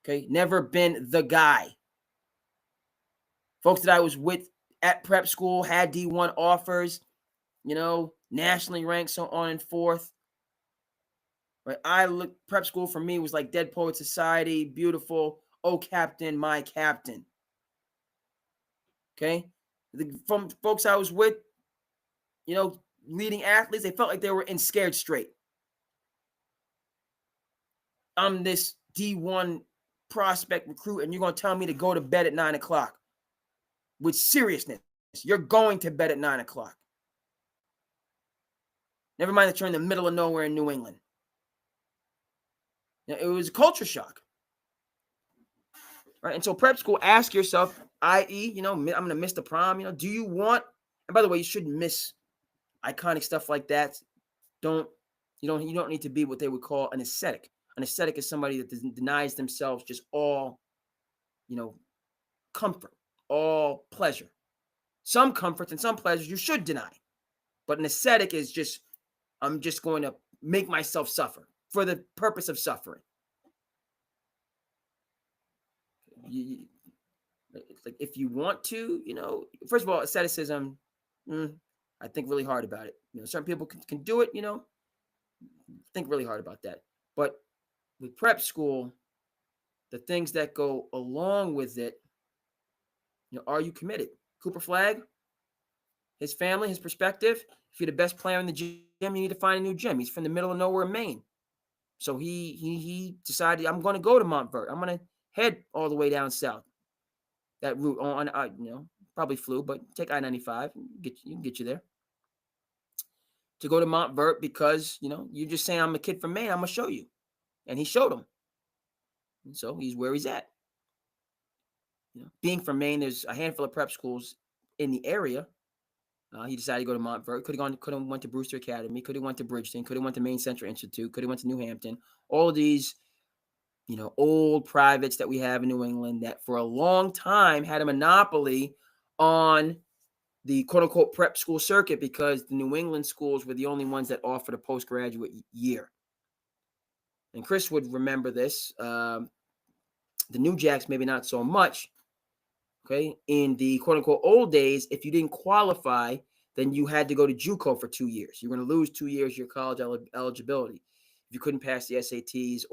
A: Okay, never been the guy. Folks that I was with at prep school had D1 offers, nationally ranked, so on and forth. Right, prep school for me was like Dead Poet Society, beautiful. Oh, captain, my captain. Okay, from folks I was with, leading athletes, they felt like they were in Scared Straight. I'm this D1 prospect recruit, and you're going to tell me to go to bed at 9 o'clock. With seriousness, you're going to bed at 9 o'clock. Never mind that you're in the middle of nowhere in New England. It was a culture shock. Right? And so prep school, ask yourself, i.e., I'm going to miss the prom. Do you want, and by the way, you shouldn't miss iconic stuff like that, you don't need to be what they would call an ascetic. An ascetic is somebody that denies themselves just all, comfort, all pleasure. Some comforts and some pleasures you should deny. But an ascetic is just, I'm just going to make myself suffer for the purpose of suffering. Like if you want to, first of all, asceticism, I think really hard about it. Certain people can do it, think really hard about that. But with prep school, the things that go along with it, are you committed? Cooper Flagg, his family, his perspective, if you're the best player in the gym, you need to find a new gym. He's from the middle of nowhere, Maine. So he decided, I'm going to go to Montverde. I'm going to head all the way down south. That route on, probably flew, but take I-95, get you there. To go to Montverde because, you're just saying I'm a kid from Maine, I'm going to show you. And he showed him. And so he's where he's at. Being from Maine, there's a handful of prep schools in the area. He decided to go to Montverde. Could have went to Brewster Academy. Could have went to Bridgeton. Could have went to Maine Central Institute. Could have went to New Hampton. All of these, old privates that we have in New England that for a long time had a monopoly on the quote-unquote prep school circuit because the New England schools were the only ones that offered a postgraduate year. And Chris would remember this. The New Jacks, maybe not so much. Okay. In the quote-unquote old days, if you didn't qualify, then you had to go to JUCO for 2 years. You're going to lose 2 years of your college eligibility. If you couldn't pass the SATs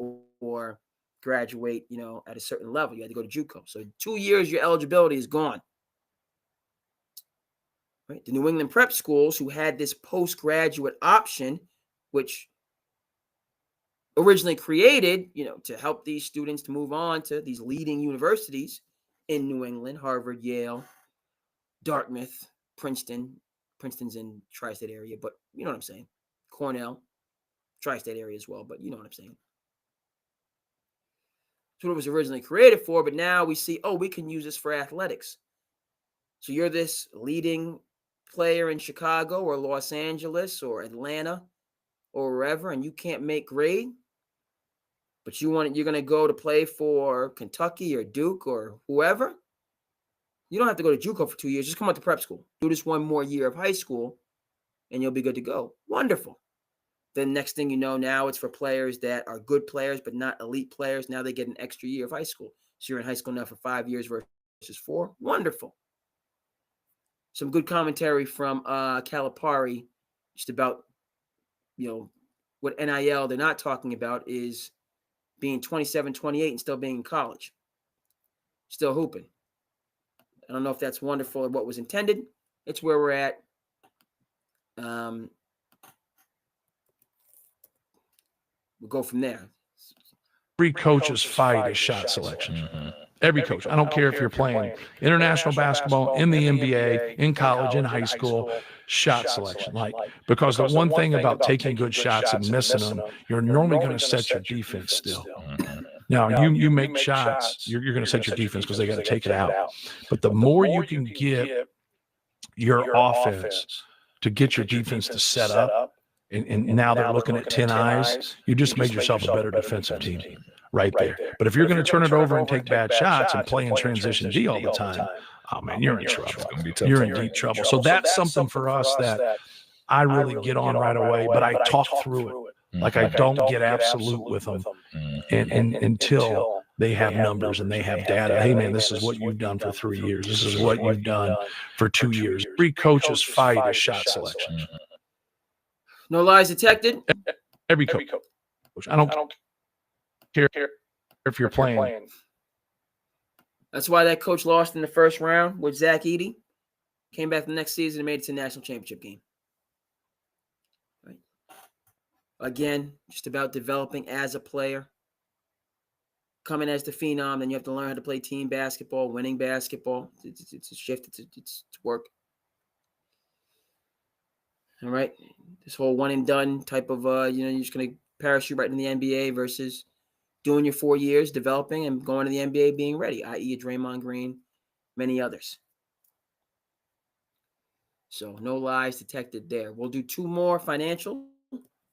A: or graduate, at a certain level, you had to go to JUCO. So 2 years, your eligibility is gone. Right? The New England prep schools who had this postgraduate option, which originally created, to help these students to move on to these leading universities in New England, Harvard, Yale, Dartmouth, Princeton. Princeton's in tri-state area, but you know what I'm saying. Cornell, tri-state area as well, but you know what I'm saying. That's what it was originally created for, but now we see, we can use this for athletics. So you're this leading player in Chicago or Los Angeles or Atlanta or wherever, and you can't make grade, but you're going to go to play for Kentucky or Duke or whoever. You don't have to go to JUCO for 2 years. Just come out to prep school. Do this one more year of high school, and you'll be good to go. Wonderful. Then next thing you know, now it's for players that are good players but not elite players. Now they get an extra year of high school. So you're in high school now for 5 years versus 4. Wonderful. Some good commentary from Calipari just about, what NIL they're not talking about is being 27, 28 and still being in college. Still hooping. I don't know if that's wonderful or what was intended. It's where we're at. We'll go from there.
E: Every coach's fight is shot selection. Mm-hmm. Every coach. I don't care if you're playing international basketball, in the NBA, in college, in high school, shot selection. Because the one thing about taking good shots and missing them, you're normally going to set your defense still. Mm-hmm. Now, you make shots, you're going to set your defense because they got to take it out. But the more you can get your offense to get your defense to set up, and now they're looking at 10 eyes, you just made yourself a better defensive team right there. But if you're going to turn it over and take bad shots and play in transition D all the time, oh, man, you're in trouble. You're in deep trouble. So that's something for us that I really get on right away, but I talk through it. Like I don't get absolute with them and until they have numbers and they have data. Hey, man, this is what you've done for 3 years. This is what you've done for 2 years. Every coach's fight is shot selection.
A: No lies detected.
E: Every coach. I don't care if you're playing.
A: That's why that coach lost in the first round with Zach Edey. Came back the next season and made it to the national championship game. Right. Again, just about developing as a player. Coming as the phenom, then you have to learn how to play team basketball, winning basketball. It's a shift. It's work. All right. This whole one and done type of, you're just going to parachute right into the NBA versus doing your 4 years, developing and going to the NBA being ready, i.e. a Draymond Green, many others. So no lies detected there. We'll do 2 more financial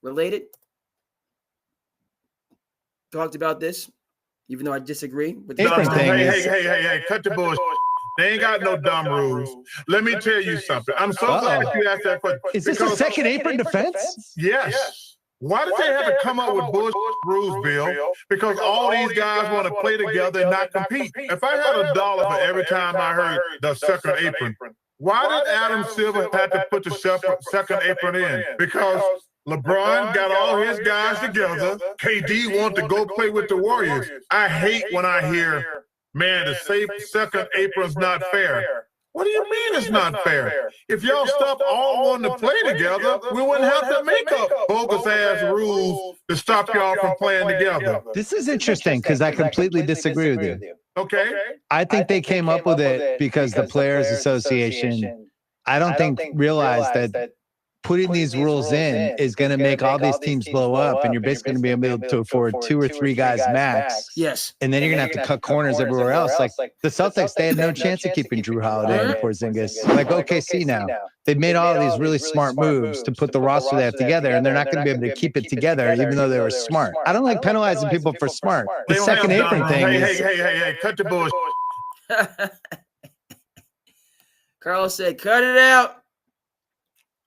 A: related. Talked about this, even though I disagree with the
F: Apron thing
C: Hey, cut the bullshit. They ain't got no dumb rules. Let me tell you something. I'm so glad you asked that question.
F: Is this a second apron defense?
C: Yes. Why did they have to come up with bullshit rules, Bill? Because all these guys want to play together and not compete. If I had $1 for every time I heard the second apron, why did Adam Silver have to put the second apron in? Because LeBron got all his guys together. KD wanted to go play with the Warriors. I hate when I hear, man, the second apron's not fair. What do you mean it's not fair? If y'all stopped all wanting to play together, we wouldn't have to make up bogus-ass rules to stop y'all from playing together.
F: This is interesting because I completely disagree with you.
C: Okay?
F: I think they came up with it because the Players Association, I don't think realized that putting these rules in is going to make all these teams blow up, and you're basically going to be able to afford 2 or 3 guys max.
A: Yes.
F: And then you're going to have to cut corners everywhere else. Like the Celtics, they had no chance of keeping Drew Holiday and Porzingis. Like OKC now, they've made all of these really smart moves to put the roster they have together, and they're not going to be able to keep it together, even though they were smart. I don't like penalizing people for smart. The second apron thing is.
C: Hey, cut the bullshit.
A: Carlos said, cut it out.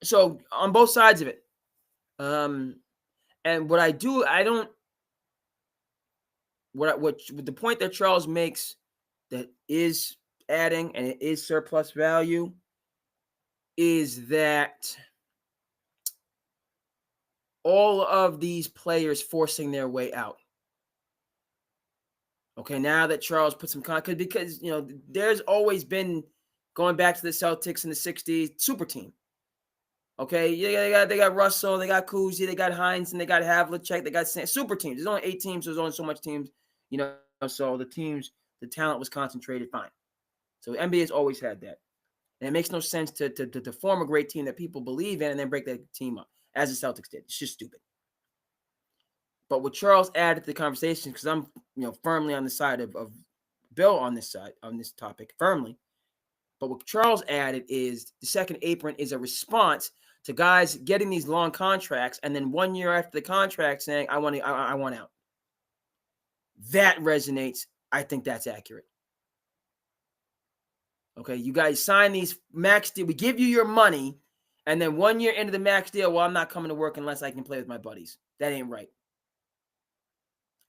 A: So on both sides of it. And what I do, I don't, what the point that Charles makes that is adding and it is surplus value is that all of these players forcing their way out. Okay, now that Charles put some because you know there's always been, going back to the Celtics in the 60s, super team. Okay, yeah, they got Russell, they got Kuzi, they got Hines, and they got Havlicek, they got super teams. There's only 8 teams, so there's only so much teams, you know. So the talent was concentrated, fine. So the NBA has always had that, and it makes no sense to form a great team that people believe in and then break that team up, as the Celtics did. It's just stupid. But what Charles added to the conversation, because I'm firmly on the side of Bill on this topic, firmly. But what Charles added is the second apron is a response to guys getting these long contracts, and then 1 year after the contract saying, I want out. That resonates. I think that's accurate. Okay, you guys sign these max deal. We give you your money, and then 1 year into the max deal, well, I'm not coming to work unless I can play with my buddies. That ain't right.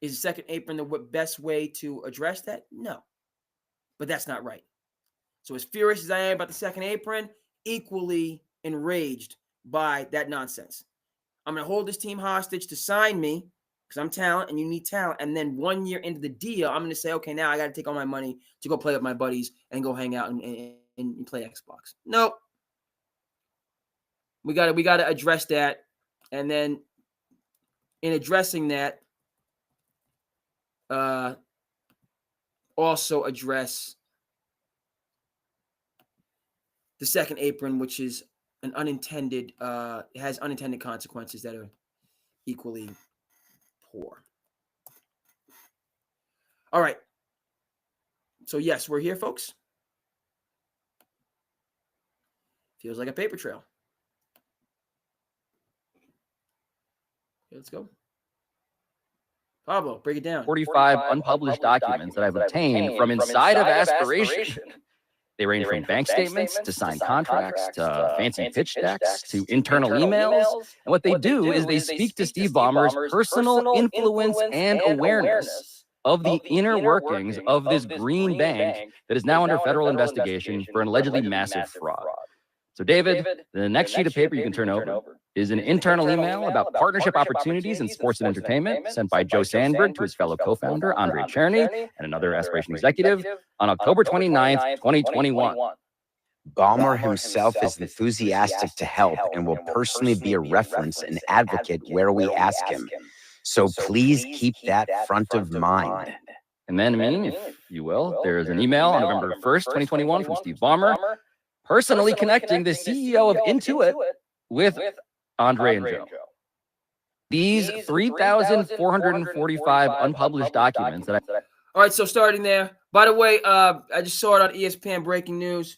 A: Is the second apron the best way to address that? No. But that's not right. So as furious as I am about the second apron, equally enraged by that nonsense. I'm going to hold this team hostage to sign me because I'm talent and you need talent. And then 1 year into the deal, I'm going to say, okay, now I got to take all my money to go play with my buddies and go hang out and play Xbox. Nope. We got to address that. And then in addressing that, also address the second apron, which is an unintended, has unintended consequences that are equally poor. All right. So yes, we're here, folks. Feels like a paper trail. Okay, let's go. Pablo, break it down.
G: 45 unpublished documents that I've obtained from inside of Aspiration. They range from bank statements to signed contracts to fancy pitch decks to internal emails. And what they do is they speak to Steve Ballmer's personal influence and awareness of the inner workings of this green bank that is now under federal investigation for an allegedly massive fraud. So, David, the next sheet of paper you can turn over is an internal email about partnership opportunities in sports and entertainment sent by Joe Sandberg to his fellow co-founder, Andre Czerny, and another Aspiration executive on October 29th, 2021.
H: Ballmer himself is enthusiastic to help and will personally be a reference and advocate where we ask him. So please keep that front of mind.
G: And then, if you will, there's an email on November 1st, 2021 from Steve Ballmer, personally connecting the CEO of Intuit with Andre and Joe. These 3,445 unpublished documents that
A: All right, so starting there. By the way, I just saw it on ESPN breaking news.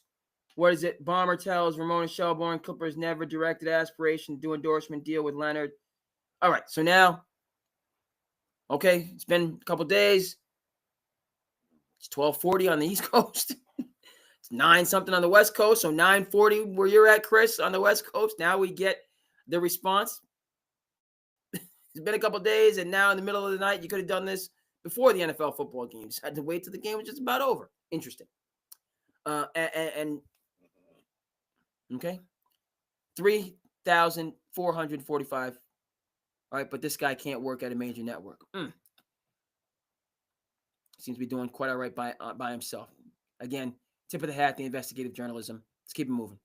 A: What is it? Ballmer tells Ramona Shelburne Clippers never directed aspiration to do endorsement deal with Leonard. All right, so now, okay, it's been a couple days. It's 12:40 on the East Coast. It's 9-something on the West Coast. So 9:40 where you're at, Chris, on the West Coast. Now we get the response. It's been a couple days, and now in the middle of the night, you could have done this before the NFL football games. Had to wait till the game was just about over. Interesting. And okay, 3,445. All right, but this guy can't work at a major network. Seems to be doing quite all right by himself. Again, tip of the hat, the investigative journalism. Let's keep it moving.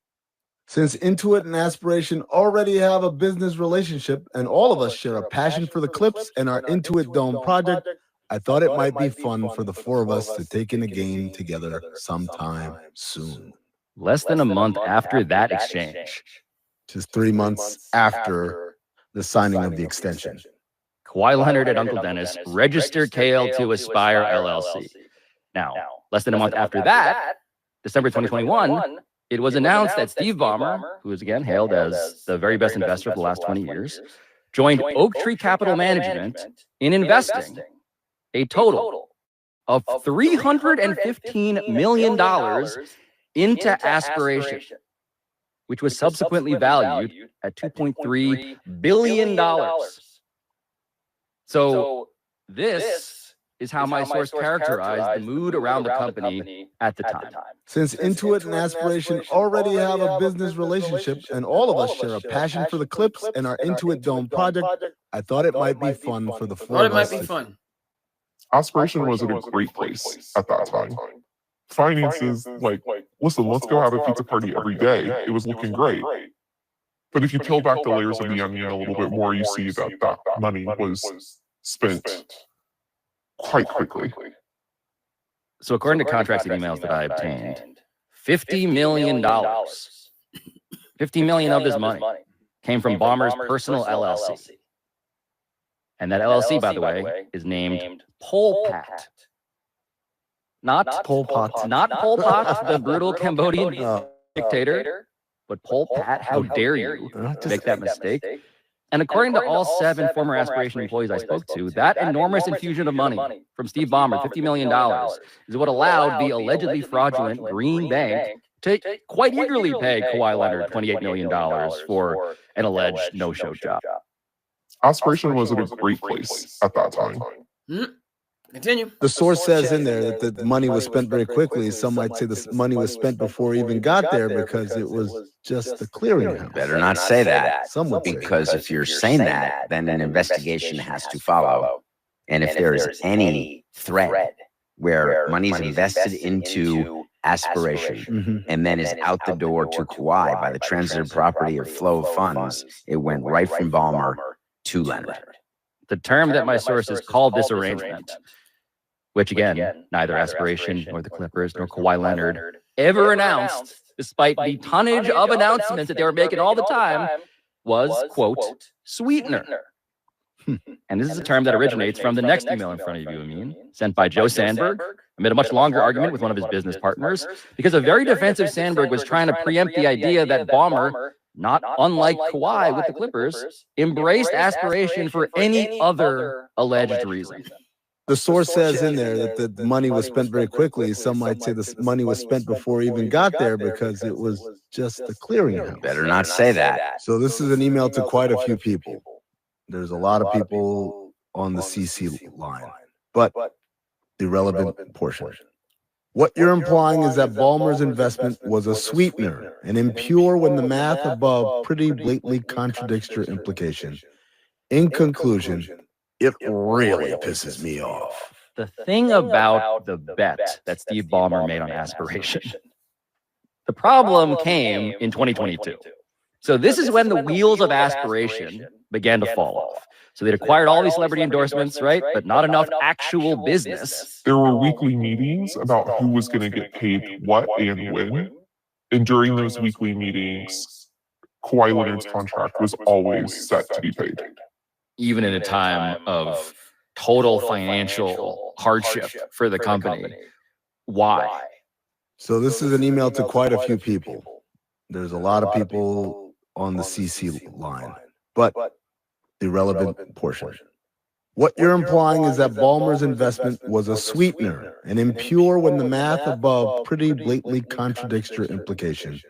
I: Since Intuit and Aspiration already have a business relationship and all of us share a passion for the Clips and our Intuit Dome project, I thought it might be fun for the four of us to take in a game together sometime soon.
G: Less than a month after that exchange,
I: Just 3 months after the signing of the extension,
G: Kawhi Leonard and Uncle Dennis registered KL to Aspire LLC. Now, less than a month after that, December 2021, it was announced that Steve Ballmer, who is again hailed as the very best investor for the last 20 years, joined Oak Tree Capital Management in investing a total of $315 million into Aspiration, which was subsequently valued at $2.3 billion. So this is how my source characterized the mood around the company at the time.
I: since Intuit and Aspiration already have a business relationship and all of us share a passion for the Clips and our Intuit Dome project, I thought it might be fun for the four
A: Thought
I: of
A: it might
I: us
A: be
I: to
A: fun.
C: Aspiration was in a great place at that time. Finances, like, listen, let's go have a pizza party every day. It was looking great. But if you peel back the layers of the onion a little bit more, you see that that money was spent quite quickly.
G: So according to contracts and emails that I obtained, $50 million, $50 million of this money came from Ballmer's personal LLC. And that LLC, by the way, is named Pol Pot. Not
F: Pol Pot.
G: Not Pol Pot, the brutal Cambodian dictator, but Pol Pot. How dare you make that mistake? And according to all 7 former Aspiration employees I spoke to, that enormous infusion of money from Steve Ballmer, $50 million, is what allowed the allegedly fraudulent Green Bank to quite eagerly pay Kawhi Leonard $28 million for an alleged no-show job.
C: Aspiration was in a great place at that time.
A: Continue.
I: The source says in there that the money was spent very quickly. Some might say this money was spent before it even got there because it was just the clearinghouse.
H: Better not say that.
I: Some would say.
H: Because if you're saying that, then an investigation has to follow. And if there is any thread where money's invested into Aspiration and then is out the door to Kawhi by the transitive property of flow of funds, it went right from Ballmer to Leonard.
G: The term that my sources called this arrangement, which again, neither Aspiration nor the Clippers nor Kawhi Leonard ever announced, despite the tonnage of announcements that they were making all the time, was, quote, sweetener. And this is a term that originates from the next email in front of you, Amin, sent by Joe Sandberg amid a much longer argument with one of his business partners, because a very defensive Sandberg was trying to preempt the idea that Ballmer, not unlike Kawhi with the Clippers, embraced Aspiration for any other alleged reason.
I: The source says in there that the money was spent very quickly. Some might say this money was spent before it even got there because it was just the clearinghouse.
H: Better not say that.
I: So this is an email to quite a few people. There's a lot of people on the CC line, but the relevant portion. What you're implying is that Ballmer's investment was a sweetener and impure when the math above pretty blatantly contradicts your implication. In conclusion, it really pisses me off.
G: The thing about the bet that Steve Ballmer made on Aspiration, the problem came in 2022. So this is when the wheels of Aspiration began to fall off. So they'd acquired all these celebrity endorsements, right? But not enough actual business.
C: There were weekly meetings about who was going to get paid what and when. And during those weekly meetings, Kawhi Leonard's contract was always set to be paid.
G: Even in a time of total financial hardship for the company. Why?
I: So this is an email to quite a few people. There's a lot of people on the CC line, but the relevant portion. What you're implying is that Ballmer's investment was a sweetener and impure when the math above pretty blatantly contradicts your implication.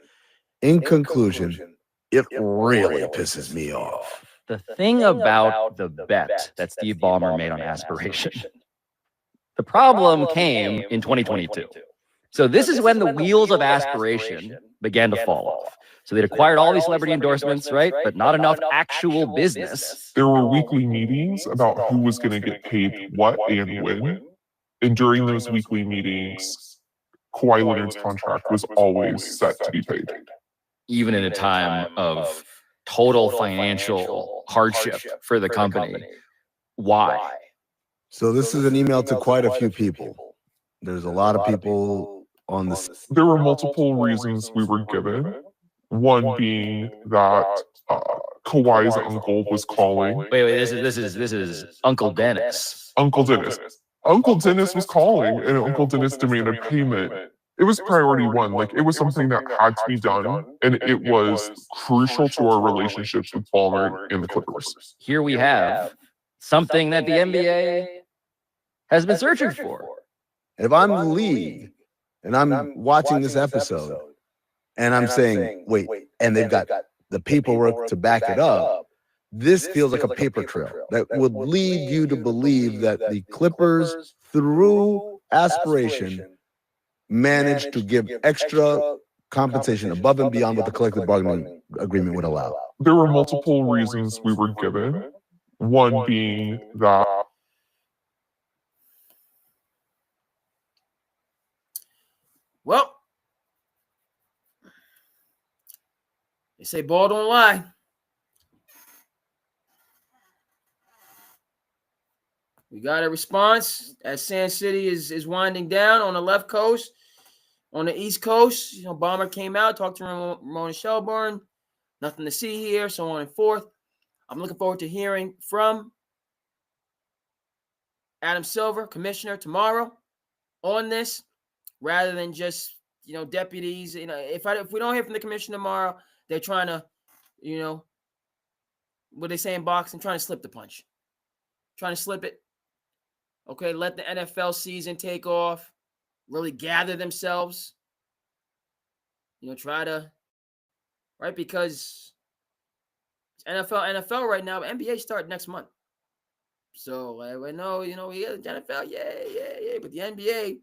I: In conclusion, it really pisses me off.
G: The thing about the bet that Steve Ballmer made on aspiration, the problem came in 2022. So this is when the wheels of aspiration began to fall off. So they'd acquired all these celebrity endorsements, right? But not enough actual business.
J: There were weekly meetings about who was going to get paid what and when. And during those weekly meetings, Kawhi Leonard's contract was always set to be paid.
G: Even in a time of total financial hardship for the company. Why?
I: So this is an email to quite a few people. There's a lot of people on the...
J: There were multiple reasons we were given. One being that Kawhi's uncle was calling.
G: Wait, this is Uncle Dennis.
J: Uncle Dennis. Uncle Dennis was calling, and Uncle Dennis demanded payment. It was priority one. Like, it was something that had to be done, and it was crucial to our relationships with Ballmer and the Clippers.
G: Here we have something that the NBA has been searching for.
I: If I'm the league and I'm watching this episode and I'm saying, wait, and they've got the paperwork to back it up, this feels like a paper trail that would lead you to believe that the Clippers, through aspiration, managed to give extra compensation above and beyond what the collective bargaining agreement would allow.
J: There were multiple reasons we were given. One being that...
A: Well, they say ball don't lie. We got a response as SandCity is winding down on the left coast. On the East Coast, Ballmer came out, talked to Ramona Shelburne. Nothing to see here, so on and forth. I'm looking forward to hearing from Adam Silver, commissioner, tomorrow on this, rather than just, deputies. If we don't hear from the commissioner tomorrow, they're trying to, what they say in boxing, trying to slip the punch. Trying to slip it. Okay, let the NFL season take off. Really gather themselves. Try to, right? Because it's NFL right now, but NBA start next month. So I know, we got the NFL, yeah. But the NBA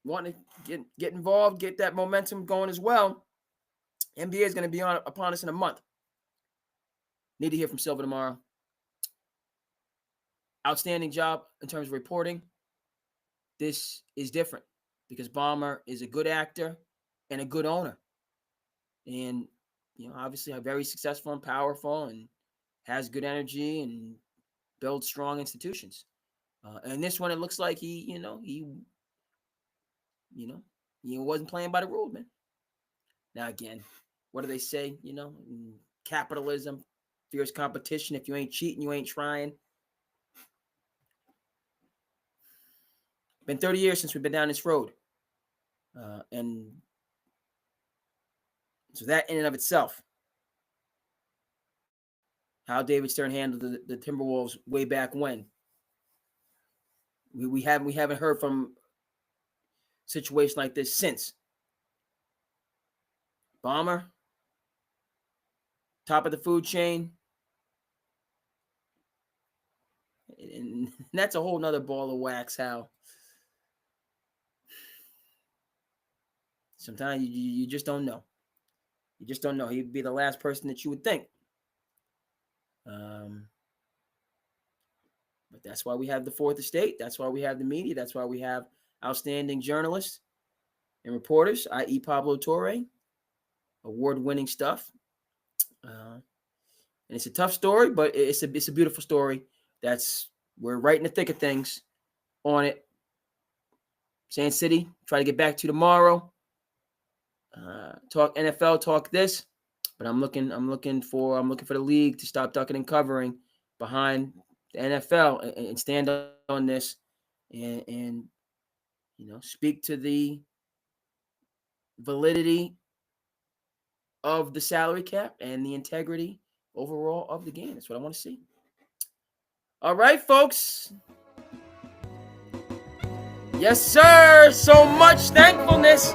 A: want to get involved, get that momentum going as well. NBA is going to be upon us in a month. Need to hear from Silver tomorrow. Outstanding job in terms of reporting. This is different because Ballmer is a good actor and a good owner. And, obviously very successful and powerful and has good energy and builds strong institutions. And this one, it looks like he wasn't playing by the rules, man. Now, again, what do they say? Capitalism, fierce competition. If you ain't cheating, you ain't trying. Been 30 years since we've been down this road. And so that in and of itself, how David Stern handled the Timberwolves way back when. We haven't heard from a situation like this since. Ballmer, top of the food chain. And that's a whole nother ball of wax, how sometimes you just don't know. You just don't know. He'd be the last person that you would think. But that's why we have the Fourth Estate. That's why we have the media. That's why we have outstanding journalists and reporters, i.e. Pablo Torre, award-winning stuff. And it's a tough story, but it's a beautiful story. We're right in the thick of things on it. SandCity, try to get back to you tomorrow. Talk NFL, talk this, but I'm looking for the league to stop ducking and covering behind the NFL and stand on this and speak to the validity of the salary cap and the integrity overall of the game. That's what I want to see. All right, folks. Yes, sir. So much thankfulness